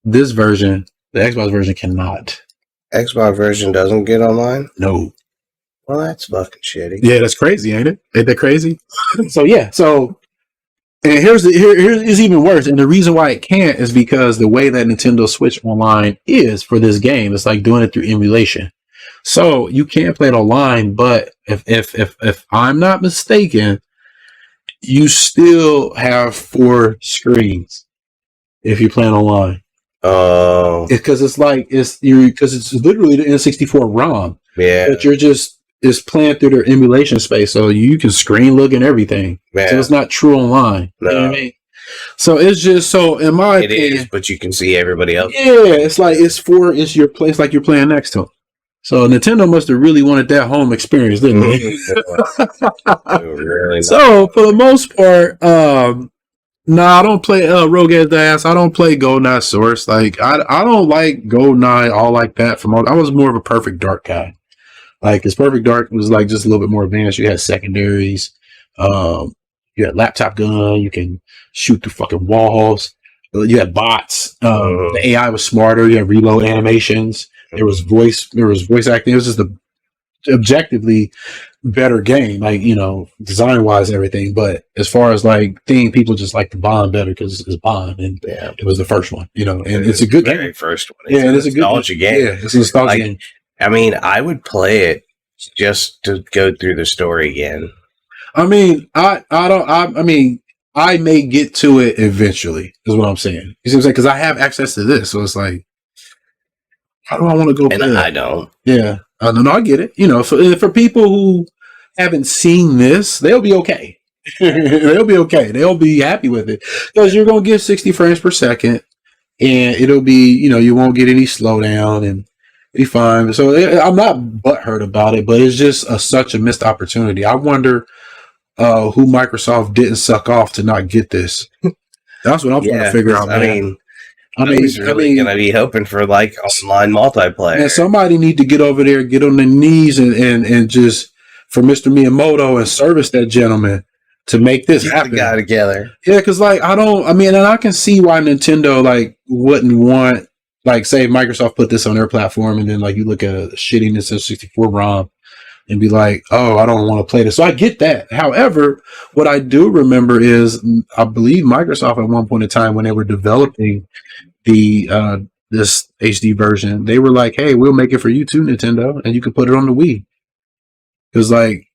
This version, the Xbox version, cannot. Xbox version doesn't get online? No. Well, that's fucking shitty. Yeah, that's crazy, ain't it? Ain't that crazy? So yeah, so and here's even worse. And the reason why it can't is because the way that Nintendo Switch Online is for this game, it's like doing it through emulation. So you can't play it online, but if I'm not mistaken, you still have 4 screens if you're playing online. Oh, because it's literally the N64 ROM. Yeah, but it's playing through their emulation space, so you can screen look and everything. Man. So it's not true online. No. You know what I mean? So it's just so in my opinion, is, but you can see everybody else. Yeah, it's like it's your place, like you're playing next to them. So Nintendo must have really wanted that home experience, didn't they? Really so for the most part, I don't play Rogue Edge Ass. I don't play GoldenEye Source. Like I don't like GoldenEye all like that. I was more of a Perfect Dark guy. Like his Perfect Dark was like just a little bit more advanced. You had secondaries. You had laptop gun. You can shoot through fucking walls. You had bots. The AI was smarter. You had reload animations. There was voice acting. It was just a objectively better game, like, you know, design wise and everything. But as far as like theme, people just like the Bond better because it's Bond, and it was the first one, you know, and it's a good game. First one. It's a nostalgia game. Yeah, it's a nostalgia game. I mean, I would play it just to go through the story again. I mean, I may get to it eventually, is what I'm saying. You see what I'm saying? Because I have access to this, so it's like, how do I want to go? And I don't. Yeah, I get it. You know, for people who haven't seen this, they'll be okay. They'll be okay. They'll be happy with it because you're gonna get 60 frames per second, and it'll be, you know, you won't get any slowdown and be fine. So I'm not butthurt about it, but it's just such a missed opportunity. I wonder who Microsoft didn't suck off to not get this. That's what I'm trying to figure out. I mean, gonna be hoping for like online multiplayer. And somebody need to get over there, get on their knees, and just for Mr. Miyamoto and service that gentleman to make this happen. The guy together. Yeah, because like and I can see why Nintendo like wouldn't want, like, say Microsoft put this on their platform, and then like you look at a shitty Nintendo 64 ROM and be like, oh, I don't want to play this. So I get that. However, what I do remember is I believe Microsoft at one point in time when they were developing the this HD version, they were like, hey, we'll make it for you too, Nintendo, and you can put it on the Wii. Because like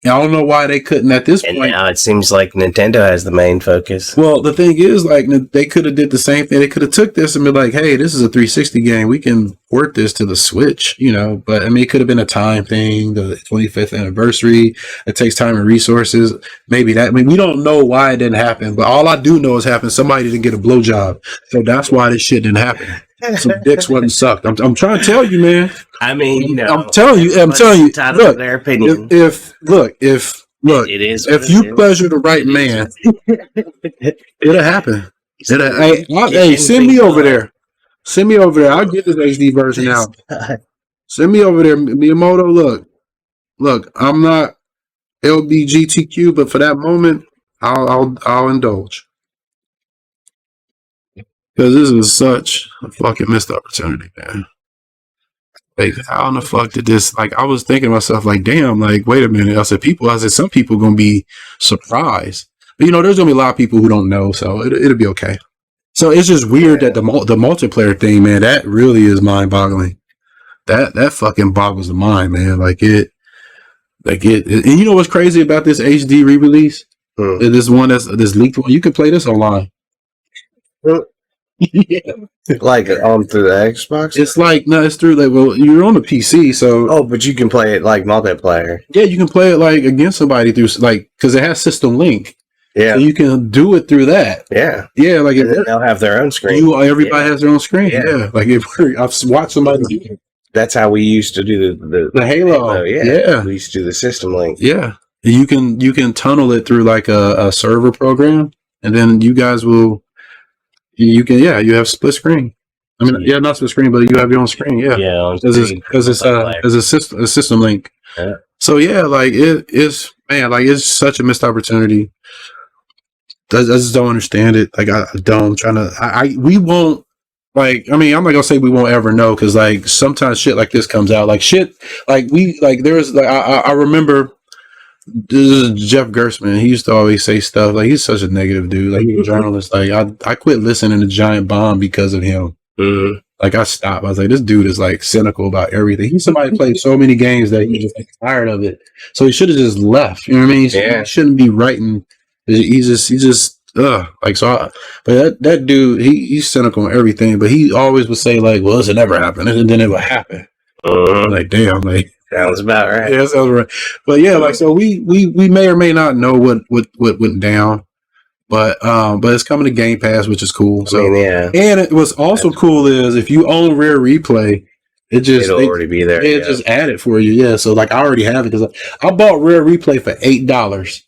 I don't know why they couldn't at this And point. now it seems like Nintendo has the main focus. Well, the thing is, like, they could have did the same thing. They could have took this and been like, hey, this is a 360 game. We can port this to the Switch, you know. But, I mean, it could have been a time thing, the 25th anniversary. It takes time and resources. Maybe that. I mean, we don't know why it didn't happen. But all I do know is happened. Somebody didn't get a blowjob. So that's why this shit didn't happen. Some dicks wasn't sucked. I'm trying to tell you, man. I mean, you know. I'm telling you. Look, their opinion. If It is if you pleasure the right man, it'll happen. Hey, send me over there. Send me over there. I'll get this HD version out. Send me over there, Miyamoto. Look. I'm not LBGTQ, but for that moment, I'll indulge because this is such a fucking missed opportunity, man. Like, how in the fuck did this? Like, I was thinking to myself, like, damn, like, wait a minute. I said, some people gonna be surprised. But, you know, there's gonna be a lot of people who don't know, so it'll be okay. So it's just weird that the multiplayer thing, man, that really is mind boggling. That fucking boggles the mind, man. And you know what's crazy about this HD re-release? This one this leaked one. You can play this online. Yeah. Like on through the Xbox? It's like, no, it's through, like, well, you're on the PC, so. Oh, but you can play it like multiplayer. Yeah, you can play it like against somebody through, like, because it has System Link. Yeah. So you can do it through that. Yeah. Yeah, like they'll have their own screen. Everybody has their own screen. Yeah. Like I've watched somebody do it. That's how we used to do the Halo. Yeah. We used to do the System Link. Yeah. You can tunnel it through like a server program, and then you guys will. You have split screen. I mean, yeah, not split screen, but you have your own screen. Yeah, because it's a system link. Yeah. So yeah, like it's it's such a missed opportunity. I just don't understand it. Like I don't. We won't. Like, I mean, I'm not gonna say we won't ever know, because like sometimes shit like this comes out. Like shit, like there's like I remember. This is Jeff Gerstmann. He used to always say stuff like, he's such a negative dude. Like, he's a journalist. Like, I quit listening to Giant Bomb because of him. Mm-hmm. Like, I stopped. I was like, this dude is like cynical about everything. He's somebody who played so many games that he just tired of it. So he should have just left. You know what I mean? He shouldn't be writing. He just like, so. But that dude, he's cynical on everything. But he always would say like, well, this never happened, and then it would happen. Like, damn, like. Sounds about right. Yeah, sounds right. But yeah, like, so we may or may not know what went down, but it's coming to Game Pass, which is cool. So, I mean, yeah. And what's also cool is if you own Rare Replay, it'll already be there. It just add it for you. Yeah, so like I already have it because I bought Rare Replay for $8.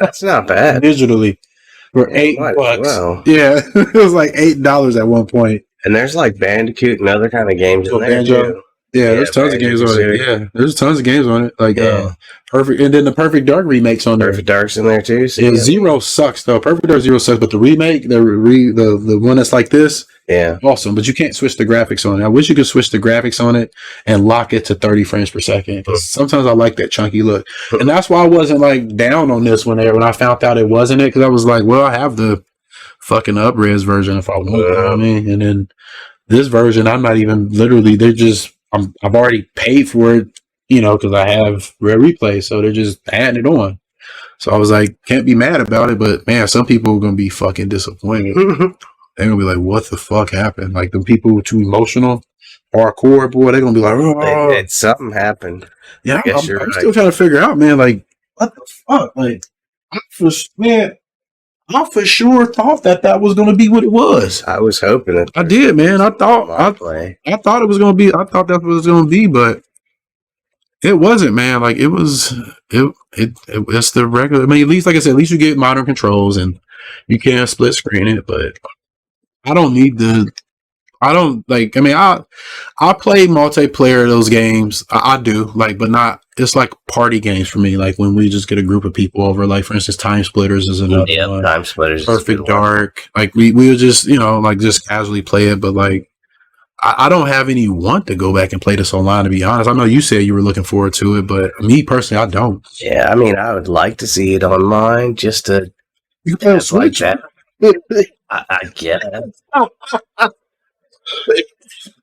That's not bad. Digitally for $8. Wow. Yeah, it was like $8 at one point. And there's like Bandicoot and other kind of games in there Banjo. too. Yeah, there's tons of games on it. Yeah, there's tons of games on it. Like Perfect, and then the Perfect Dark remakes on there. Perfect Dark's in there too. So yeah, Zero sucks though. Perfect Dark Zero sucks, but the remake, the one that's like this, awesome. But you can't switch the graphics on it. I wish you could switch the graphics on it and lock it to 30 frames per second. Because sometimes I like that chunky look, and that's why I wasn't like down on this one there when I found out it wasn't it, because I was like, well, I have the fucking up-res version if I want. You know what I mean? And then this version, I'm not even literally. They're just. I've already paid for it, you know, because I have Rare Replay, so they're just adding it on. So I was like, can't be mad about it, but man, some people are gonna be fucking disappointed. They're gonna be like, what the fuck happened? Like, the people who are too emotional, hardcore, boy, they're gonna be like, oh, something happened. Yeah, I'm still trying to figure out, man, like, what the fuck? Like, I for sure thought that was going to be what it was. I was hoping it. I did, man. I thought it was going to be. I thought that's what it was going to be, but it wasn't, man. Like, it was. It's the regular. I mean, at least, like I said, at least you get modern controls and you can split screen it. But I don't need the. I don't like. I mean, I play multiplayer of those games. I do, like, but not. It's like party games for me. Like when we just get a group of people over. Like, for instance, Time Splitters is another one. Time Splitters. Perfect Dark. Like we would just, you know, like just casually play it. But like, I don't have any want to go back and play this online. To be honest, I know you said you were looking forward to it, but me personally, I don't. Yeah, I mean, I would like to see it online just to. You can play on Switch. Like that. I get it.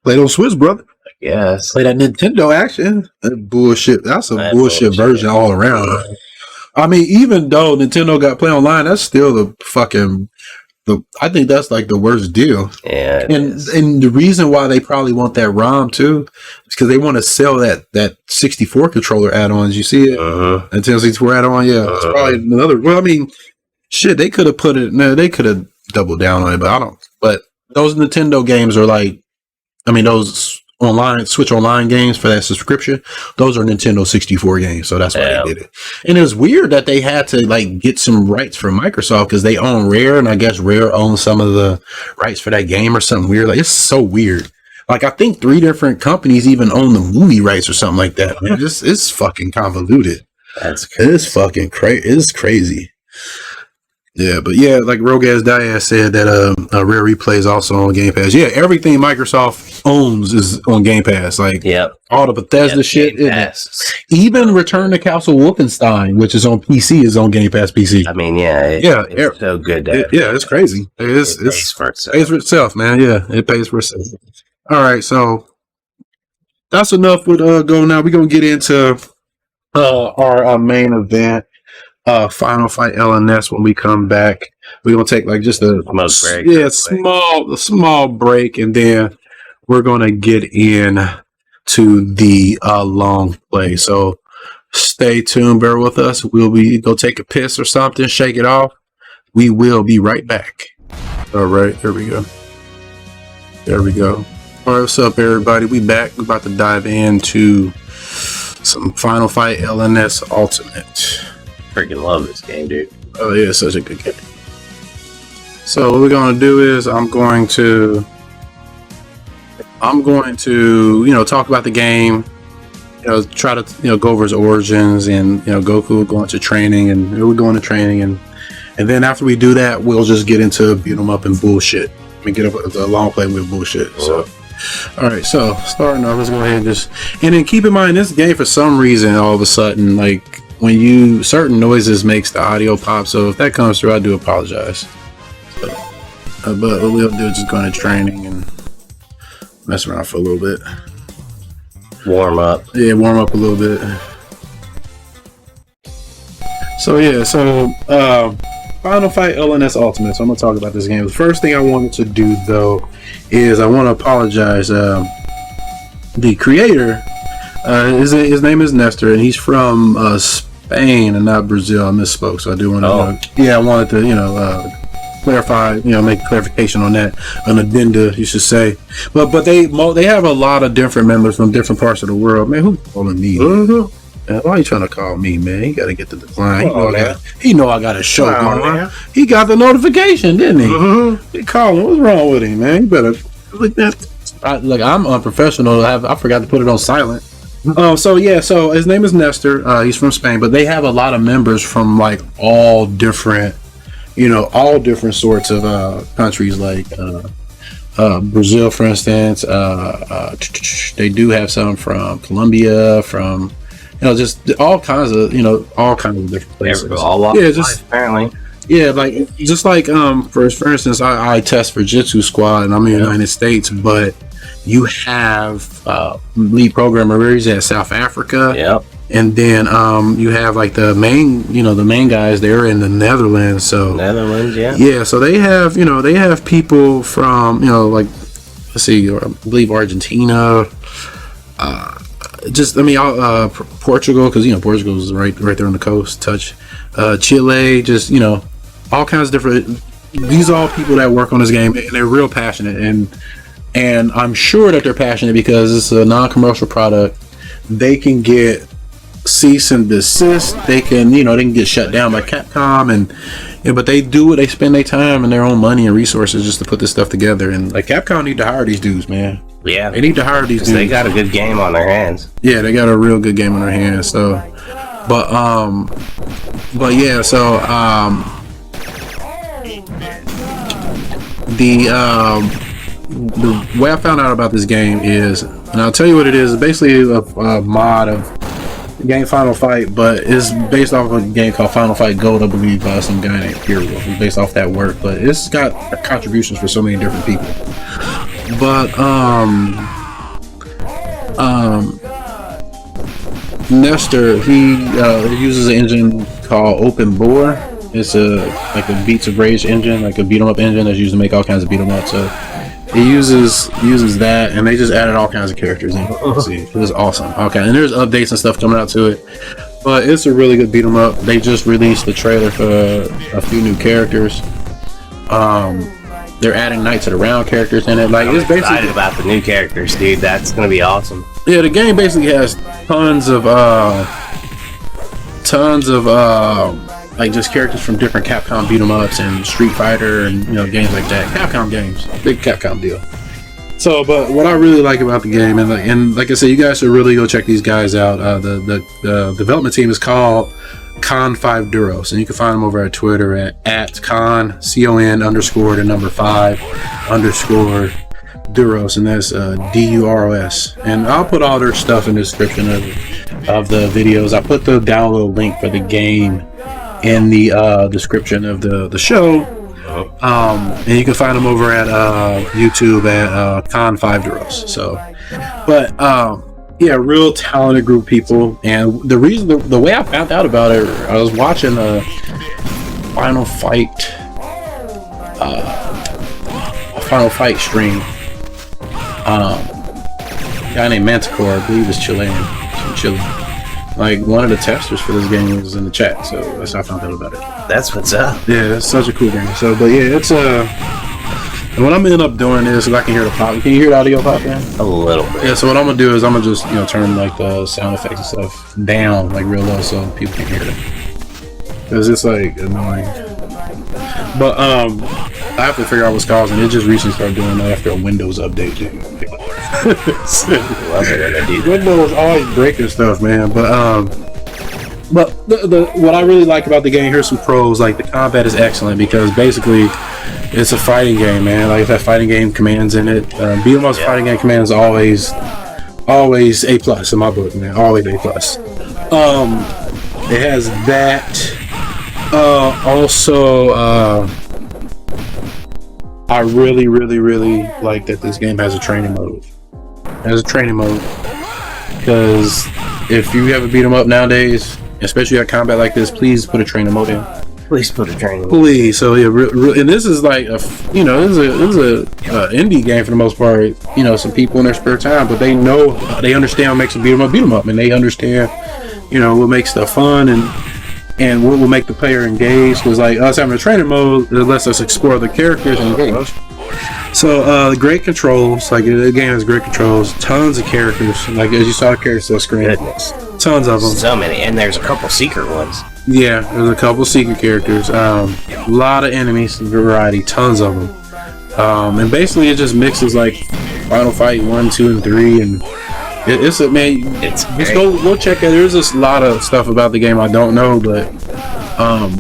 Play it on Switch, brother. Yes. Play that Nintendo action. That bullshit. That's a That bullshit version all around. I mean, even though Nintendo got Play Online, that's still the fucking. I think that's like the worst deal. Yeah. And the reason why they probably want that ROM too is because they want to sell that 64 controller add-ons. You see it? Nintendo 64 add-on. Yeah, it's probably another. Well, I mean, shit, they could have put it. No, they could have doubled down on it, but I don't. But those Nintendo games are like, I mean, those online Switch Online games for that subscription, those are Nintendo 64 games, so that's why they did it. And it was weird that they had to like get some rights from Microsoft because they own Rare, and I guess Rare owns some of the rights for that game or something weird. Like, it's so weird. Like, I think 3 different companies even own the movie rights or something like that. Man, it's fucking convoluted. That's crazy. It's fucking crazy. It's crazy. Yeah, but yeah, like Rogue-Ass Diaz said that Rare Replay is also on Game Pass. Yeah, everything Microsoft owns is on Game Pass. Like, all the Bethesda shit. Even Return to Castle Wolfenstein, which is on PC, is on Game Pass PC. I mean, it's so good. It's crazy. It pays for itself, man. Yeah, it pays for itself. All right, so that's enough with Go now. We're gonna get into our main event. Final Fight LNS. When we come back, we're gonna take like just a small break, and then we're gonna get in to the long play. So stay tuned, bear with us. We'll be go take a piss or something, shake it off. We will be right back. All right, here we go. There we go. All right, what's up, everybody? We back. We're about to dive into some Final Fight LNS Ultimate. Freaking love this game, dude. Oh yeah, it's such a good game. So what we're gonna do is I'm going to talk about the game, try to go over his origins, and Goku going to training, and we're going to training, and then after we do that, we'll just get into beat 'em up and bullshit. We get up the long play with bullshit. So all right, so starting off, let's go ahead and then keep in mind this game for some reason all of a sudden like when certain noises makes the audio pop, so if that comes through, I do apologize. But what we'll do is just go into training and mess around for a little bit. Warm up. Yeah, warm up a little bit. So Final Fight LNS Ultimate. So I'm gonna talk about this game. The first thing I wanted to do though is I want to apologize. The creator, his name is Nestor, and he's from Spain and not Brazil. I misspoke, so I do want to. I wanted to clarify, make clarification on that. An addenda, you should say. But they have a lot of different members from different parts of the world. Man, who's calling me? Why are you trying to call me, man? You got to get the decline. He know I got a show going on. He got the notification, didn't he? He calling. What's wrong with him, man? You better look that. I'm unprofessional. I forgot to put it on silent. So his name is Nestor. He's from Spain, but they have a lot of members from like all different sorts of countries, like Brazil, for instance. They do have some from Colombia, from just all kinds of different places. Apparently. Yeah, for instance, I test for Jitsu Squad, and I'm in the United States, but you have lead programmer. He's at South Africa. Yep. And then you have like the main guys there in the Netherlands. So Netherlands, yeah. So they have people from let's see, I believe Argentina. Portugal, because Portugal is right there on the coast. Chile, all kinds of different. These are all people that work on this game, and they're real passionate, and I'm sure that they're passionate because it's a non-commercial product. They can get cease and desist. They can get shut down by Capcom, but they do it. They spend their time and their own money and resources just to put this stuff together. And like Capcom need to hire these dudes, man. Yeah, they need to hire these dudes. They got a good game on their hands. Yeah, they got a real good game on their hands. So, the way I found out about this game is, and I'll tell you what it is. Basically, a mod of the game Final Fight, but it's based off of a game called Final Fight Gold, I believe, by some guy named Hero. It's based off that work, but it's got contributions for so many different people. But Nestor, he uses an engine called Open Bore. It's like a Beats of Rage engine, like a beat 'em up engine that's used to make all kinds of beat 'em up. So it uses that, and they just added all kinds of characters in. See, it was awesome. Okay, and there's updates and stuff coming out to it, but it's a really good beat 'em up. They just released the trailer for a few new characters. They're adding Knights of the Round characters in it. Like, it's basically excited about the new characters, dude. That's gonna be awesome. Yeah, the game basically has tons of like just characters from different Capcom beat 'em ups and Street Fighter and games like that. Capcom games, big Capcom deal. So, but what I really like about the game, and like I said, you guys should really go check these guys out. The development team is called Con5 Duros, and you can find them over at Twitter at Con _5 Duros, and that's DUROS. And I'll put all their stuff in the description of the videos. I put the download link for the game in the description of the show. And you can find them over at YouTube at Con5 Duros. So, but yeah, real talented group of people. And the reason, the way I found out about it, I was watching a Final Fight stream. A guy named Manticore, I believe, is Chilean, from Chile. Like, one of the testers for this game was in the chat, so that's how I found out about it. That's what's up. Yeah, it's such a cool game. So, but yeah, it's and what I'm gonna end up doing is, I can hear the pop. Can you hear the audio pop in? A little bit. Yeah. So what I'm gonna do is I'm gonna just turn like the sound effects and stuff down like real low so people can hear it. Cause it's like annoying. But I have to figure out what's causing it. It just recently started doing that after a Windows update. Windows always breaking stuff, man. But the what I really like about the game, here's some pros. Like, the combat is excellent because basically it's a fighting game, man. Like, it's that fighting game commands in it. Beat 'em up's fighting game commands always A+ in my book, man. Always A+. It has that. Also, I really like that this game has a training mode. Because if you have a beat 'em up nowadays, especially at combat like this, please put a training mode in. Please put a training mode. Please. So yeah, and this is like this is a indie game for the most part. Some people in their spare time, but they understand what makes a beat 'em up, and they understand what makes stuff fun and what will make the player engaged. Because like us having a training mode, it lets us explore the characters and engage. So great controls. Like, the game has great controls. Tons of characters. Like, as you saw the characters on the screen. Goodness. Tons of them. So many, and there's a couple secret ones. Yeah, there's a couple secret characters. A lot of enemies, variety, tons of them. And basically it just mixes like Final Fight 1, 2, and 3, and it's just go check it. There's just a lot of stuff about the game I don't know, but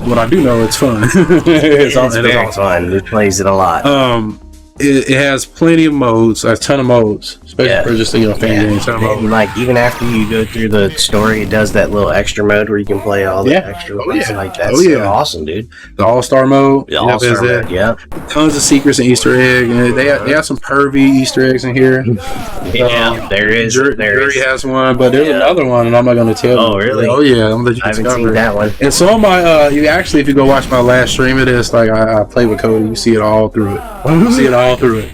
what I do know, it's fun. It's very fun. It plays it a lot. It has plenty of modes, a ton of modes, especially for just fan game. And like, even after you go through the story, it does that little extra mode where you can play all the extra ones. Like, that's awesome, dude. The All-Star mode. The All-Star mode, yeah. Tons of secrets and Easter eggs. And they have some pervy Easter eggs in here. Yeah, there is. Jury has one, but there's another one, and I'm not going to tell you. Oh, really? Oh, yeah. I'm going to let you I haven't discover seen that one. And so if you go watch my last stream of this, like, I play with Cody, you see it all through it. You see it all through it.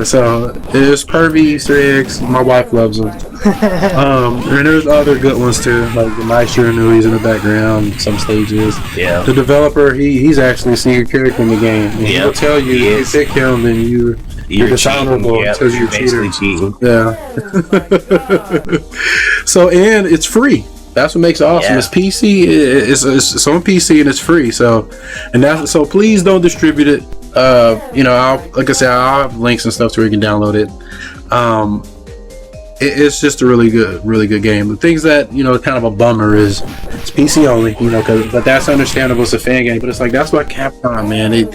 So there's pervy Easter eggs. My wife loves them. And there's other good ones too, like the Maestro Nui's in the background, some stages. Yeah. The developer, he's actually a senior character in the game. And he'll tell you if you pick him, then you're dishonorable because you're cheating. Yeah. So, and it's free. That's what makes it awesome. It's PC. It's on PC and it's free. So please don't distribute it. I'll have links and stuff to where you can download it. It's just a really good game. The things that kind of a bummer is it's PC only. But that's understandable. It's a fan game. But it's like, that's what Capcom, man. And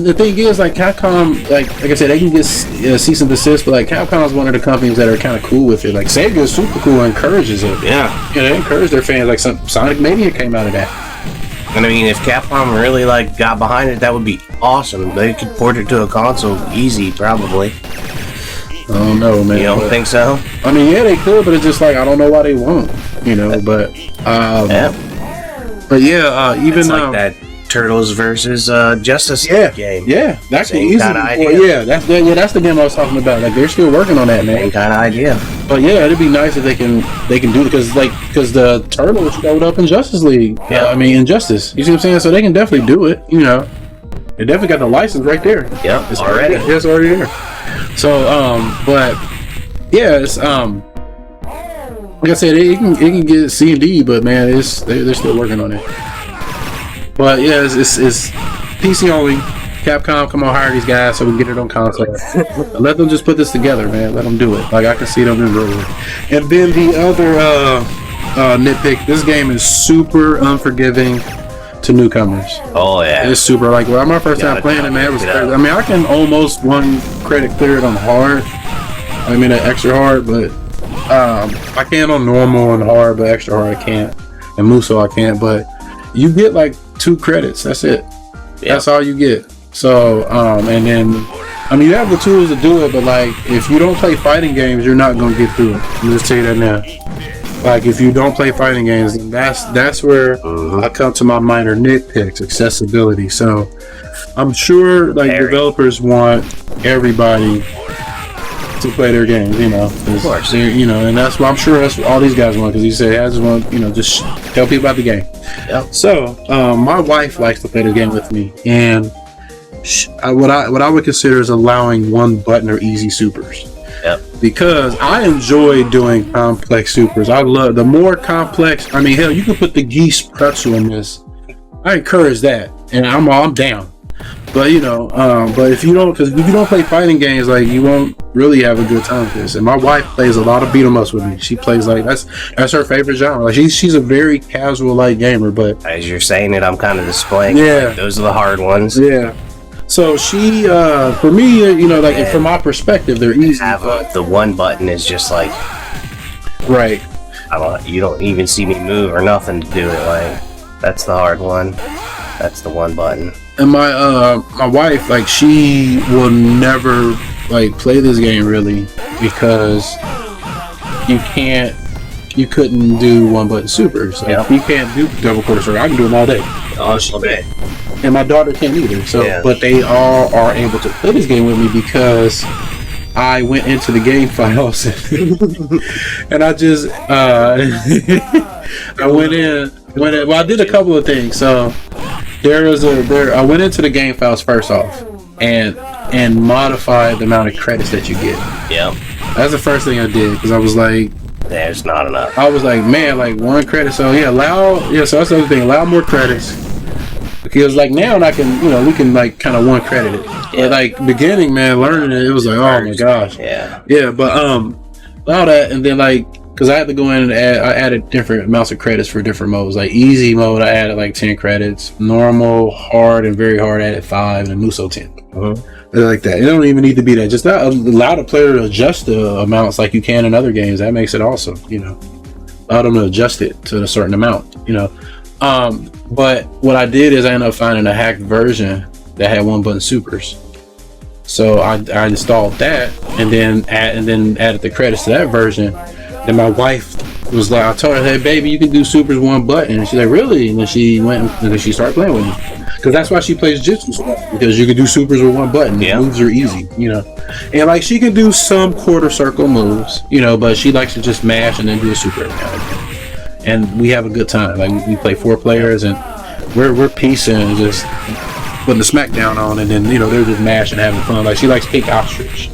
the thing is, like, Capcom, like I said, they can get cease and desist, but like, Capcom is one of the companies that are kind of cool with it. Like, Sega is super cool and encourages it. Yeah, they encourage their fans. Like, Sonic Mania came out of that. And I mean, if Capcom really got behind it, that would be awesome. They could port it to a console easy, probably. I don't know, man. You don't think so? I mean, yeah, they could, but it's just like I don't know why they won't. You know, but Yeah. but yeah, even It's like that Turtles versus Justice game. Yeah, that's the Same easy. kinda idea. Yeah, that's the game I was talking about. Like they're still working on that, man. Same kind of idea. But yeah, it'd be nice if they can do it because the Turtles showed up in Justice League. Yeah. I mean Injustice. You see what I'm saying? So they can definitely do it. You know, they definitely got the license right there. Yep, It's already. Yeah, it's already there. So but yeah, it's like I said, it can get C and D, but man, they're still working on it. But yeah, it's PC only. Capcom, come on, hire these guys so we can get it on console. Let them just put this together, man. Let them do it. Like I can see them doing it. And then the other nitpick: this game is super unforgiving to newcomers. Oh yeah. It's super like my first time playing it, man. It was crazy. I mean, I can almost one credit clear it on hard. I mean, extra hard, but I can on normal and hard, but extra hard I can't. And Muso I can't. But you get like 2 credits. That's it. That's all you get. So and then I mean you have the tools to do it, but like if you don't play fighting games, you're not gonna get through it. I'm just tell you that now. Like if you don't play fighting games, then that's where I come to my minor nitpicks, accessibility. So I'm sure like developers want everybody to play their games, you know. Of course. You know, and that's what I'm sure that's what all these guys want, because he said I just want, you know, just tell people about the game. Yep. So my wife likes to play the game with me, and what I would consider is allowing one button or easy supers. Yep. Because I enjoy doing complex supers. I love the more complex. I mean, hell, you can put the geese pretzel in this. I encourage that, and I'm down. But you know, but if you don't play fighting games, like you won't really have a good time with this. And my wife plays a lot of beat 'em ups with me. She plays like that's her favorite genre. Like she's a very casual light gamer. But as you're saying it, I'm kind of displaying. Yeah. Like, those are the hard ones. Yeah. So she, for me, you know, like from my perspective, they're easy. The one button is just like, right. You don't even see me move or nothing to do it. Like that's the hard one. That's the one button. And my wife, like, she will never like play this game really because you couldn't do one button supers. Like, you can't do double quarter circle. I can do them all day. Oh, she did. And my daughter can't either. So, but they all are able to play this game with me because I went into the game files and I just I went in. Well, I did a couple of things. So I went into the game files first off and modified the amount of credits that you get. Yeah. That's the first thing I did because I was like, there's not enough. I was like, man, like 1 credit. So so that's the other thing. Allow more credits. Because like now I can, you know, we can like kind of 1 credit it. Yeah. But like beginning, man, learning it was like, oh my gosh. Yeah, but allow that, and then like, because I had to go in and I added different amounts of credits for different modes. Like easy mode, I added like 10 credits. Normal, hard, and very hard, I added 5, and Muso 10. Like that. It don't even need to be that. Just allow the player to adjust the amounts like you can in other games. That makes it awesome. You know, allow them to adjust it to a certain amount. You know. But what I did is I ended up finding a hacked version that had 1 button supers. So I installed that and then added the credits to that version. Then my wife was like, I told her, hey baby, you can do supers 1 button. And she's like, really? And then she went and then she started playing with me. Because that's why she plays Jitsu stuff, because you can do supers with 1 button. The moves are easy, you know. And like she can do some quarter circle moves, you know, but she likes to just mash and then do a super every now and then. And we have a good time. Like we play 4 players, and we're piecing and just putting the smackdown on, and then, you know, they're just mashing, having fun. Like she likes Pink Ostrich.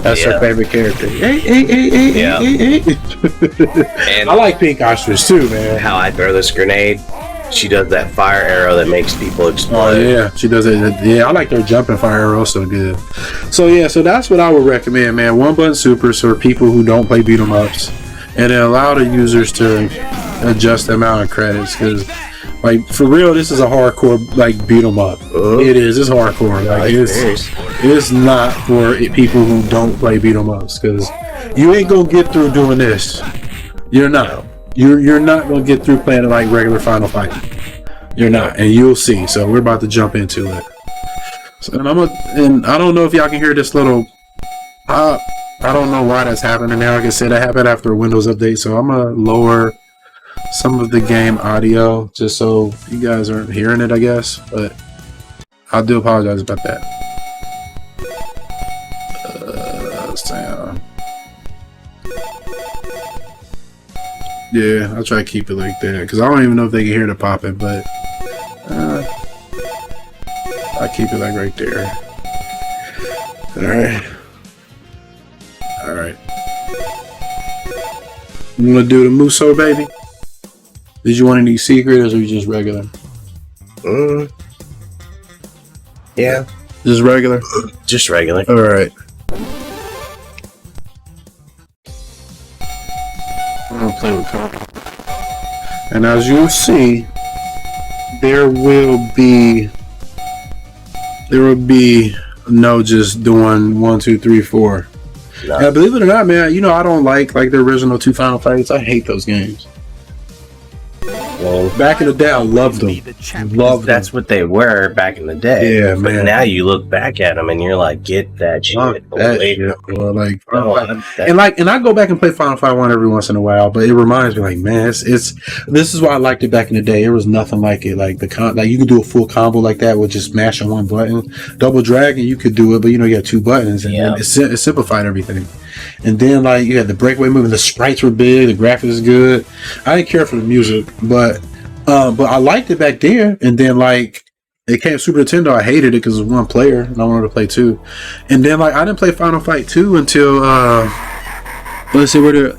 That's her favorite character. Hey. And I like Pink Ostrich too, man. How I throw this grenade, she does that fire arrow that makes people explode. Oh yeah, she does it. Yeah, I like their jumping fire arrow so good. So yeah, so that's what I would recommend, man. 1 button supers for people who don't play beat 'em ups, and then allow the users to adjust the amount of credits, because like for real, this is a hardcore like beat 'em up. It is. It's hardcore. Like it's not for people who don't play beat 'em ups, because you ain't gonna get through doing this. You're not. You're not gonna get through playing it like regular Final Fight. You're not, and you'll see. So we're about to jump into it. So, and I don't know if y'all can hear this little pop. I don't know why that's happening now. Like I said, that happened after a Windows update, so I'm gonna lower some of the game audio just so you guys aren't hearing it, I guess. But I do apologize about that. Sound. Yeah, I'll try to keep it like that because I don't even know if they can hear the popping, but I keep it like right there. All right. You want to do the Muso, baby? Did you want any secrets or just regular? Yeah. Just regular? Just regular. All right. I'm going to play with color. And as you'll see, there will be no just doing 1, 2, 3, 4. No. Yeah, believe it or not, man, you know I don't like the original 2 Final Fights. I hate those games. Well, back in the day, I loved them. That's what they were back in the day. Yeah, but man. Now you look back at them and you're like, get that shit. And I go back and play Final Fight 1 every once in a while, but it reminds me, like, man, this is why I liked it back in the day. There was nothing like it. Like you could do a full combo like that with just mashing one button. Double Dragon, you could do it, but you had 2 buttons, and it simplified everything. And then you had the breakaway move, and the sprites were big, the graphics was good. I didn't care for the music, but I liked it back there. And then it came Super Nintendo, I hated it because it was 1 player, and I wanted to play 2. And then I didn't play Final Fight 2 until let's see where you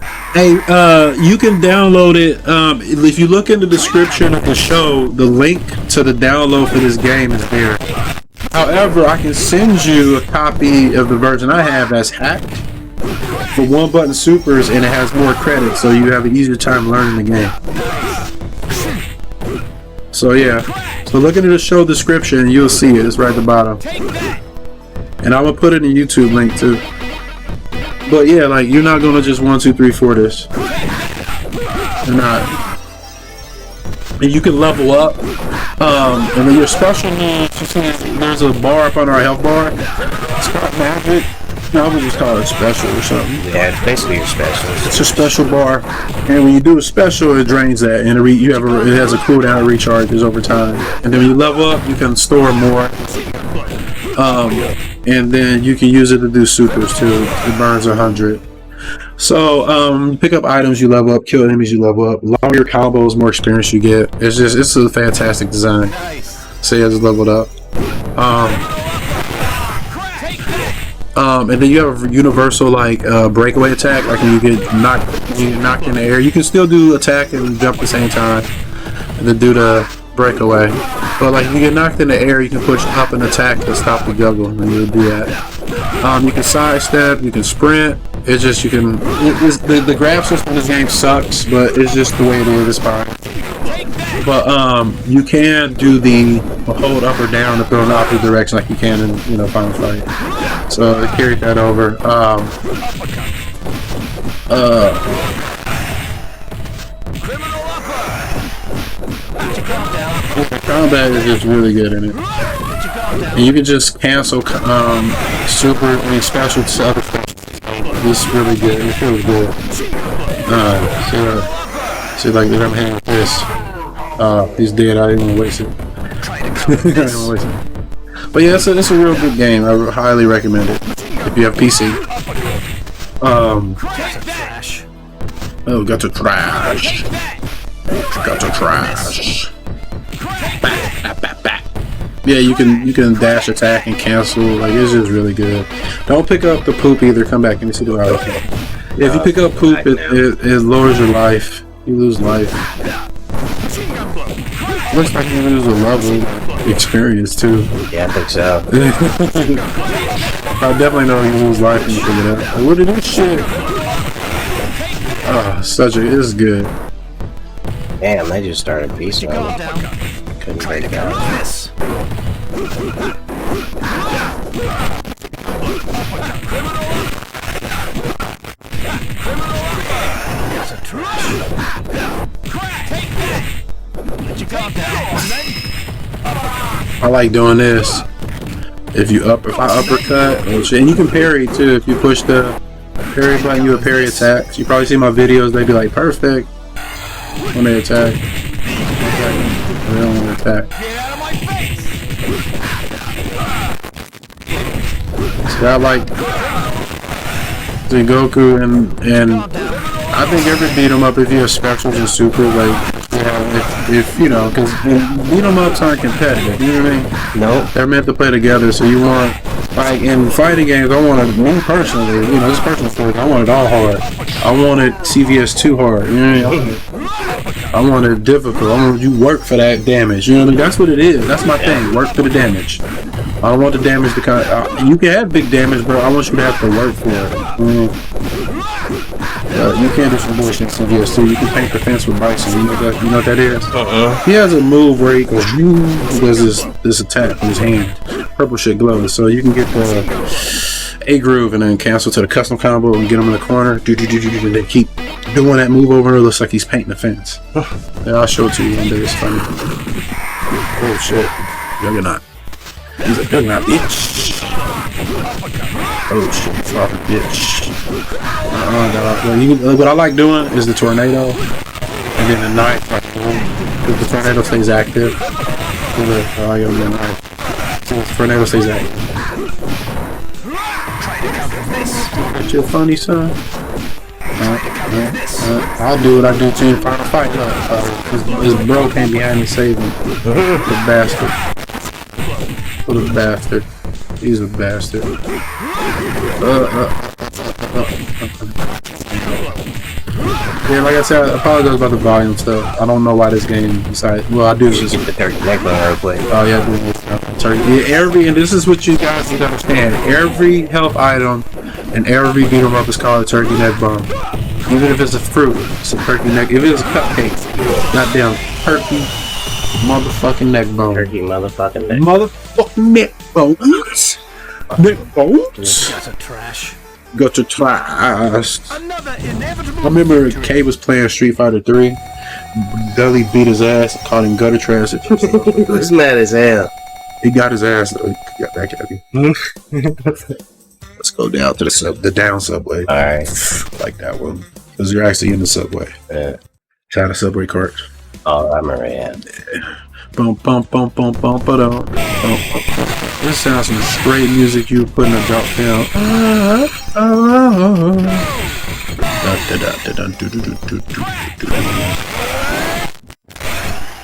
can download it. If you look in the description of the show, the link to the download for this game is there. However, I can send you a copy of the version I have that's hacked for 1 button supers, and it has more credits, so you have an easier time learning the game. So yeah, so look into the show description, you'll see it. It's right at the bottom, and I'm gonna put it in the YouTube link too. But yeah, you're not gonna just 1, 2, 3, 4 this. You're not. And you can level up. And then your special moves, there's a bar up under our health bar. It's called magic. No, I would just call it special or something. Yeah, it's basically your special. It's a special bar, and when you do a special, it drains that, and it has a cooldown, it recharges over time. And then when you level up, you can store more. And then you can use it to do supers too. It burns 100. So you pick up items, you level up. Kill enemies, you level up. Longer your combos, more experience you get. It's a fantastic design. So yeah, just leveled up. And then you have a universal breakaway attack. Like when you get knocked in the air, you can still do attack and jump at the same time, and then do the breakaway. But if you get knocked in the air, you can push up and attack to stop the juggle, and you'll do that. You can sidestep, you can sprint. It's just the grab system in this game sucks, but it's just the way it is. It's fine. But you can do the hold up or down to throw in the opposite direction like you can in Final Fight. So I carried that over. Combat is just really good in it, and you can just cancel special to other stuff. This is really good. It feels good. See, that I'm handling with this. He's dead. I didn't want to waste it. But yeah, it's a real good game. I highly recommend it if you have PC. Got to trash. Yeah, you can dash, attack, and cancel. It's just really good. Don't pick up the poop either. Come back and see the other thing. If you pick up poop, it lowers your life. You lose life. Looks like you lose a level experience too. Yeah, I think so. I definitely know you lose life when you pick it up. What did this shit? It's good. Damn, they just started peace run. Couldn't break it out. I like doing this. If I uppercut, and you can parry too if you push the Parry button, you would parry attacks. You probably see my videos, they be like, perfect. When they attack. They don't want to attack. So I like the Goku and I think every beat 'em up, if you have specials and super, like, if you know, because beat 'em ups aren't competitive, you know what I mean? No. They're meant to play together, so you want, like, in fighting games, I wanted, me personally, you know, this personal story, I want it all hard. I wanted CVS 2 hard, you know what I mean? I want it difficult. I want you work for that damage, you know what I mean? That's what it is. That's my thing, work for the damage. I don't want the damage to kind of, you can have big damage, but I want you to have to work for it. You can't do some bullshit in CVS 2. You can paint the fence with Bison. You know what that is? He has a move where he goes, he does this attack with his hand. Purple shit glows, so you can get the A groove and then cancel to the custom combo and get him in the corner. And they keep doing that move over. It looks like he's painting the fence. Yeah, I'll show it to you one day. It's funny. Oh shit, Juggernaut. He's a Juggernaut, bitch. Oh shit, fucking bitch. What I like doing is the tornado, and then the knife, because the tornado stays active. The tornado stays active. That's your funny son. I'll do what I do to you in Final Fight. His bro came behind me saving him. The bastard. What a bastard. He's a bastard. Yeah, like I said, I apologize about the volume stuff. I don't know why this game decided. Well, I do just get the turkey neck bone play. Oh yeah, turkey. Yeah, and this is what you guys need to understand. Every health item and every beat 'em up is called a turkey neck bone. Even if it's a fruit, it's a turkey neck. If it's a cupcake, goddamn turkey motherfucking neck bone. Turkey motherfucking neck. Motherfucking neck bones. Neck bones. That's a trash. Got to trash. I remember K was playing Street Fighter 3. Dudley beat his ass and called him gutter trash. He's mad as hell. He got his ass though. He got back at me. Let's go down to the down subway. Alright. Like that one. Because you're actually in the subway. Yeah. China subway cart. Oh, I remember, yeah. Bum bum bum bum bum ba-dum. This sounds some straight music you put in a drop down.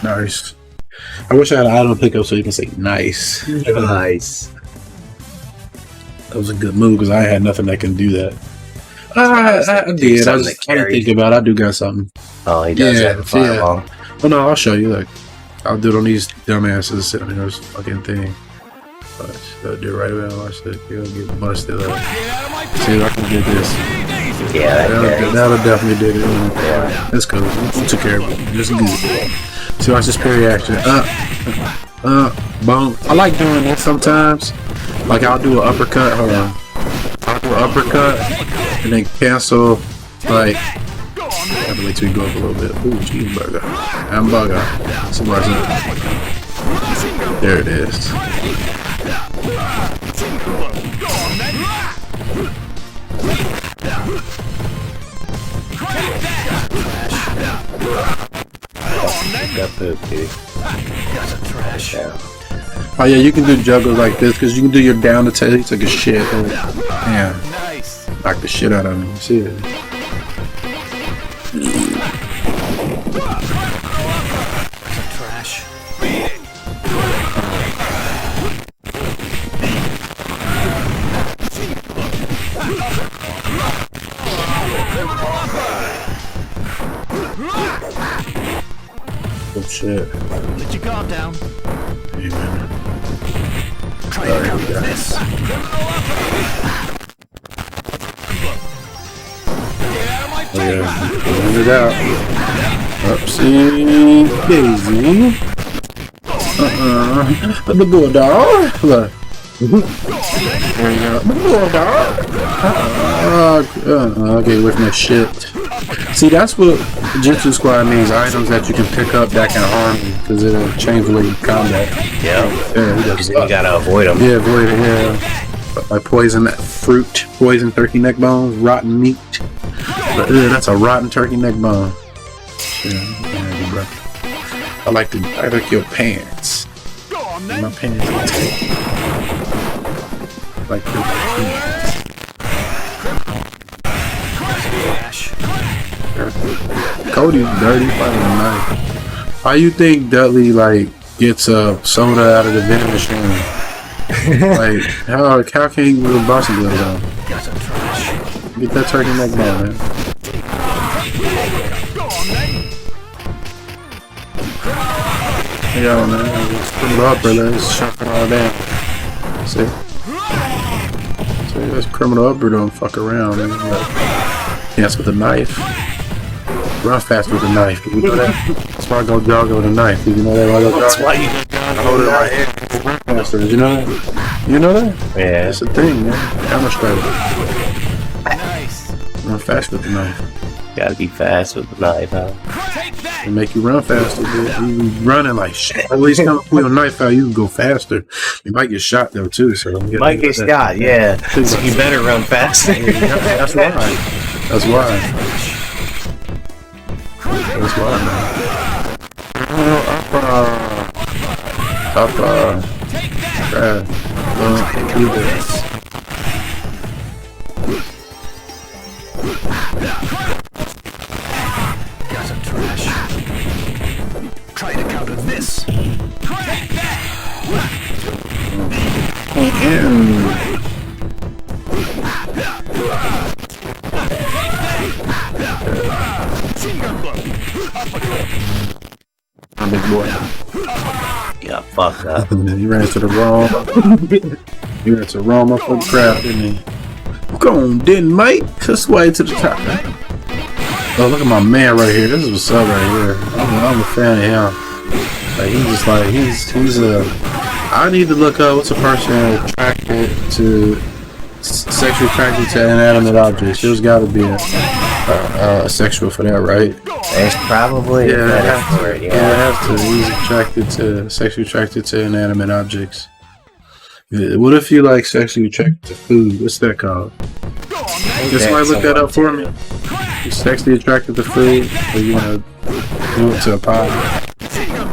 Nice. I wish I had an item pickup so you can say nice. Nice. That was a good move because I had nothing that can do that. I did. I didn't think about it. I do got something. Oh, he does have a fireball. Oh no, I'll show you. Like, I'll do it on these dumbasses sitting in this fucking thing. But I'll do it right away. Watch it. You'll get busted up. See if I can get this. Yeah, that'll definitely do it. Yeah. That's cool. We took care of it. Just good. See, watch this parry action. Boom. I like doing that sometimes. Like, I'll do an uppercut. Hold on. I'll do an uppercut and then cancel. Like, I have to wait till you go up a little bit. Ooh, cheeseburger. Hamburger. Somebody's in. There it is. Got poop, dude. That's a trash. Oh yeah, you can do juggles like this because you can do your down to tail. He took a shit. Yeah. Nice. Knock the shit out of him. You see it? That's a trash. Oh shit. Let your guard down. Hey, man. Try to counter this. Oh yeah. End it out. Upsy daisy. The bulldog. Look. There you go. The bulldog. Okay, with my shit. See, that's what Jutsu Squad means. Items that you can pick up that can harm you, because it'll change the way you combat. Yeah. Yeah, he does. You gotta avoid them. Yeah, avoid it, yeah. like poison fruit, poison turkey neck bones, rotten meat. But, that's a rotten turkey neck bone. Yeah, bro. I like your pants. My pants. Like your pants. Cody's dirty fighting a knife. Why you think Dudley like gets a soda out of the vending machine? Like how can he with a boxing gloves on? Get that turkey neck bone, man. Yo, man, let's put it up, brother. Let's chop it all down. See? So this criminal upper don't fuck around, man. Yes, with a knife. Run fast with a knife. Did you know that? That's why I go jog with a knife. Did you know that? That's why you go jog hold it right here. Run faster. Did you know that? You know that? Yeah. That's the thing, man. Counter strike. Nice. Run fast with the knife. Gotta be fast with the knife, huh? It make you run faster, dude. You running like shit. At least come pull your knife out, you can go faster. You might get shot though too, so You might get shot, yeah. So you better run faster. That's why. That's why. That's why, man. Do this. Got some trash. Try to counter this. Big boy. You got fucked up. You ran to the wrong. You ran to the wrong motherfucking crowd, didn't you? Come on, didn't mate? Just way to the top. Oh, look at my man right here. This is what's up right here. I'm a fan of him. Like he's a. I need to look up what's a person attracted to, sexually attracted to inanimate objects. There's got to be a sexual for that, right? There's probably Yeah, a it better has for to. it, Yeah, it has to. He's sexually attracted to inanimate objects. Yeah, what if you like sexually attracted to food? What's that called? Can somebody look that up for me? You sexually attracted to food, or you want to do it to a pie?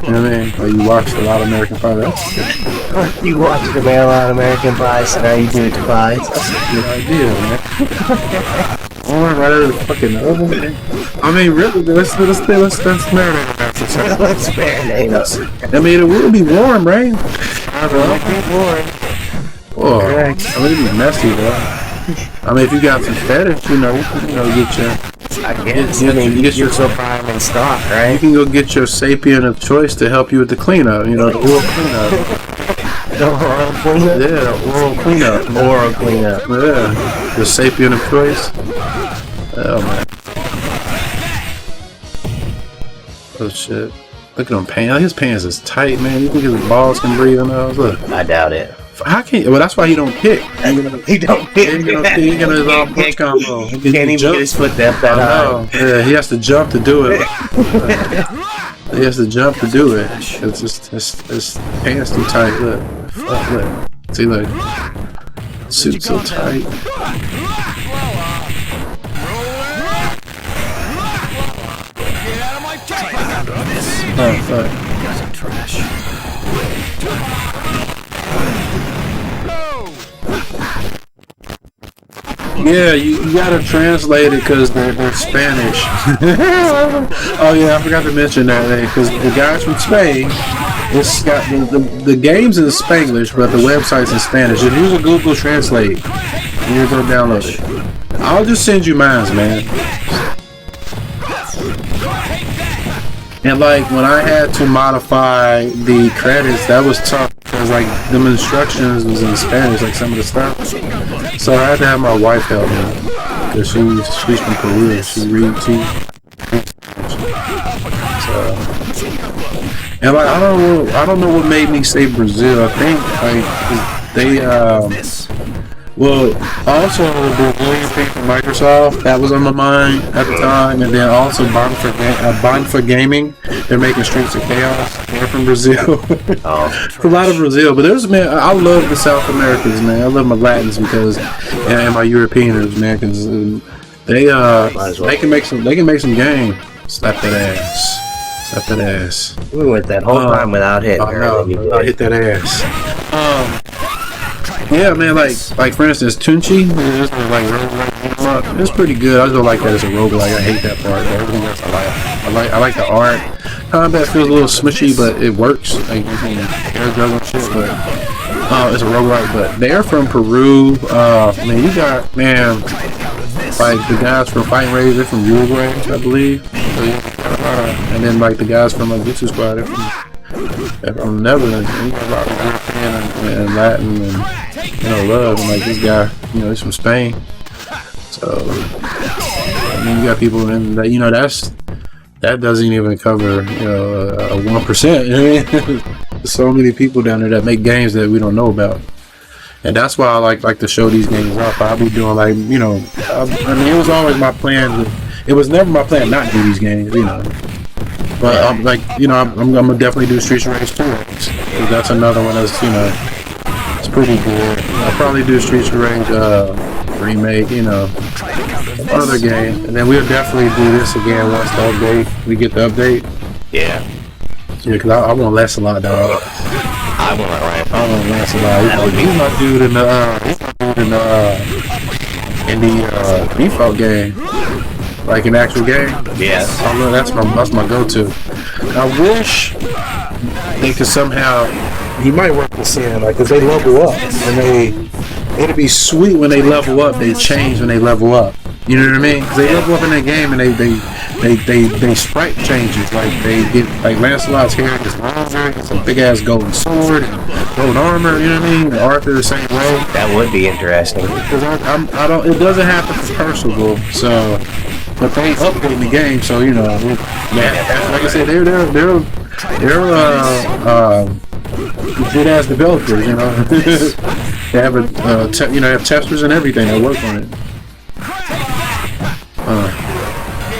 You know what I mean? Or you watched a lot of American Pie? That's You watched the Mail Out American Pie, so now you do it to pies. a good idea, man. Oh, right out of the fucking oven, man. I mean, really, let's marinate that for a second. Let's marinate us. I mean, it will be warm, right? Oh, I mean, it'd be messy, though. I mean, if you got some fetish, you know, get your. I guess. I mean, you get your prime in stock, You right? can go get your sapien of choice to help you with the cleanup. You know, the oral cleanup. The oral cleanup? Yeah, the oral cleanup. Oral cleanup. Yeah, the sapien of choice. Oh man. Oh shit. Look at him pants. His pants is tight, man. You think his balls can breathe in those? Look. I doubt it. How can? Well, that's why he don't kick. He don't hit. He gonna his all punch combo. Can't even get his foot up that high. Yeah, he has to jump to do it. He has to jump to do it. It's just his pants too tight. Look, fuck, look. See, look, suit so tight. Oh fuck. Got some trash. Yeah, you gotta translate it because they're Spanish. Oh yeah, I forgot to mention that because the guys from Spain, it's got the games in Spanglish, but the website's in Spanish. If you use a Google Translate, you're gonna download it. I'll just send you mine, man. And like when I had to modify the credits, that was tough because like the instructions was in Spanish, like some of the stuff. So I had to have my wife help me because she's from Peru. She reads. So and like I don't know what made me say Brazil. I think like they Well, also the Brazilian thing from Microsoft, that was on my mind at the time, and then also Bond for Gaming, they're making Streets of Chaos. They're from Brazil. A lot of Brazil, but there's, man, I love the South Americans, man. I love my Latins because, and my Europeans, man, because they can make some game. Slap that ass. Slap that ass. We went that whole time without hitting her. I hit that ass. Yeah, man, like for instance, Tunchi, it's pretty good. I just don't like that as a roguelike. I hate that part. Everything else I like the art. Combat feels a little smushy, but it works. Like air juggling shit, but it's a roguelike. But they're from Peru. Man, you got like the guys from Fighting Rage, they're from Uruguay, I believe. And then like the guys from Jutsu Squad, they're from the Netherlands. And you got a lot of European and Latin and love, and like this guy, he's from Spain. So I mean, you got people in that, that doesn't even cover a 1%. There's so many people down there that make games that we don't know about, and that's why I like to show these games off. I'll be doing I mean, it was always my plan. It was never my plan not to do these games, But I'm gonna definitely do Streets of Rage 2. That's another one that's it's pretty good. I'll probably do Streets of Rage remake, other game, and then we'll definitely do this again once the update. We get the update. Yeah, because I want Lancelot, dog. I want Lancelot. He's my dude in the default game. Like an actual game? Yes. That's my go-to. I wish they could somehow, he might work with Sin, because they level up, and it'd be sweet when they level up, they change when they level up. You know what I mean? Because they level up in that game, and they sprite changes, like they get, like Lancelot's hair gets longer, gets a big-ass golden sword, and gold armor, you know what I mean? And Arthur the same way. That would be interesting. Because it doesn't happen for Percival, so... But they update the game, so like I said, they're good ass developers, They have have testers and everything that work on it. Get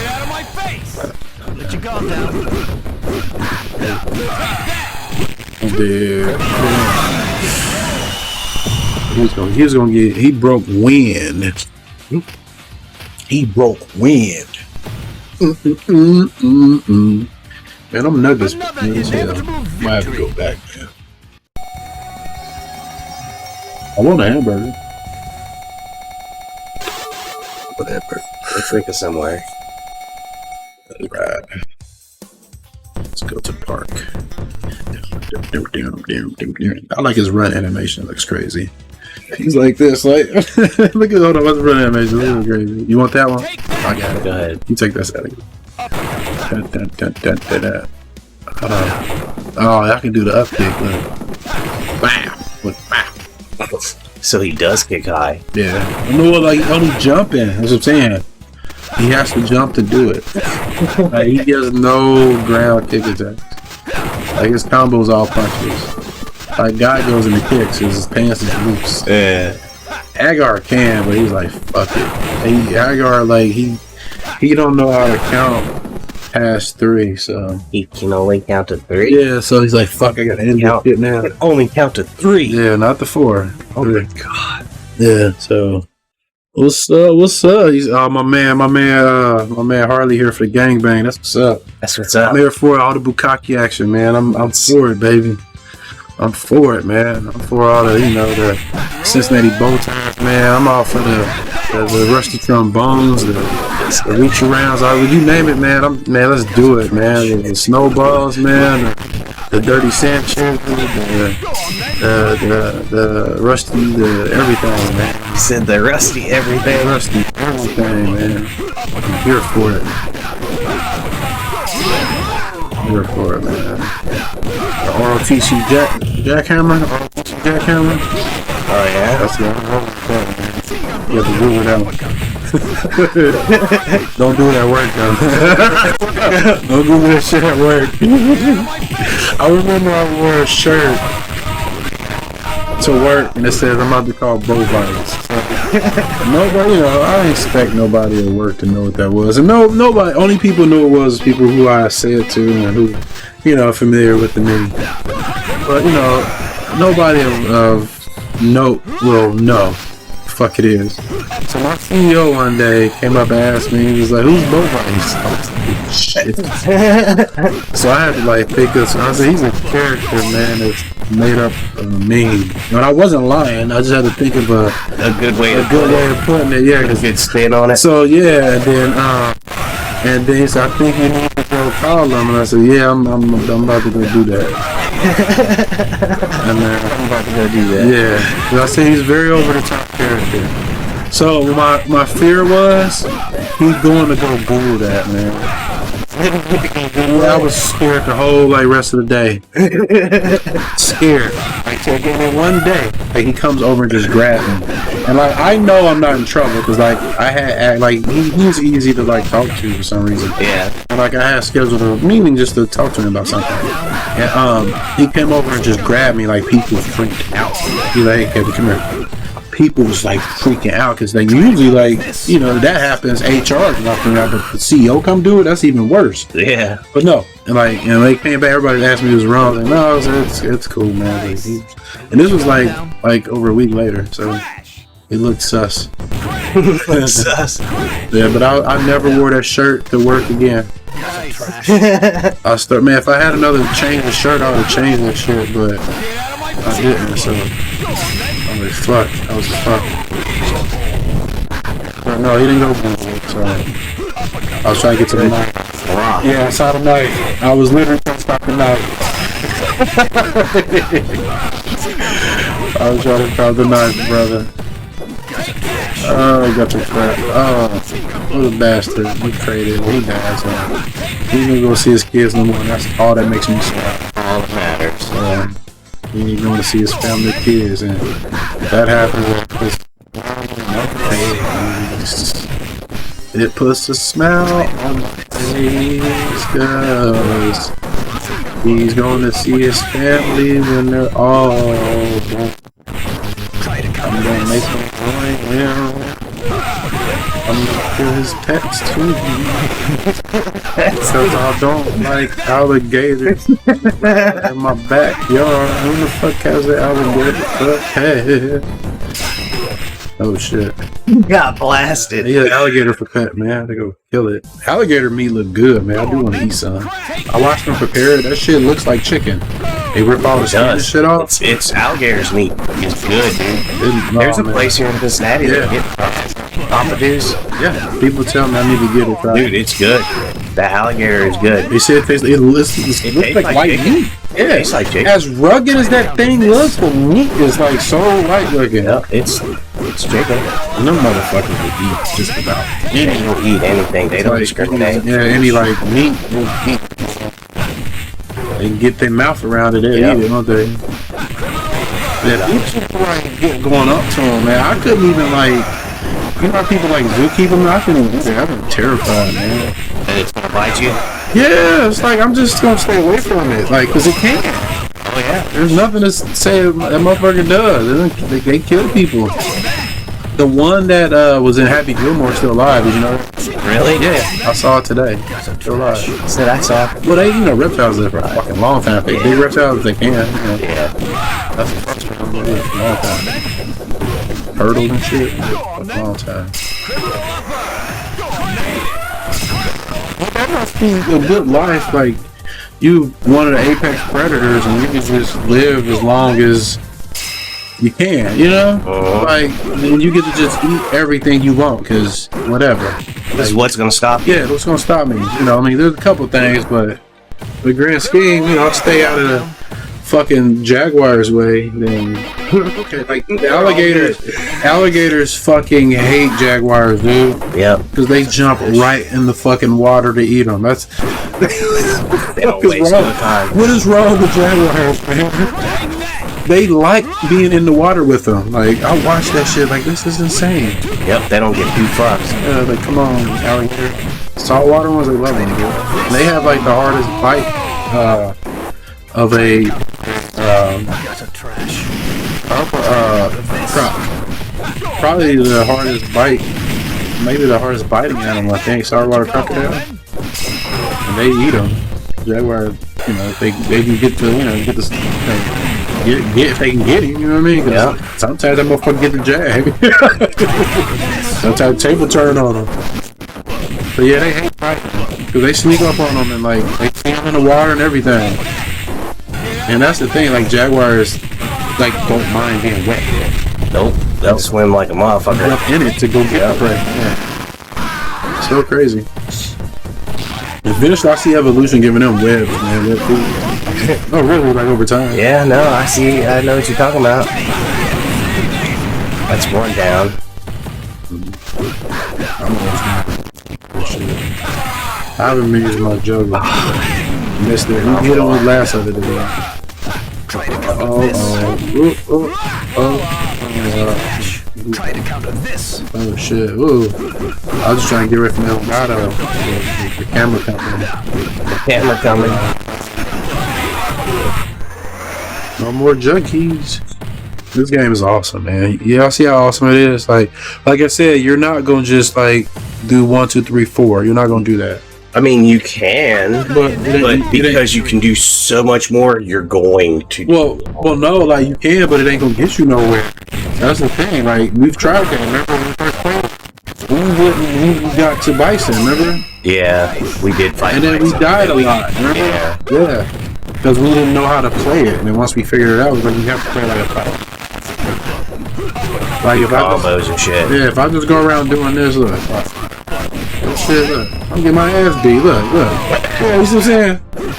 out of my face! Let your guard down. He broke wind. He broke wind. Man, I'm nuggets. Might have to go back, man. I want a hamburger. Whatever. Let's think of somewhere. Right. Let's go to the park. I like his run animation. It looks crazy. He's like this, like look at hold on, what's the run animation? This is crazy. You want that one? I got it. Go ahead. You take that out of oh, I can do the up kick. Look. Bam. So he does kick high. Yeah. No, like only jumping. That's what I'm saying. He has to jump to do it. Like, he has no ground kick attacks. Like his combos all punches. Like guy goes into kicks, his pants is loose. Yeah. Agar can, but he's like, fuck it. Agar, like he don't know how to count past 3, so he can only count to 3. Yeah, so he's like, fuck, I gotta end this shit now. He can only count to 3. Yeah, not the 4. Oh my god. Yeah, so what's up? He's my man Harley here for the gangbang. That's what's up. That's what's up. I'm here for all the bukkake action, man. I'm for it, baby. I'm for it, man. I'm for all the, the Cincinnati bow ties, man. I'm all for the rusty trombones, the reach arounds, you name it, man. Let's do it, man. The snowballs, man. The dirty Sanchez, the rusty, the everything, man. You said the rusty everything. Rusty everything, man. I'm here for it. Here for it, man. The ROTC jackhammer. Oh yeah. That's the one. You have to do it out. Don't do it at work, though. Don't do that shit at work. I remember I wore a shirt to work and it says I'm about to call bovites. Nobody, I didn't expect nobody at work to know what that was. And nobody, only people knew it was people who I said to and who, are familiar with the name. But, nobody of note will know. Fuck it is. So my CEO one day came up and asked me, he was like, who's bovites? I was like, shit. So I had to pick this. I said, he's a character, man, that's made up of a meme. And I wasn't lying. I just had to think of a good way of putting it. Yeah, a good spin on it. So yeah, and then he said, I think you need to go call him. And I said, yeah, I'm about to go do that. And I'm about to go do that. Yeah, because I said he's very over the top character. So my fear was he's going to go bull that, man. I was scared the whole rest of the day. Scared. Till one day, he comes over and just grabs me, and I know I'm not in trouble because I had he's easy to talk to for some reason. Yeah. And I had scheduled a meeting just to talk to him about something. And he came over and just grabbed me people freaked out. He's like, hey, Kev, come here. People was freaking out because they usually that happens. HR is knocking out, but the CEO come do it. That's even worse. Yeah. But no, and they came back. Everybody asked me what was wrong. And no, it's cool, man. And this was over a week later, so it looked sus. Sus. Yeah, but I never wore that shirt to work again. Man, if I had another change of shirt, I would have changed that shit, but I didn't. So. I was fuck. I was fuck. But no, he didn't go for it. So I was trying to get to the knife. Yeah, I saw the knife. I was literally trying to stop the knife. I was trying to stop the knife, brother. Oh, he got the crap. Oh, what a bastard. He traded. He died. So he's gonna go see his kids no more. That's all that makes me sad. All that matters. He ain't going to see his family kids, and that happens. It puts a smile on my face, cause he's going to see his family when they're all gone. I'm going to make him join him. I'm gonna kill his pets too. Because I don't like alligators in my backyard. Who the fuck has an alligator for pet? Oh shit. Got blasted. Yeah, alligator for pet, man. I have to go kill it. Alligator meat look good, man. I do want to eat some. I watched them prepare it. That shit looks like chicken. They rip all the skin and shit off. It's alligator's meat. It's good, dude. There's a place here in Cincinnati that get Papadoos. Yeah, people tell me I need to get it. Right? Dude, it's good. The alligator is good. They say it looks like white meat. Yeah, it tastes like chicken. As rugged as that thing looks, the meat is so white looking. Yep, it's chicken. And them motherfuckers will eat just about They will eat anything. They don't discriminate. Yeah, any meat will eat. They can get their mouth around it, they'll eat it, don't they? Yeah, people get going up to them, man. I couldn't even you know how people zookeeper? I couldn't even do that. I'm terrified, man. And it's gonna bite you? Yeah, it's I'm just gonna stay away from it, cause it can't. Oh yeah. There's nothing to say that motherfucker does. They kill people. The one that was in Happy Gilmore still alive, did you know that? Really? Yeah, I saw it today. Still alive. Said I saw. Well, reptiles live for a fucking long time. They big reptiles if they can. Yeah. That's a fucking long time. Turtles and shit. A long time. That must be a good life. You one of the apex predators, and you can just live as long as you can, then you get to just eat everything you want, because whatever. This is what's gonna stop you. Yeah, what's gonna stop me? There's a couple things, but the grand scheme, I'll stay out of the fucking jaguar's way. Then okay, the alligators fucking hate jaguars, dude. Yep. Because they jump right in the fucking water to eat them. That's they don't waste no time. What is wrong with jaguars, man? They like being in the water with them. I watch that shit. This is insane. Yep, they don't get too fucks. Yeah, come on, alligator. Saltwater ones, they love them. They have the hardest bite of a Probably the hardest bite. Maybe the hardest biting animal, I think. Saltwater crocodile. And they eat them. Jaguar, they can get to, get this, get if they can get him, you know what I mean? Yeah. Sometimes that motherfucker get the jag. Sometimes the table turn on them. But yeah, they hate fighting. Because they sneak up on them and like, they see them in the water and everything. And that's the thing, like jaguars, like, don't mind being wet. Nope, they'll swim like a motherfucker. Up in it to go get the prey. Yeah. So crazy. Eventually, I see evolution giving them webs, man. Web food. Oh, really? Like over time? Yeah, no, I see. I know what you're talking about. That's one down. I haven't been using my juggler. Missed it. We hit on the last of it today. Try to counter this. Oh shit! Ooh, I was just trying to get rid from Elgato. The camera company. Camera coming. No more junkies. This game is awesome, man. Yeah, I see how awesome it is. Like I said, you're not gonna just like do 1, 2, 3, 4. You're not gonna do that. I mean, you can, but because you can do so much more, you're going to. Well, no, like you can, but it ain't gonna get you nowhere. That's the thing. Like we've tried that. Remember when we first played? We got to Bison. Remember? Yeah, we did fight. And then we died a lot. Remember? Yeah. Because we didn't know how to play it, and then once we figured it out, we was like, you have to play like a fight. Like if combos and shit. Yeah, if I just go around doing this, look. Shit, look. I'm getting my ass beat. Look. Yeah, you see what I'm saying?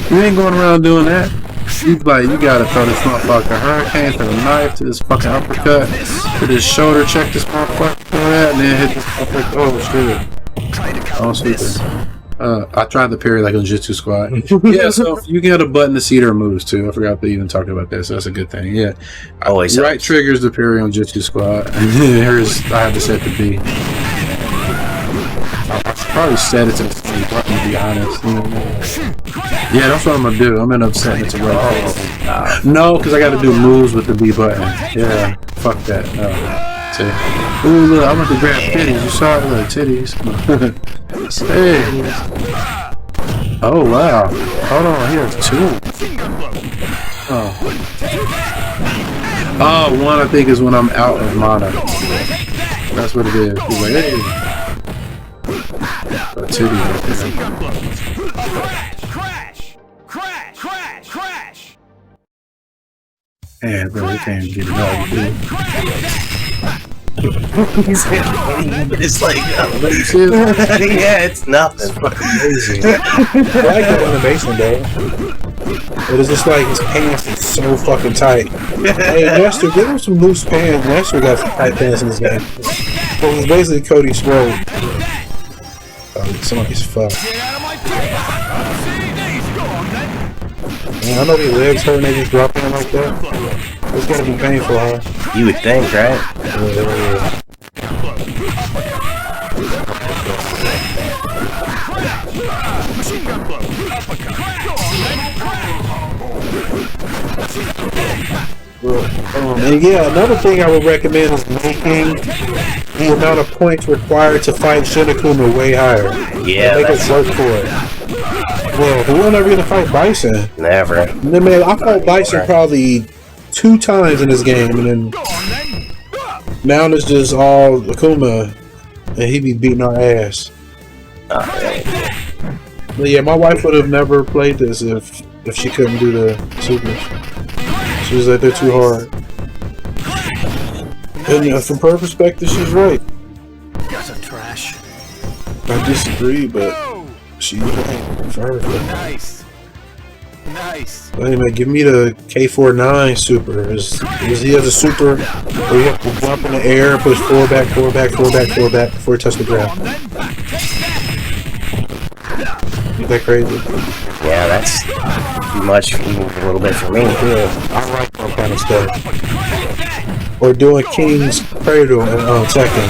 You ain't going around doing that. You gotta throw this motherfucker hurricane to the knife, to this fucking uppercut, to this shoulder check this motherfucker, and then hit this motherfucker. Oh shit. Oh stupid. I tried the parry like on Jitsu Squad. Yeah, so you can get a button to see their moves too. I forgot to even talk about that, so that's a good thing. Yeah. Always right triggers the parry on Jitsu Squad. And then here's I have to set the B. I should probably set it to the same button, to be honest. Yeah, that's what I'm gonna do. I'm gonna setting it to right. No, because I gotta do moves with the B button. Yeah, fuck that. No. See? Ooh, look, I went to grab titties. You saw it? Look, titties. Hey. Oh, wow. Hold on, here's 2. Oh, one I think is when I'm out of mana. That's what it is. He's like, hey. A titty right there. Crash. Man, bro, we can't get it all, dude. It's like, yeah, it's nothing. It's fucking crazy. I like that animation, though. But it's just like his pants is so fucking tight. Hey, Nestor, give him some loose pants. Nestor got some tight pants in this game. So it's basically Cody Swole. Somebody's fucked. Man, I know these legs hurt and they just drop in like that. It's gonna be painful, huh? You would think, right? Yeah. And yeah, another thing I would recommend is making the amount of points required to fight Shinakuma way higher. Yeah, make us work for it. Well, who will never gonna fight Bison? Never. And then, man, I fought Bison probably 2 times in this game, and then now it's just all Akuma, and he be beating our ass. But yeah, my wife would have never played this if she couldn't do the supers. She was like, they're too hard. And from her perspective, she's right. That's a trash. I disagree, but she's right. For her. Nice. Hey man, give me the K49 super. He has a super where you have to jump in the air and push forward, back before you touch the ground. Isn't that crazy? Yeah, that's too much, even a little bit for me. Yeah, I like that kind of stuff. Or doing King's Cradle and Tekken.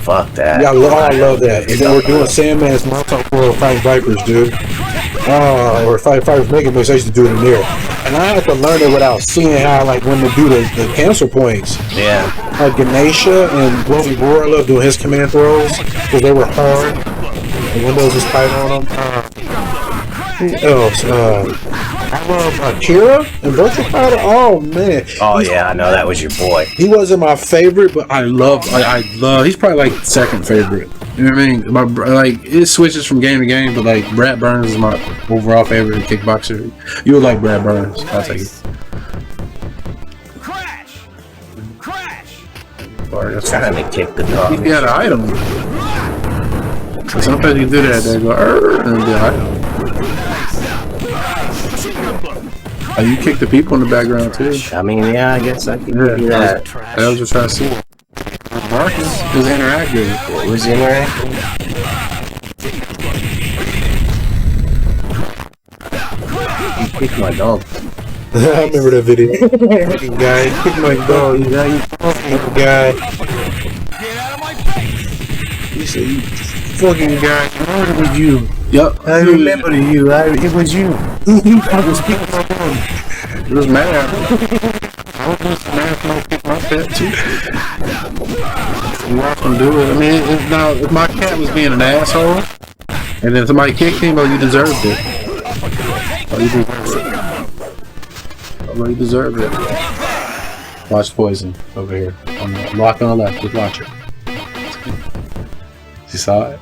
Fuck that. Yeah, I love that. And then we're doing Sandman's Mountain World fighting Vipers, dude. Or if I was making mistakes, I used to do it in the mirror. And I had to learn it without seeing how, like, when to do the cancel points. Yeah. Like Ganesha and Roby Roar, I love doing his command throws because they were hard. The windows was tight on them. Who else? I love Kira and Virtual Fighter. Oh man. Oh yeah, I know that was your boy. He wasn't my favorite, but I love. He's probably like second favorite. You know what I mean? Like it switches from game to game, but like Brad Burns is my overall favorite kickboxer. You would like Brad Burns? I'll take it. Crash! Or that's Trying to kick the dog. he got an item. So sometimes you do that, they go and the item. Oh, you kick the people in the background too. I mean, yeah, I guess I can do that. I was just trying to see. Marcus is interactive. What was interacting? You kicked my dog. I remember that video. Fucking guy, he kicked my dog. You fucking guy. Get out of my face! He said, "You fucking guy." It was you. Yup. I remember you. It was you. I was kicking my dog. It was mad. I was just mad when I kicked my pet too. You watch him do it. I mean, if my cat was being an asshole, and then somebody kicked him, you deserved it. You deserved it. You deserved it. Watch Poison over here. I'm locking on the left. Just watch it. You saw it?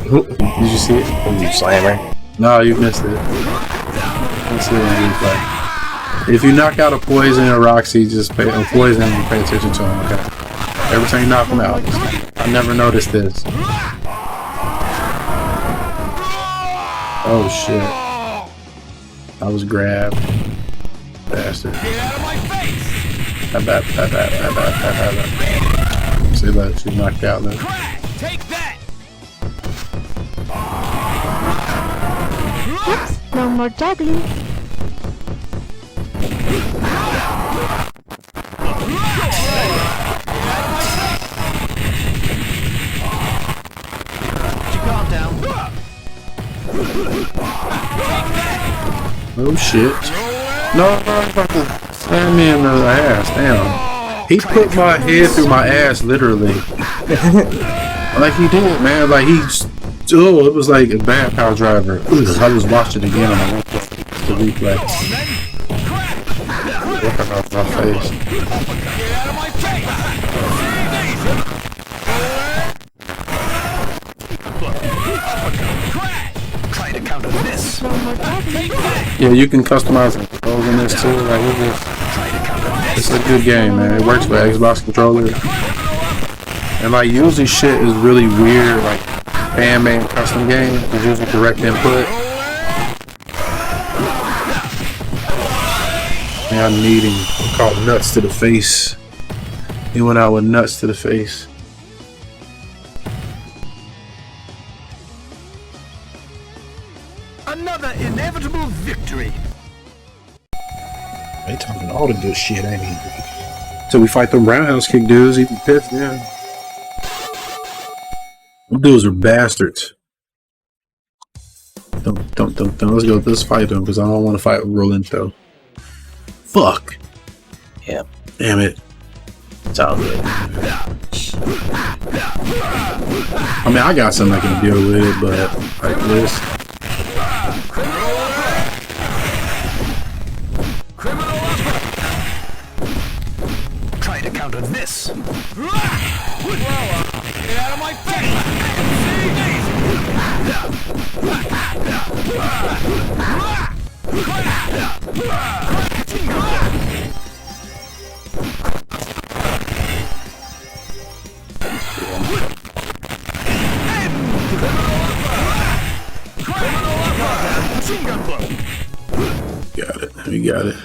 Did you see it? You slammer. No, you missed it. Let's see what you play. If you knock out a Poison or Roxy, just pay Poison and pay attention to him, okay? Every time you knock him out. I never noticed this. Oh shit. I was grabbed. Bastard. Get out of my face! Bad. See that? She's knocked out there. Crash! Take that! Oops, no more juggling. Calm down. Oh shit. No, I'm about to slam me in the ass. Damn. He put my head through my ass, literally. Like he did, man. Like he. Oh, it was like a bad power driver. I just watched it again and I went to the replay. Looking off my face. Try to counter this. No more juggling. Yeah, you can customize the controls in this too. Like it's a good game, man. It works with Xbox controller. And like usually shit is really weird, like fan-made custom games is usually direct input. Man, I'm needing called nuts to the face. He went out with nuts to the face. Another inevitable victory. They talking all the good shit, ain't he? So we fight them roundhouse kick dudes, even pissed, yeah. Them dudes are bastards. Don't. Let's go. Let's fight them because I don't want to fight with Rolento. Fuck. Yeah. Damn it. It's all good. I mean, I got something I can deal with, but like this. Try to counter this. Get out of my face! Got it. We got it.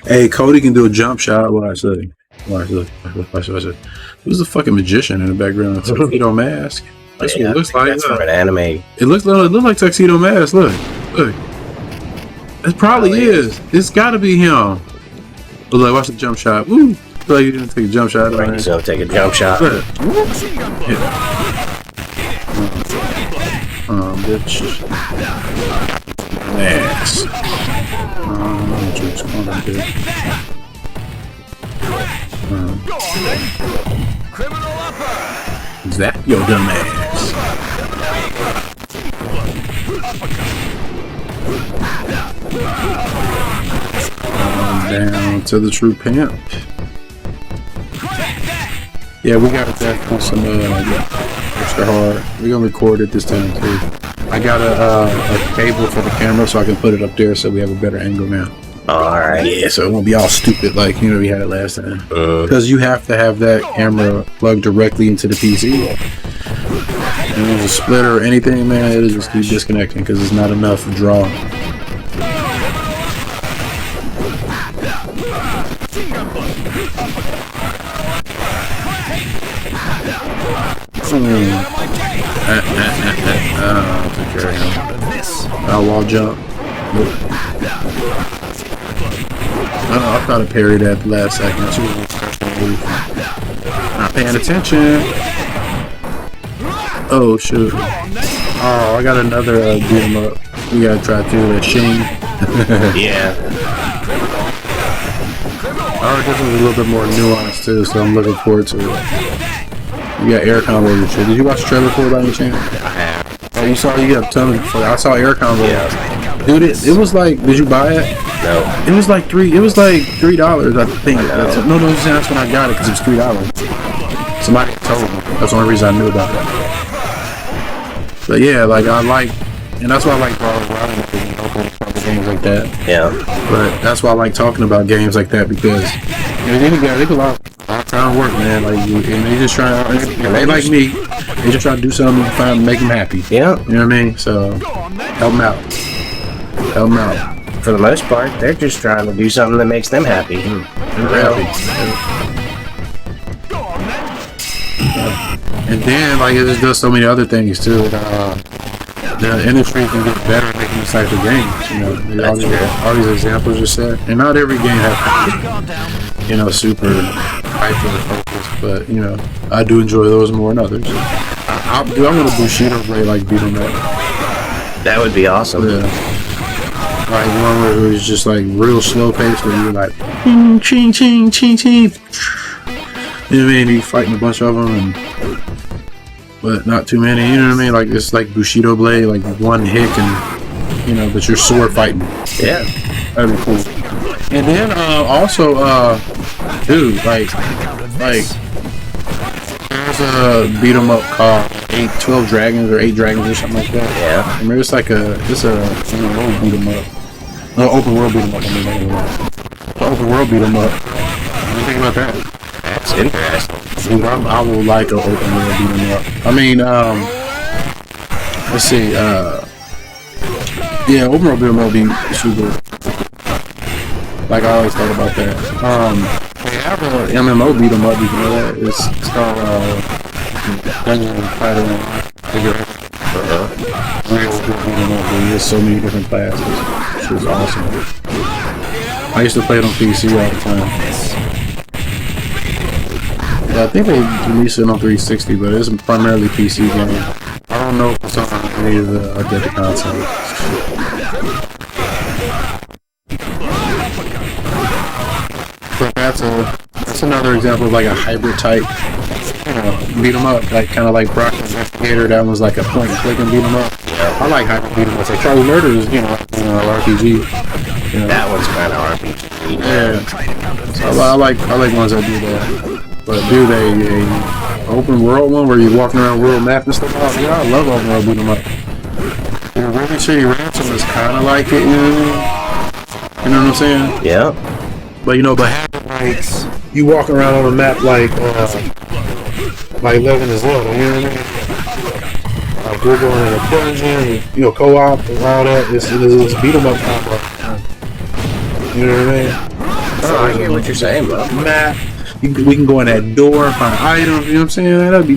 Hey, Cody can do a jump shot. Watch that. Watch. Who's the fucking magician in the background? Tuxedo Mask. That's what it looks like. That's from an anime. It looks like Tuxedo Mask. Look. It probably is. It's got to be him. But look, watch the jump shot. Woo! Feel like you didn't take a jump shot. Right, so take a jump shot. Look. Bitch. dumbass. Just going up there. Go on then. Criminal upper. Zap your dumbass. Down to the true pimp. Yeah, we got that on some extra hard. We're gonna record it this time too. I got a cable for the camera so I can put it up there so we have a better angle now. Alright. Yeah, so it won't be all stupid like we had it last time. Because you have to have that camera plugged directly into the PC. And if there's a splitter or anything, man, it'll just keep disconnecting because there's not enough draw. I'll wall jump. I thought I parried that the last second. Not paying attention. Oh shoot. Oh, I got another beat 'em up. We gotta try to do that Shing. Yeah. This is a little bit more nuanced too, so I'm looking forward to it. You got air combo and shit. Did you watch the trailer for it by any chance? I have. Oh, you saw? You got a ton of. I saw air combo. Yeah. Dude, it was like. Did you buy it? No. It was like $3. I think. No, that's when I got it because it was $3. Somebody told me. That's the only reason I knew about it. But yeah, like I like, and that's why I like games like that. Yeah. But that's why I like talking about games like that because they put a lot of time work, man. Like, and they just try. They like me. They just try to do something to make them happy. Yeah. You know what I mean? So help them out. Help them out. For the most part, they're just trying to do something that makes them happy. And then, like, it just does so many other things too. The industry can get better at making these types of games. All these examples are set, and not every game has, super hyper focused. But I do enjoy those more than others. I want a Bushido blade like beat 'em up. That would be awesome. Yeah. Like one where it was just like real slow pace where you're like ching ching ching ching. You know what I mean? You fighting a bunch of them, but not too many. You know what I mean? Like it's like Bushido blade, like one hit, and but you're sword fighting. Yeah, that'd be cool. And then also, dude, like there's a beat 'em up called 12 Dragons or 8 Dragons or something like that. Yeah. I mean, it's a beat 'em up. No, open world beat 'em up. Open world beat 'em up. What do you think about that? That's interesting. Dude, I will like an open world beat 'em up. I mean, let's see. Yeah, open world beat 'em up would be super. Like I always thought about that. They have an MMO beat 'em up. You know that? It's called Dungeons and Fighter. There's so many different classes. It was awesome. I used to play it on PC all the time. Yeah, I think they released it on 360, but it's a primarily PC game. I don't know if it's on any of the updated consoles. But that's another example of like a hybrid type. Beat 'em up, like kind of like Brock Investigator. That was like a point and click and beat 'em up. I like hybrid beat 'em up. Like Charlie Murder is, RPG. That one's kind of RPG. Yeah. So I like ones that do that. But do a open world one where you're walking around world map and stuff? Oh, yeah, I love open world beat 'em up. Ruby City Ransom is kind of like it. You know what I'm saying? Yeah. But but having like you walking around on a map like Legend of Zelda, you know what I mean? Like we're going in a dungeon, co-op and all that. It's beat 'em up combo. You know what I mean? Oh, I get what you're saying, bro. Map. We can go in that door and find items. You know what I'm saying? That'd be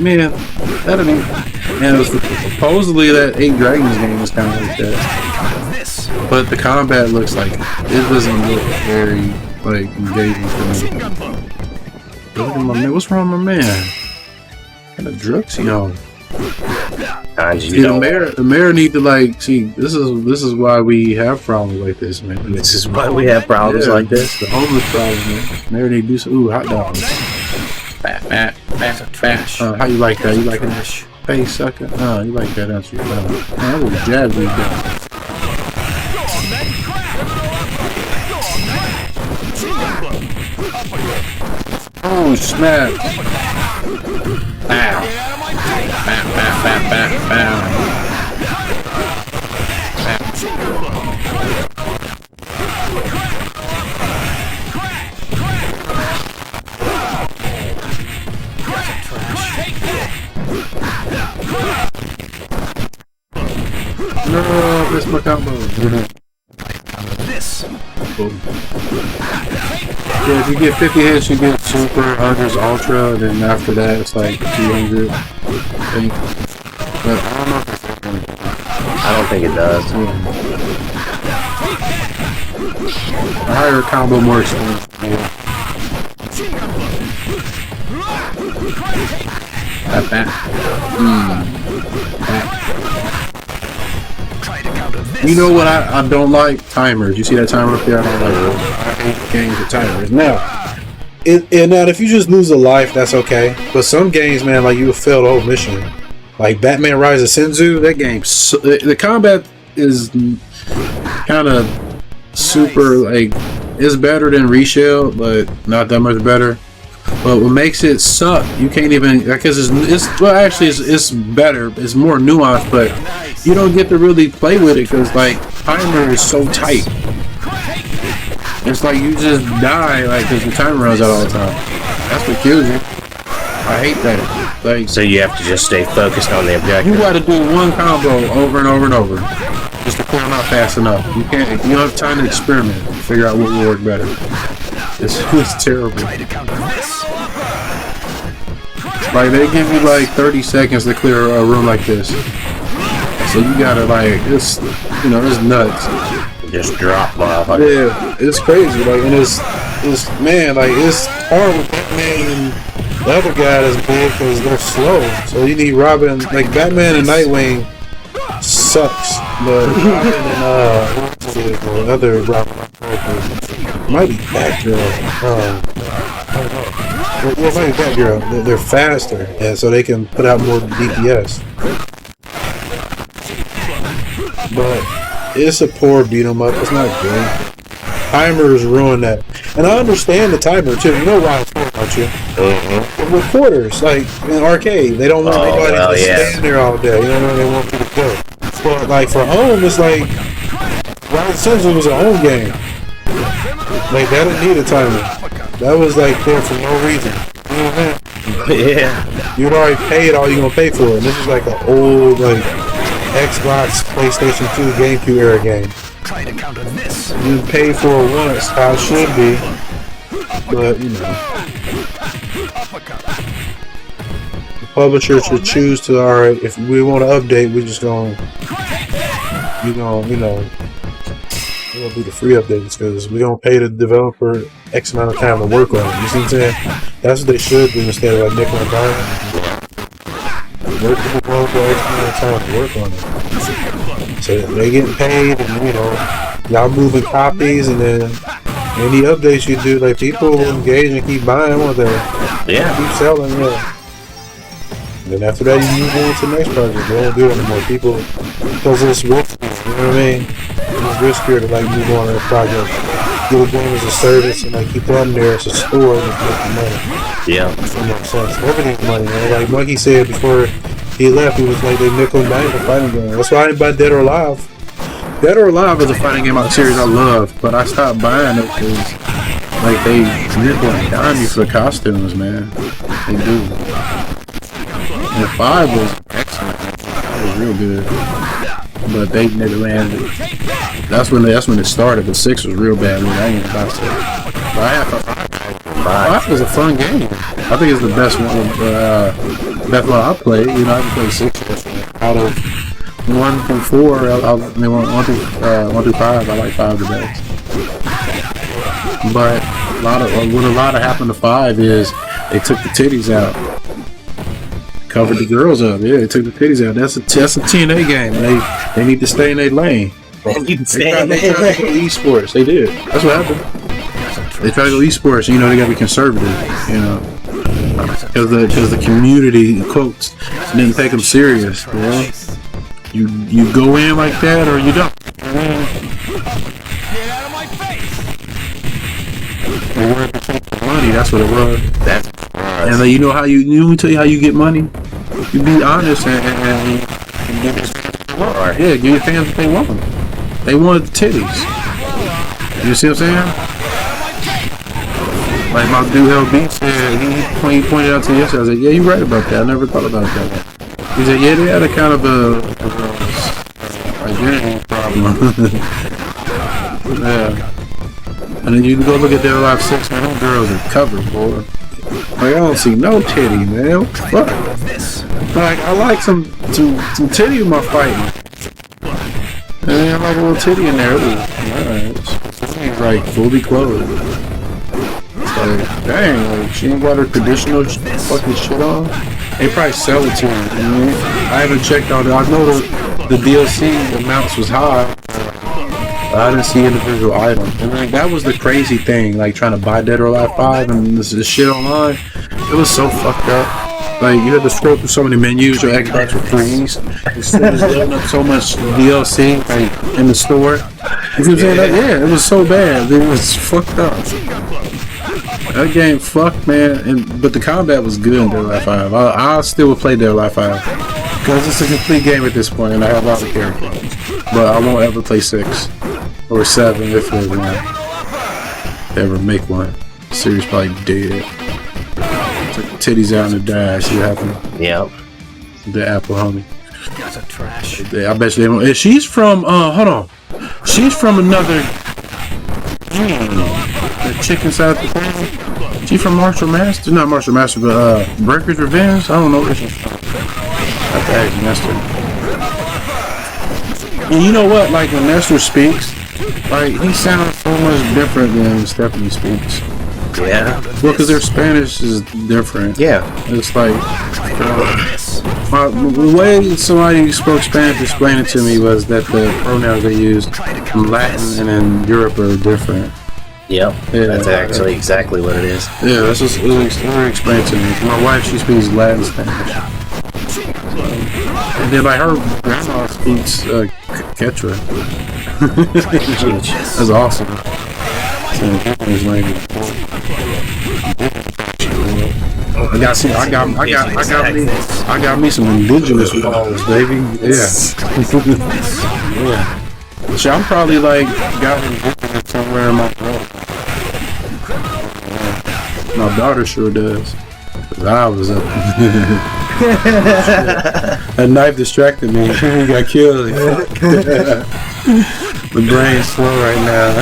And it was supposedly that 8 Dragons game was kind of like that. But the combat looks like it doesn't look very engaging for me. Look at my man. What's wrong with my man? What kind of drugs he on? See, the mayor need to like see. This is why we have problems like this, man. This is why we have problems like this. The homeless problem, man. Mayor need to do some. Ooh, hot dogs. Fat. How you like that? You like that? Hey, sucker. Oh, you like that, don't you? That was jab we got. Oh, snap. Bow. Bow. No, miss my combo. This. Boom. Yeah, if you get 50 hits, you get Super, 100s, Ultra, and then after that, it's like 200. I think. But I don't know if it's that. I don't think it does. A higher combo, more expensive. You know what I don't like? Timers. You see that timer up there? I don't like it. I hate games with timers. Now, if you just lose a life, that's okay. But some games, man, like you fail the whole mission. Like Batman Rise of Senzu, that game, the combat is kind of super, like, it's better than Reshell, but not that much better. But what makes it suck, you can't even, because it's better, it's more nuanced, but you don't get to really play with it because, like, timer is so tight. It's like you just die, like, because the timer runs out all the time. That's what kills you. I hate that. Like, so you have to just stay focused on the objective. You got to do one combo over and over and over, just to clear them out fast enough. You can't. You don't have time to experiment, figure out what will work better. It's terrible. Like, they give you like 30 seconds to clear a room like this. So you gotta, like, it's, you know, it's nuts. Just drop off. Yeah, it's crazy. Like, and it's man, like, it's hard with Batman and the other guy that's big because they're slow. So you need Robin, like, Batman and Nightwing sucks. But Robin and, the other Robin characters might be Batgirl. I don't know. Well, maybe Batgirl. They're faster, and so they can put out more DPS. But it's a poor beat 'em up. It's not good. Timers ruin that, and I understand the timer too. You know why it's for, don't you? With quarters, like in arcade, they don't want anybody to stand there all day. You know, they want you to play. But like for home, it's like Rise of Senzu was a home game. Like that didn't need a timer. That was like there for no reason. You know what I'm saying? Yeah. You'd already paid all you're gonna pay for it. And this is like an old like Xbox, PlayStation 2, GameCube era game. Try to counter this. You pay for it once, how it should be. But you know, the publisher should choose to, alright, if we want to update, we're just gonna you know, we're gonna do the free updates because we're gonna pay the developer X amount of time to work on it. You see what I'm saying? That's what they should do instead of like nickel and dime. Work with the developer X amount of time to work on it. So they getting paid, and you know, y'all moving copies, and then any updates you do, like people will engage and keep buying, won't they? Yeah. Keep selling, yeah. And then after that, you move on to the next project. They don't do it anymore. People, because it's risky, you know what I mean? It's riskier to like move on to a project. Give a game as a service and like keep them there as a store and make money. Yeah. That makes sense. Everything's money, man. Like Monkey said before he left, he was like they nickel and dime for fighting game. That's why I didn't buy Dead or Alive. Dead or Alive is a fighting game out of series I love, but I stopped buying it because like they nickel and dime you for costumes, man. They do. And 5 was excellent. That was real good. But they never landed. That's when it started. But 6 was real bad. I ain't even about 6. But I have 5 was a fun game. I think it's the best one. Best one I played. You know, I can play 6 out of 1 through 4. I mean, 1 through 5. I like 5 the best. But what a lot of happened to 5 is they took the titties out. covered the girls up. Yeah, they took the titties out. That's a TNA game. And they need to stay in their lane. You can They stay tried in to go there. esports. They did. That's what happened. They tried to go esports. You know, they got to be conservative. You know, because the community quotes didn't take them serious, bro. You go in like that or you don't. Get out of my face! They weren't taking money. That's what it was. That's And you know how you let me tell you how you get money. You be honest and yeah, give your fans what they want. They wanted the titties. You see what I'm saying? Like my dude LB said, he pointed out to me yesterday. I was like, yeah, you're right about that. I never thought about that. He said, yeah, they had a kind of a identity problem. Yeah. And then you can go look at their live 6, man, those girls are covered, boy. Like, I don't see no titty, man. What the fuck? Like, I like some titty in my fighting. And then I like a little titty in there. Alright. It's like fully clothed. It's like, dang, like, she ain't got her traditional fucking shit on. They probably sell it to her, you know? I haven't checked out. I know the DLC amounts was high. I didn't see individual items. And like, that was the crazy thing, like trying to buy Dead or Alive 5 and this shit online. It was so fucked up. Like, you had to scroll through so many menus, your Xbox would freeze. It was loading up so much DLC like, in the store. You know what I'm saying? Like, yeah, it was so bad. It was fucked up. That game fucked, man. But the combat was good in Dead or Alive 5. I still would play Dead or Alive 5. Because it's a complete game at this point and I have all the characters. But I won't ever play 6. Or 7 if they ever make one. The series probably dead. Took the titties out and die. See what happened? Yep. The Apple homie. That's a trash. I bet you they won't. She's from, hold on. She's from another. The chick inside the thing. She's from Martial Master. Not Martial Master, but Breaker's Revenge. I don't know where she's from. That's actually Nestor. And you know what? Like when Nestor speaks, like, he sounds so much different than Stephanie speaks. Yeah. Well, because their Spanish is different. Yeah. It's like, the way somebody who spoke Spanish explained it to me was that the pronouns they use in Latin and in Europe are different. Yep. Yeah. That's actually exactly what it is. Yeah, that's just explained to me. My wife, she speaks Latin Spanish. And then, like, her grandma speaks Quechua. That's awesome. I got me some indigenous balls, baby. Yeah. Yeah. So I'm probably like got indigenous somewhere in my throat. My daughter sure does. 'Cause I was up. A knife distracted me. He got killed. The brain's slow right now.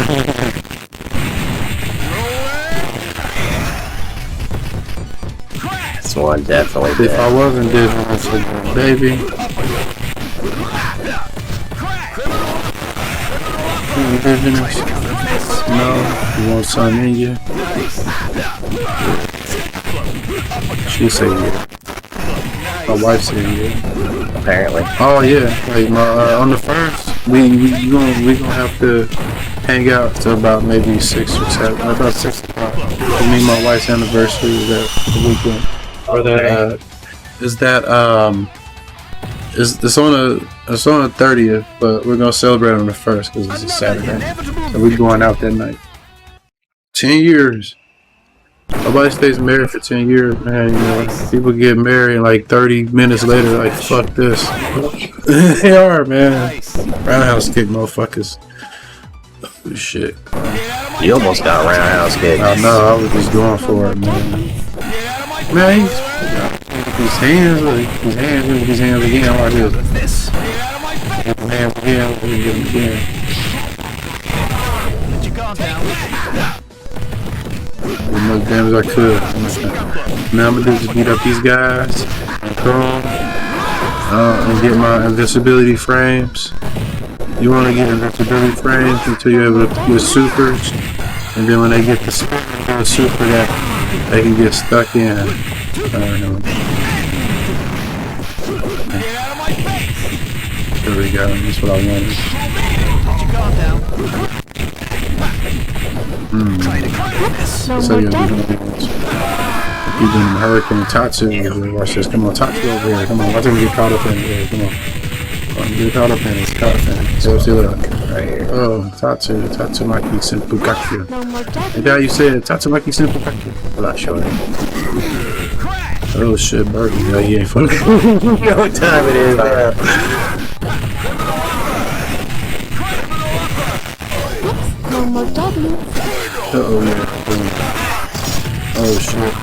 This one definitely If I wasn't different, I'd say, baby. Indigenous? No, you want something in you? She said yeah. My wife said yeah. apparently. Oh yeah, like on the first, we gonna have to hang out till about maybe 6 or 7, about 6 o'clock. For me, my wife's anniversary is that the weekend. Or that it's on the 30th, but we're gonna celebrate on the 1st because it's a Saturday. So we're going out that night. 10 years. Nobody stays married for 10 years, man. You know, people get married like 30 minutes later, like, fuck this. They are, man. Roundhouse kick motherfuckers. Oh, shit. You almost got roundhouse kicked. I know, I was just going for it, man. Man, his hands again, like this. Man, again. As much damage as I could. Now I'm gonna just beat up these guys and get my invincibility frames. You want to get invincibility frames until you're able to get supers, and then when they get the super that they can get stuck in. I don't know. There we go. That's what I wanted. Put your guard down. Try to counter this. No So more you're juggling. doing Hurricane Tatsu. Watch this. Come on, Tatsu over here. Come on, watch him get caught up in it. Come on. Get caught up in it. Caught up in it. So see what right here. Oh, Tatsumaki Senpukaku. No more And juggling. now you said Tatsumaki Senpukaku. I'm not sure. Oh shit, Birdie. No, you ain't funny. You know what time it is, man. No more juggling. Uh-oh, yeah. Oh shit.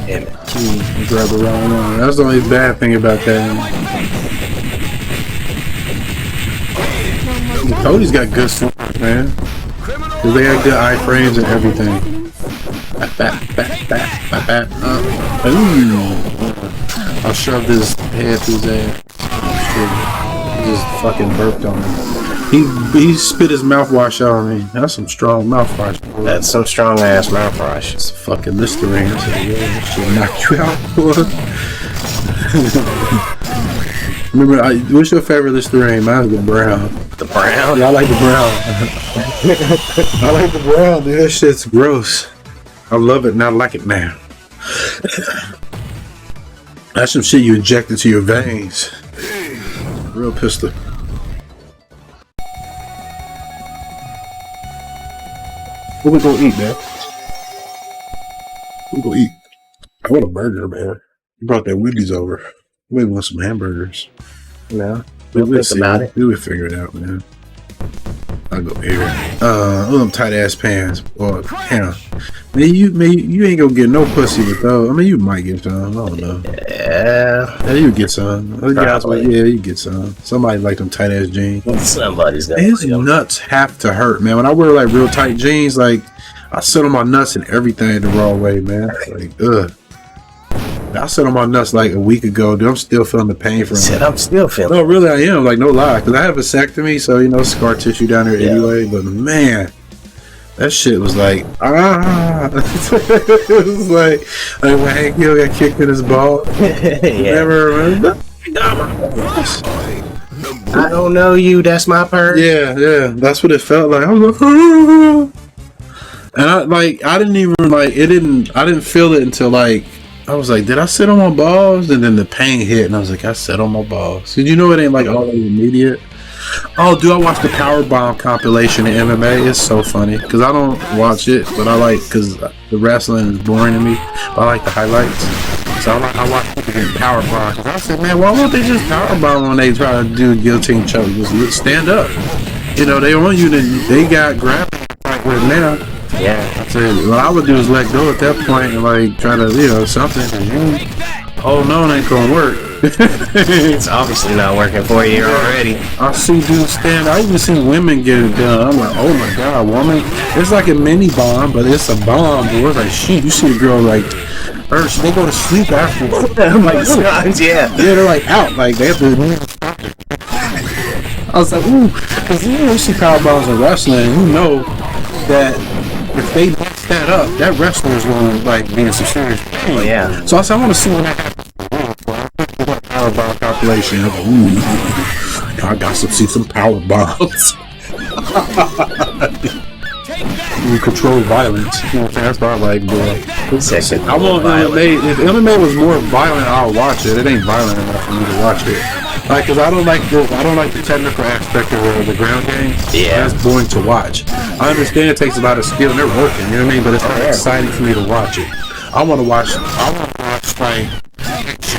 Damn it. You grab the wrong one. That's the only bad thing about that. No more Cody's got good swings, man. Cause they got good iframes and everything. Ooh. I'll shove this head through his ass. He just fucking burped on me. He spit his mouthwash out on me. That's some strong mouthwash. Boy. That's some strong ass mouthwash. It's fucking Listerine. I said, yeah, that shit knock you out, boy. Remember, what's your favorite Listerine? Mine's the brown. The brown? Yeah, I like the brown. I like the brown, dude. That shit's gross. I love it and I like it now. That's some shit you inject into your veins. Real pistol. What we gonna eat, man? What we gonna eat? I want a burger, man. You brought that Wendy's over. We want some hamburgers. No. We'll Think see. about it. We'll figure it out, man. I'll go here. Them tight ass pants. Boy, damn. Man, you ain't gonna get no pussy with those. I mean, you might get some. I don't know. Yeah. You get some. Those guys, Probably. yeah, you get some. Somebody like them tight ass jeans. Somebody's got His nuts have to hurt, man. When I wear like real tight jeans, like I sit on my nuts and everything the wrong way, man. Like, ugh. I sit on my nuts like a week ago, dude. I'm still feeling the pain from it. I'm still feeling. No, really, I am. Like, no lie. Because I have a vasectomy, so, scar tissue down there anyway. But, man, that shit was like, It was like when Hank Hill got kicked in his ball. Never remember. I don't know you. That's my purse. Yeah. That's what it felt like. I was like, and I didn't even, I didn't feel it until, I was like, did I sit on my balls? And then the pain hit, and I was like, I sat on my balls. Did you know it ain't like all immediate? Oh, dude, I watched the Power Bomb compilation in MMA. It's so funny because I don't watch it, but I like because the wrestling is boring to me. But I like the highlights, so I watch people get Power Bomb. Cause I said, man, why won't they just Power Bomb when they try to do a guillotine choke? Just stand up. They want you to. They got grappling right with now. Yeah. I said, what I would do is let go at that point and try to, something. Oh no, it ain't gonna work. It's obviously not working for you already. I see dudes stand. I even see women get it done. I'm like, oh my god, woman! It's like a mini bomb, but it's a bomb. But it's like, shit. You see a girl first they go to sleep afterwards. I'm like, Sometimes, yeah. they're like out, like they have to. I was like, ooh, because you see power bombs in wrestling, that if they mess that up, that wrestler's going to be in some serious pain. Oh, yeah. So I said, I want to see what that happens. Power bomb compilation. I was like, ooh, I got to see some power bombs. You control violence. You know what I'm saying? That's what I like, boy. Second. I want MMA. If MMA was more violent, I'll watch it. It ain't violent enough for me to watch it. Cause I don't like the technical aspect of the ground game. Yeah. That's boring to watch. I understand it takes a lot of skill and they're working, you know what I mean? But it's not exciting for me to watch it. I want to watch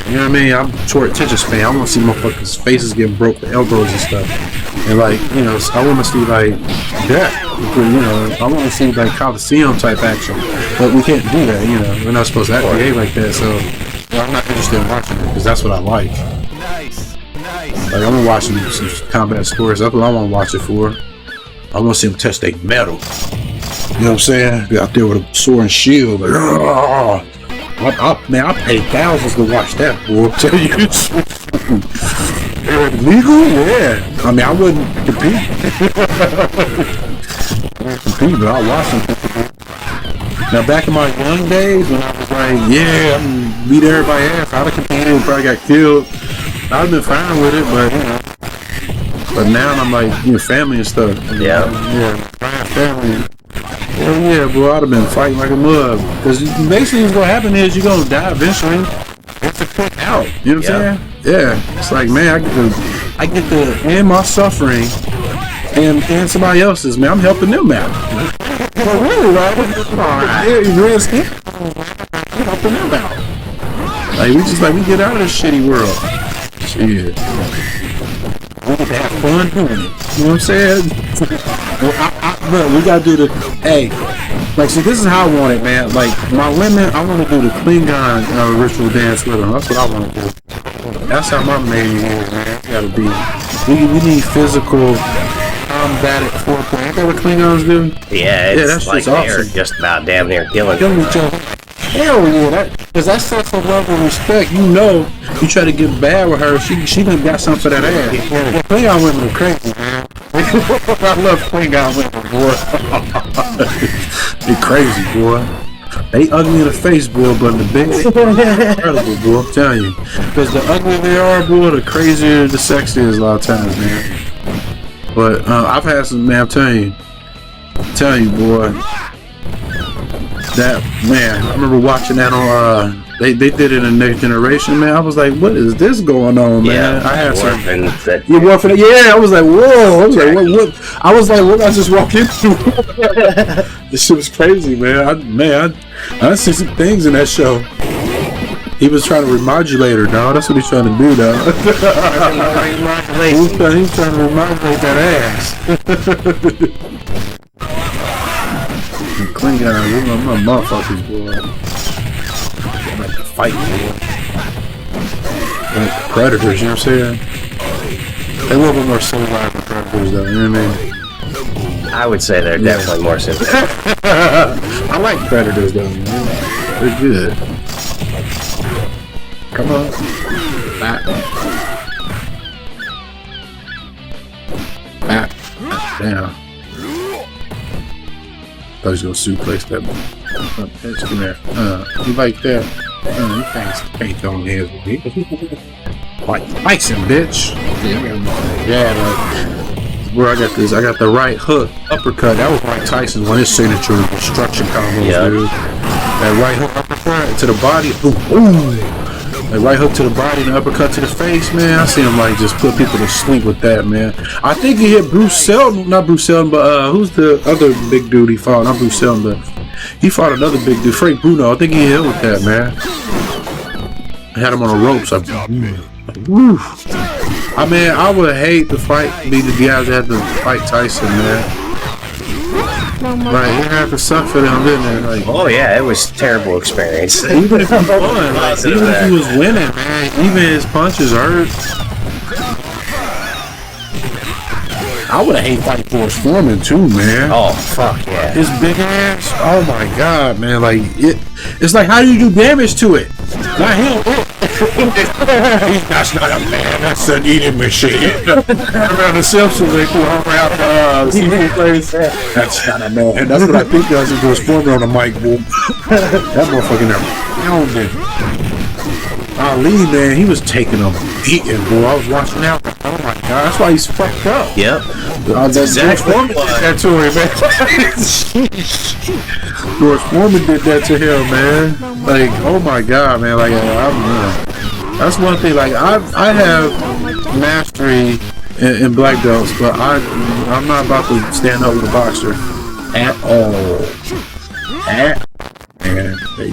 you know what I mean? I'm short attention span. I want to see motherfuckers' faces getting broke with elbows and stuff. And I want to see that. I want to see Coliseum type action. But we can't do that, We're not supposed to behave like that, so I'm not interested in watching it because that's what I like. Nice. I'm gonna watch some combat sports. That's what I want to watch it for. I want to see them test their metal. You know what I'm saying? Be out there with a sword and shield. I paid thousands to watch that, boy. I'll tell you. Legal? Yeah. I mean, I wouldn't compete. But I'll watch them. Now, back in my young days, when I was like, yeah, I'm beat everybody ass, I'd have competed and probably got killed. I'd have been fine with it, but you know. But now I'm like, you know, family and stuff. Yeah. Yeah, family. Hell yeah, bro, I'd have been fighting like a mug. Because basically what's going to happen is you're going to die eventually. It's a quick out. You know what I'm saying? Yeah. It's like, man, I get to end my suffering and somebody else's, man. I'm helping them out. But really, right? Yeah, helping them out. Like, we get out of this shitty world. Shit. We get to have fun doing it. You know what I'm saying? Well, look, we gotta do the, hey, like, see, this is how I want it, man. Like, my limit, I want to do the Klingon ritual dance with them. That's what I want to do. That's how my main is, man. It's gotta be. We need physical combatic foreplay. Ain't that what Klingons do? Yeah, it's like they're awesome. just about damn near killing Each other. Hell yeah, because that sets a level of respect. You know, you try to get bad with her, she done got something for that ass. Yeah, Klingon women are crazy, man. I love Klingon women, boy. They crazy, boy. They ugly in the face, boy, but in the bed, incredible, boy. I'm telling you. Because the uglier they are, boy, the crazier the sex is a lot of times, man. But I've had some, man, I'm telling you, boy. That, man, I remember watching that on, they did it in Next Generation, man. I was like, what is this going on, man? Yeah, I had some. Yeah, I was like, whoa. I was like, what? I was like, what did I just walk into? This shit was crazy, man. I see some things in that show. He was trying to remodulate her, dog. That's what he's trying to do, dog. He's trying to remodulate that ass. Klingon, my motherfuckers, boy. I'm like to fight, boy. Like the Predators, you know what I'm saying? They're a little bit more civilized than Predators, though, you know what I mean? I would say they're definitely more simple. I like Predators, though, man. They're good. Come on. Back. Down. I was gonna suplex that. That's come here. You like that? You can't on his with me. Like Tyson, bitch. Yeah, where I got this. I got the right hook uppercut. That was Mike Tyson, one of his signature destruction combos, dude. That right hook uppercut to the body. Boom. That right hook to the body and the uppercut to the face, man. I seen him like just put people to sleep with that, man. I think he hit Bruce Seldon, not Bruce Seldon, but who's the other big dude he fought? Not Bruce Seldon, but he fought another big dude, Frank Bruno. I think he hit with that, man. I had him on the ropes. Woo. I mean, I would hate to fight be the guys that had to fight Tyson, man. Like, he had to suffer them, didn't it? Like, oh yeah, it was a terrible experience. Even if he won, like, even if he was winning, man, even his punches hurt. I would have hated fighting Forrest Foreman too, man. Oh fuck yeah. His big ass. Oh my god, man. Like it's like, how do you do damage to it? Not him. That's not a man. That's an eating machine. Around the Simpsons, they pull over out the seafood place. That's not a man. That's what I think does. It goes Foreman on the mic, boom. That motherfucker there pounding. Ali, man, he was taking them beating, boy. I was watching out. Oh my god, that's why he's fucked up. Yep. That's exactly Foreman did that to him, man. George Foreman did that to him, man. Like, oh my god, man. Like, that's one thing. Like, I have mastery in black belts, but I'm not about to stand up with a boxer at all. Man, they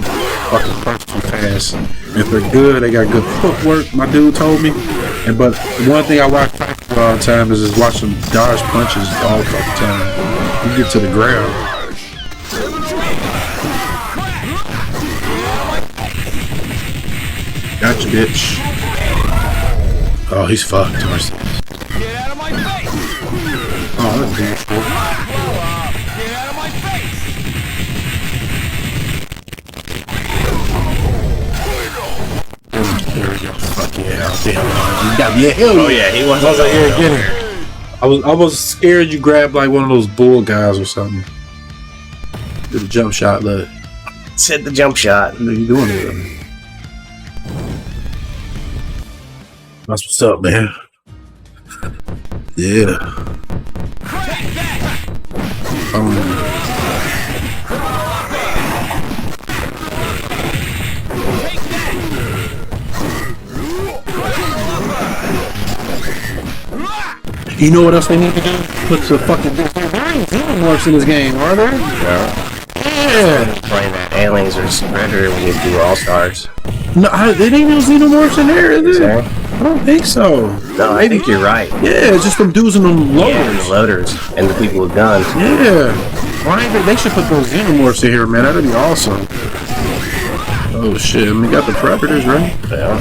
fucking punch too fast. If they're good, they got good footwork. My dude told me. But one thing I watch practice all the time is just watch them dodge punches all the fucking time. You get to the ground. Gotcha, bitch. Oh, he's fucked. Get out of my face! Oh, that's beautiful. Get out of my face! There we go. Fuck yeah. Yeah, hell yeah. Oh yeah, he wasn't. I was like, yeah, get him. I was scared you grabbed like one of those bull guys or something. Did a jump shot, look. Hit the jump shot. What are you doing here? That's what's up, man. Yeah. You know what else they need to do? Put the fucking xenomorphs in this game, are there? Yeah. Playing that Aliens vs. Predator when you do All Stars. No, they ain't no xenomorphs in there, is it? Sorry? I don't think so. No, I think you're right. Yeah, it's just them dudes and them loaders. Yeah, the loaders and the people with guns. Yeah. Why ain't they should put those xenomorphs in here, man. That'd be awesome. Oh shit, we got the predators, right? Yeah.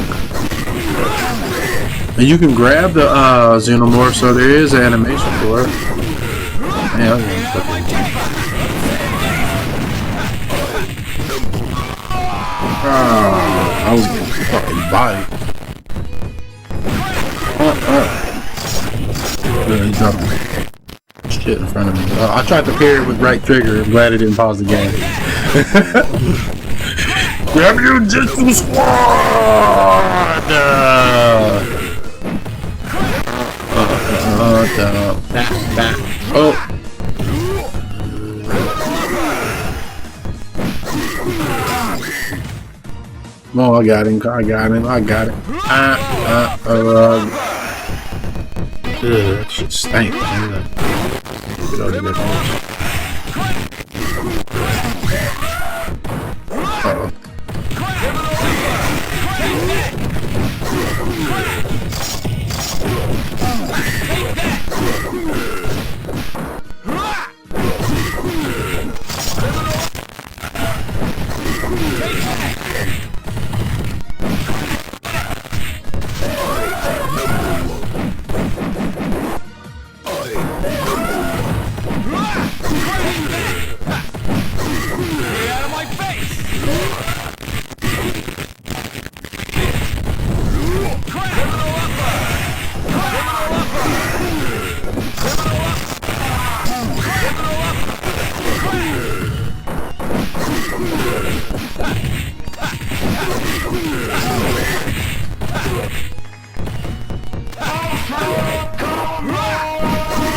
And you can grab the xenomorph, so there is an animation for it. Man, I was getting fucking body. He's got shit in front of me. I tried to pair it with right trigger. I'm glad it didn't pause the game. Grab your Jitsu Squad! Oh. Oh, I got him. That shit stank, man. Get out of there. Uh-oh.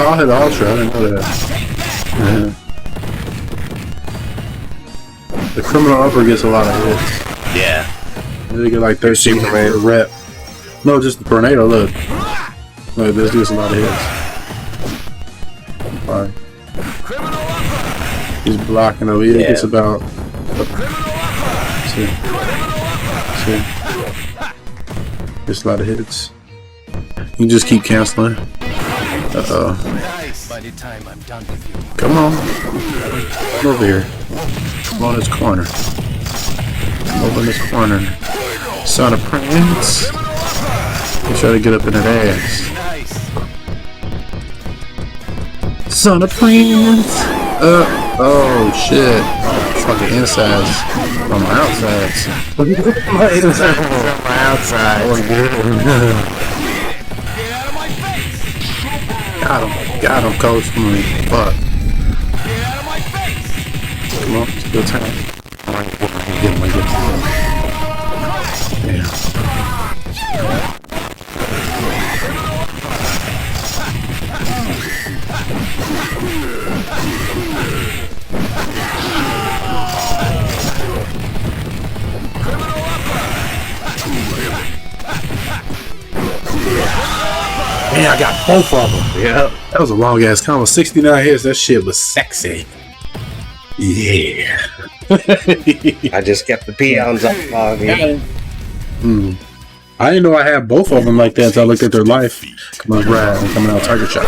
I'll hit Ultra, I didn't know that. Yeah. The criminal upper gets a lot of hits. Yeah. They get like 13 per rep. No, just the tornado, look. Look, this gets a lot of hits. Alright. He's blocking over here. It gets about... See. Gets a lot of hits. You just keep canceling. Uh-oh. By the time I'm done with you. Come on. Come over here. Come on this corner. Come over in this corner. Son of Prince. You try to get up in that ass. Son of Prince. Oh shit. Fucking insides. On my outsides. My insides on my outsides. Oh, Got him, coach. Fuck. Come on, still time. Get him. Yeah. Man, I got both of them. Yeah. That was a long ass combo. 69 hits. That shit was sexy. Yeah. I just kept the peons up on you. I didn't know I had both of them like that until I looked at their life. Come on, Brad. I'm coming out target shot.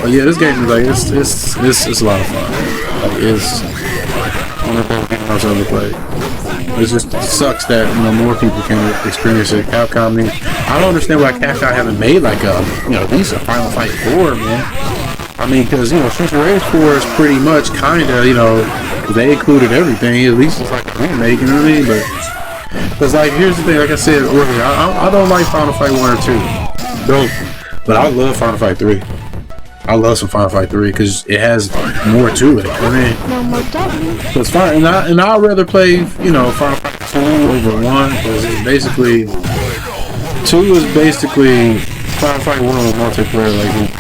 But yeah, this game is like it's a lot of fun. Like it's one of the best games I've ever played. It just sucks that more people can experience it. Capcom, I don't understand why Capcom haven't made like a at least a Final Fight 4, man. I mean, because Streets of Rage 4 is pretty much kind of they included everything. At least it's like a remake, you know what I mean? But because like here's the thing, like I said earlier, I don't like Final Fight 1 or 2, but I love Final Fight 3. I love some Final Fight 3 because it has more to it. I mean, No more W. so it's fine, and I'd rather play, you know, Final Fight 2 over 1 because it's basically 2 is basically Final Fight 1 with multiplayer, like,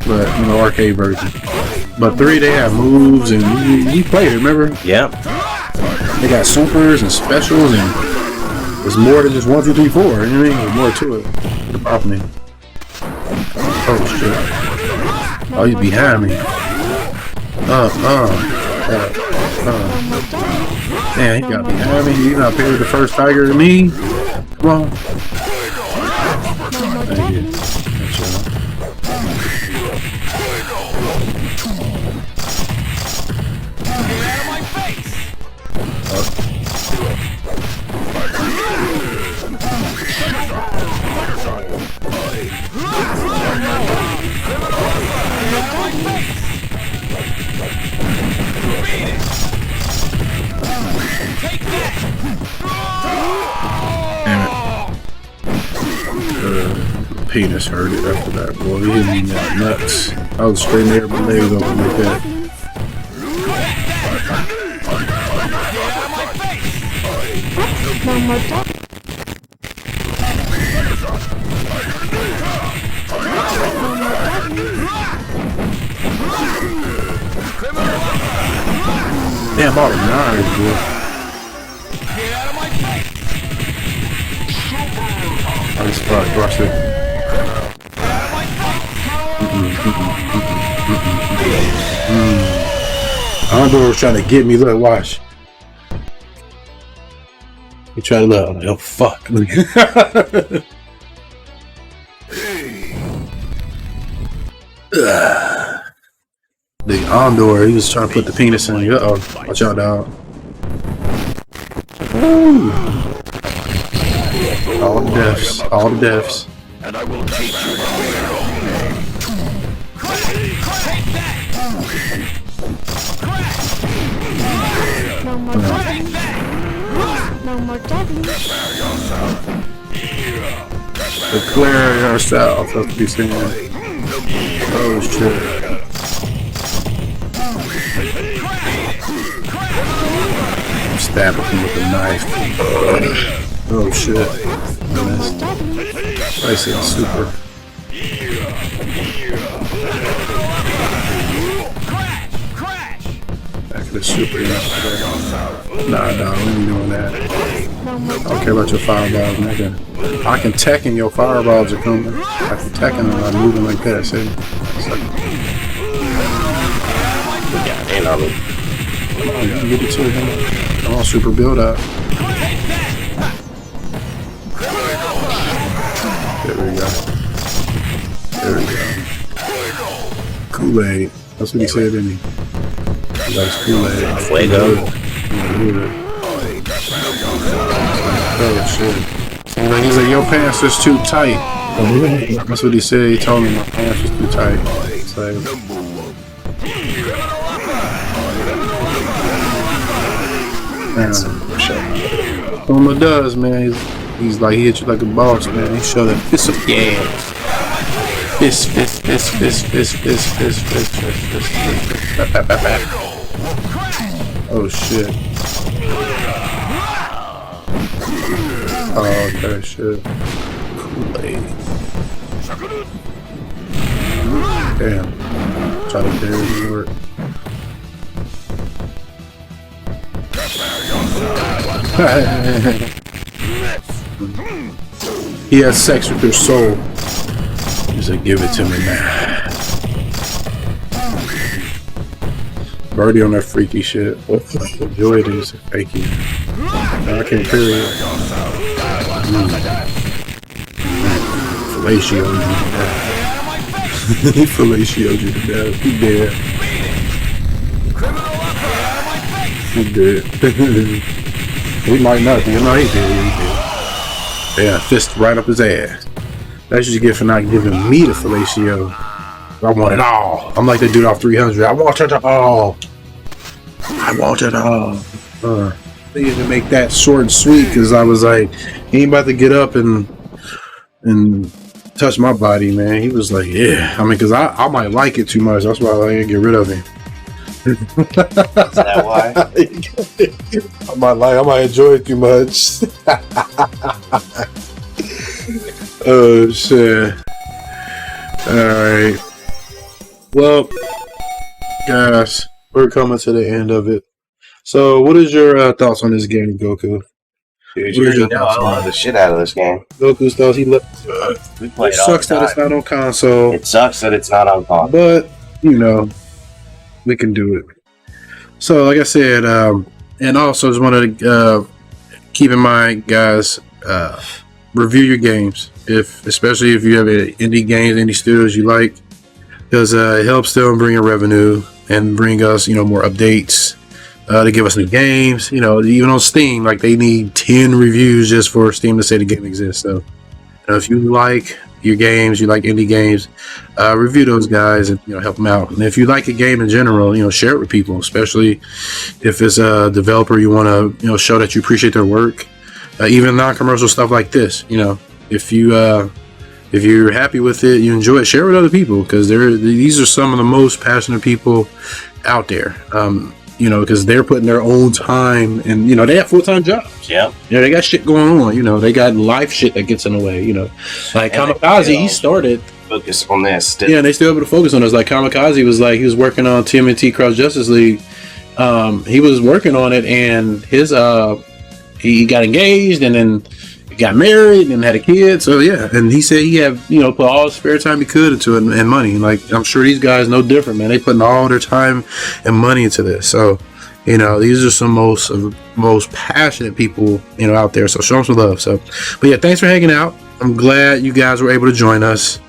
but you know, arcade version. But 3 they have moves and we played it. Remember? Yep. They got supers and specials and it's more than just 1, 2, 3, 4. You know what I mean? There's more to it. The problem. Oh shit! Oh, he's behind me. Man, he got behind me. You not paired the first tiger to me. Come on. Thank you. Damn it. Penis hurt it after that, boy. He hit me in the nuts. I was straight there, my legs open like that. No more W. Damn, all the knives, boy. I just brush it. Andor was trying to get me. Look, watch. He tried to look. I'm like, oh fuck. The Andor, he was trying to put the penis in. Uh oh, watch out, dog. Woo. All the deaths, all the deaths. And I will teach you the way to go. No more W. No more W. Declare yourself. That's what he's saying. Oh shit. Stab him with a knife. Oh shit. I said super. Back of the super. Nah, we ain't doing that. I don't care about your fireballs, nigga. I can Tekken your fireballs are coming. I can Tekken them by moving like that, see? And Come on, you can get it to him. Come on, super build up. There we go. There we go. Kool-Aid. That's what he said, didn't he? He likes Kool-Aid. Fuego. Oh shit. He's like, your pants is too tight. That's what he said. He told me my pants was too tight. So, Puma does, man. He's like, he hit you like a boss, man. He showed that fist of yeah. Fist. Oh shit. Oh, okay, shit. Kool-Aid. Damn. Try to carry his work. He has sex with your soul. He's like, give it to me now. Birdie on that freaky shit. Enjoy it is fakey. I can't carry it. Fellatio you to death. Fellatio you to death. He dead. He dead. He might not be. No, he did. Yeah, fist right up his ass. That's what you get for not giving me the fellatio. I want it all. I'm like the dude off 300. I want it all. I want it all. They had to make that short and sweet because I was like, he ain't about to get up and touch my body, man. He was like, yeah. I mean, because I might like it too much. That's why I like to get rid of him. Is that why? I might enjoy it too much. Oh shit. Alright. Well, guys, we're coming to the end of it. So what is your thoughts on this game, Goku? Dude, you know I love the shit out of this game. Goku's thoughts, he left. We play It it all sucks the that it's time. not on console. It sucks that it's not on console. But, you know, we can do it. So, like I said, and also just wanted to keep in mind, guys, review your games, especially if you have indie games, indie studios you like, because it helps them bring in revenue and bring us, more updates to give us new games. Even on Steam, like they need 10 reviews just for Steam to say the game exists. So, if you like your games, you like indie games, review those guys and help them out. And if you like a game in general, share it with people, especially if it's a developer you want to show that you appreciate their work. Even non-commercial stuff like this, if you're happy with it, you enjoy it, share it with other people, because these are some of the most passionate people out there. Because they're putting their own time, and they have full-time jobs. Yeah. They got shit going on. They got life shit that gets in the way. Like And Kamikaze, he started. Focus on this. Still. Yeah, and they still able to focus on this. Like Kamikaze was he was working on TMNT Cross Justice League. He was working on it, and his he got engaged, and then he got married, and had a kid. So yeah, and he said he had put all the spare time he could into it, and money. Like I'm sure these guys no different, man. They putting all their time and money into this. So these are some most passionate people out there. So show them some love. So, but yeah, thanks for hanging out. I'm glad you guys were able to join us.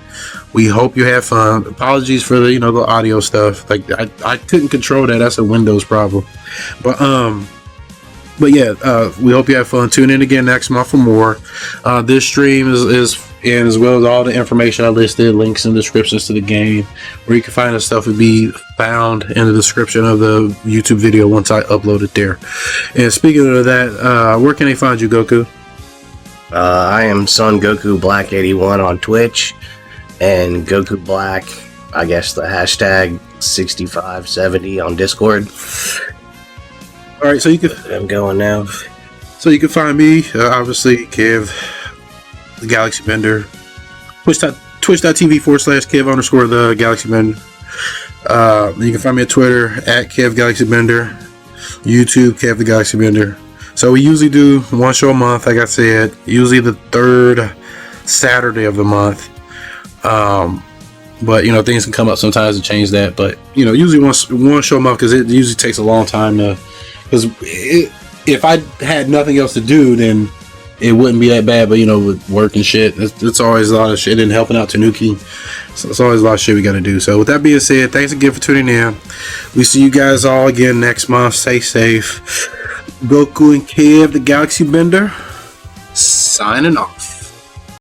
We hope you had fun. Apologies for the the audio stuff. Like I couldn't control that. That's a Windows problem. But yeah, we hope you have fun. Tune in again next month for more. This stream is and as well as all the information I listed, links and descriptions to the game, where you can find the stuff will be found in the description of the YouTube video once I upload it there. And speaking of that, where can they find you, Goku? I am Son Goku Black 81 on Twitch, and Goku Black, I guess the hashtag 6570 on Discord. All right, so you can. I'm going now. So you can find me, obviously, Kev the Galaxybender, twitch.tv/Kev _ the Galaxybender. You can find me at Twitter at Kev Galaxybender, YouTube Kev the Galaxybender. So we usually do one show a month, like I said, usually the third Saturday of the month. But things can come up sometimes to change that. But usually one show a month, because it usually takes a long time to. Because if I had nothing else to do, then it wouldn't be that bad. But with work and shit, it's always a lot of shit, and helping out Tanuki, so it's always a lot of shit we got to do. So with that being said, thanks again for tuning in. We see you guys all again next month. Stay safe. Goku and Kev the Galaxybender signing off.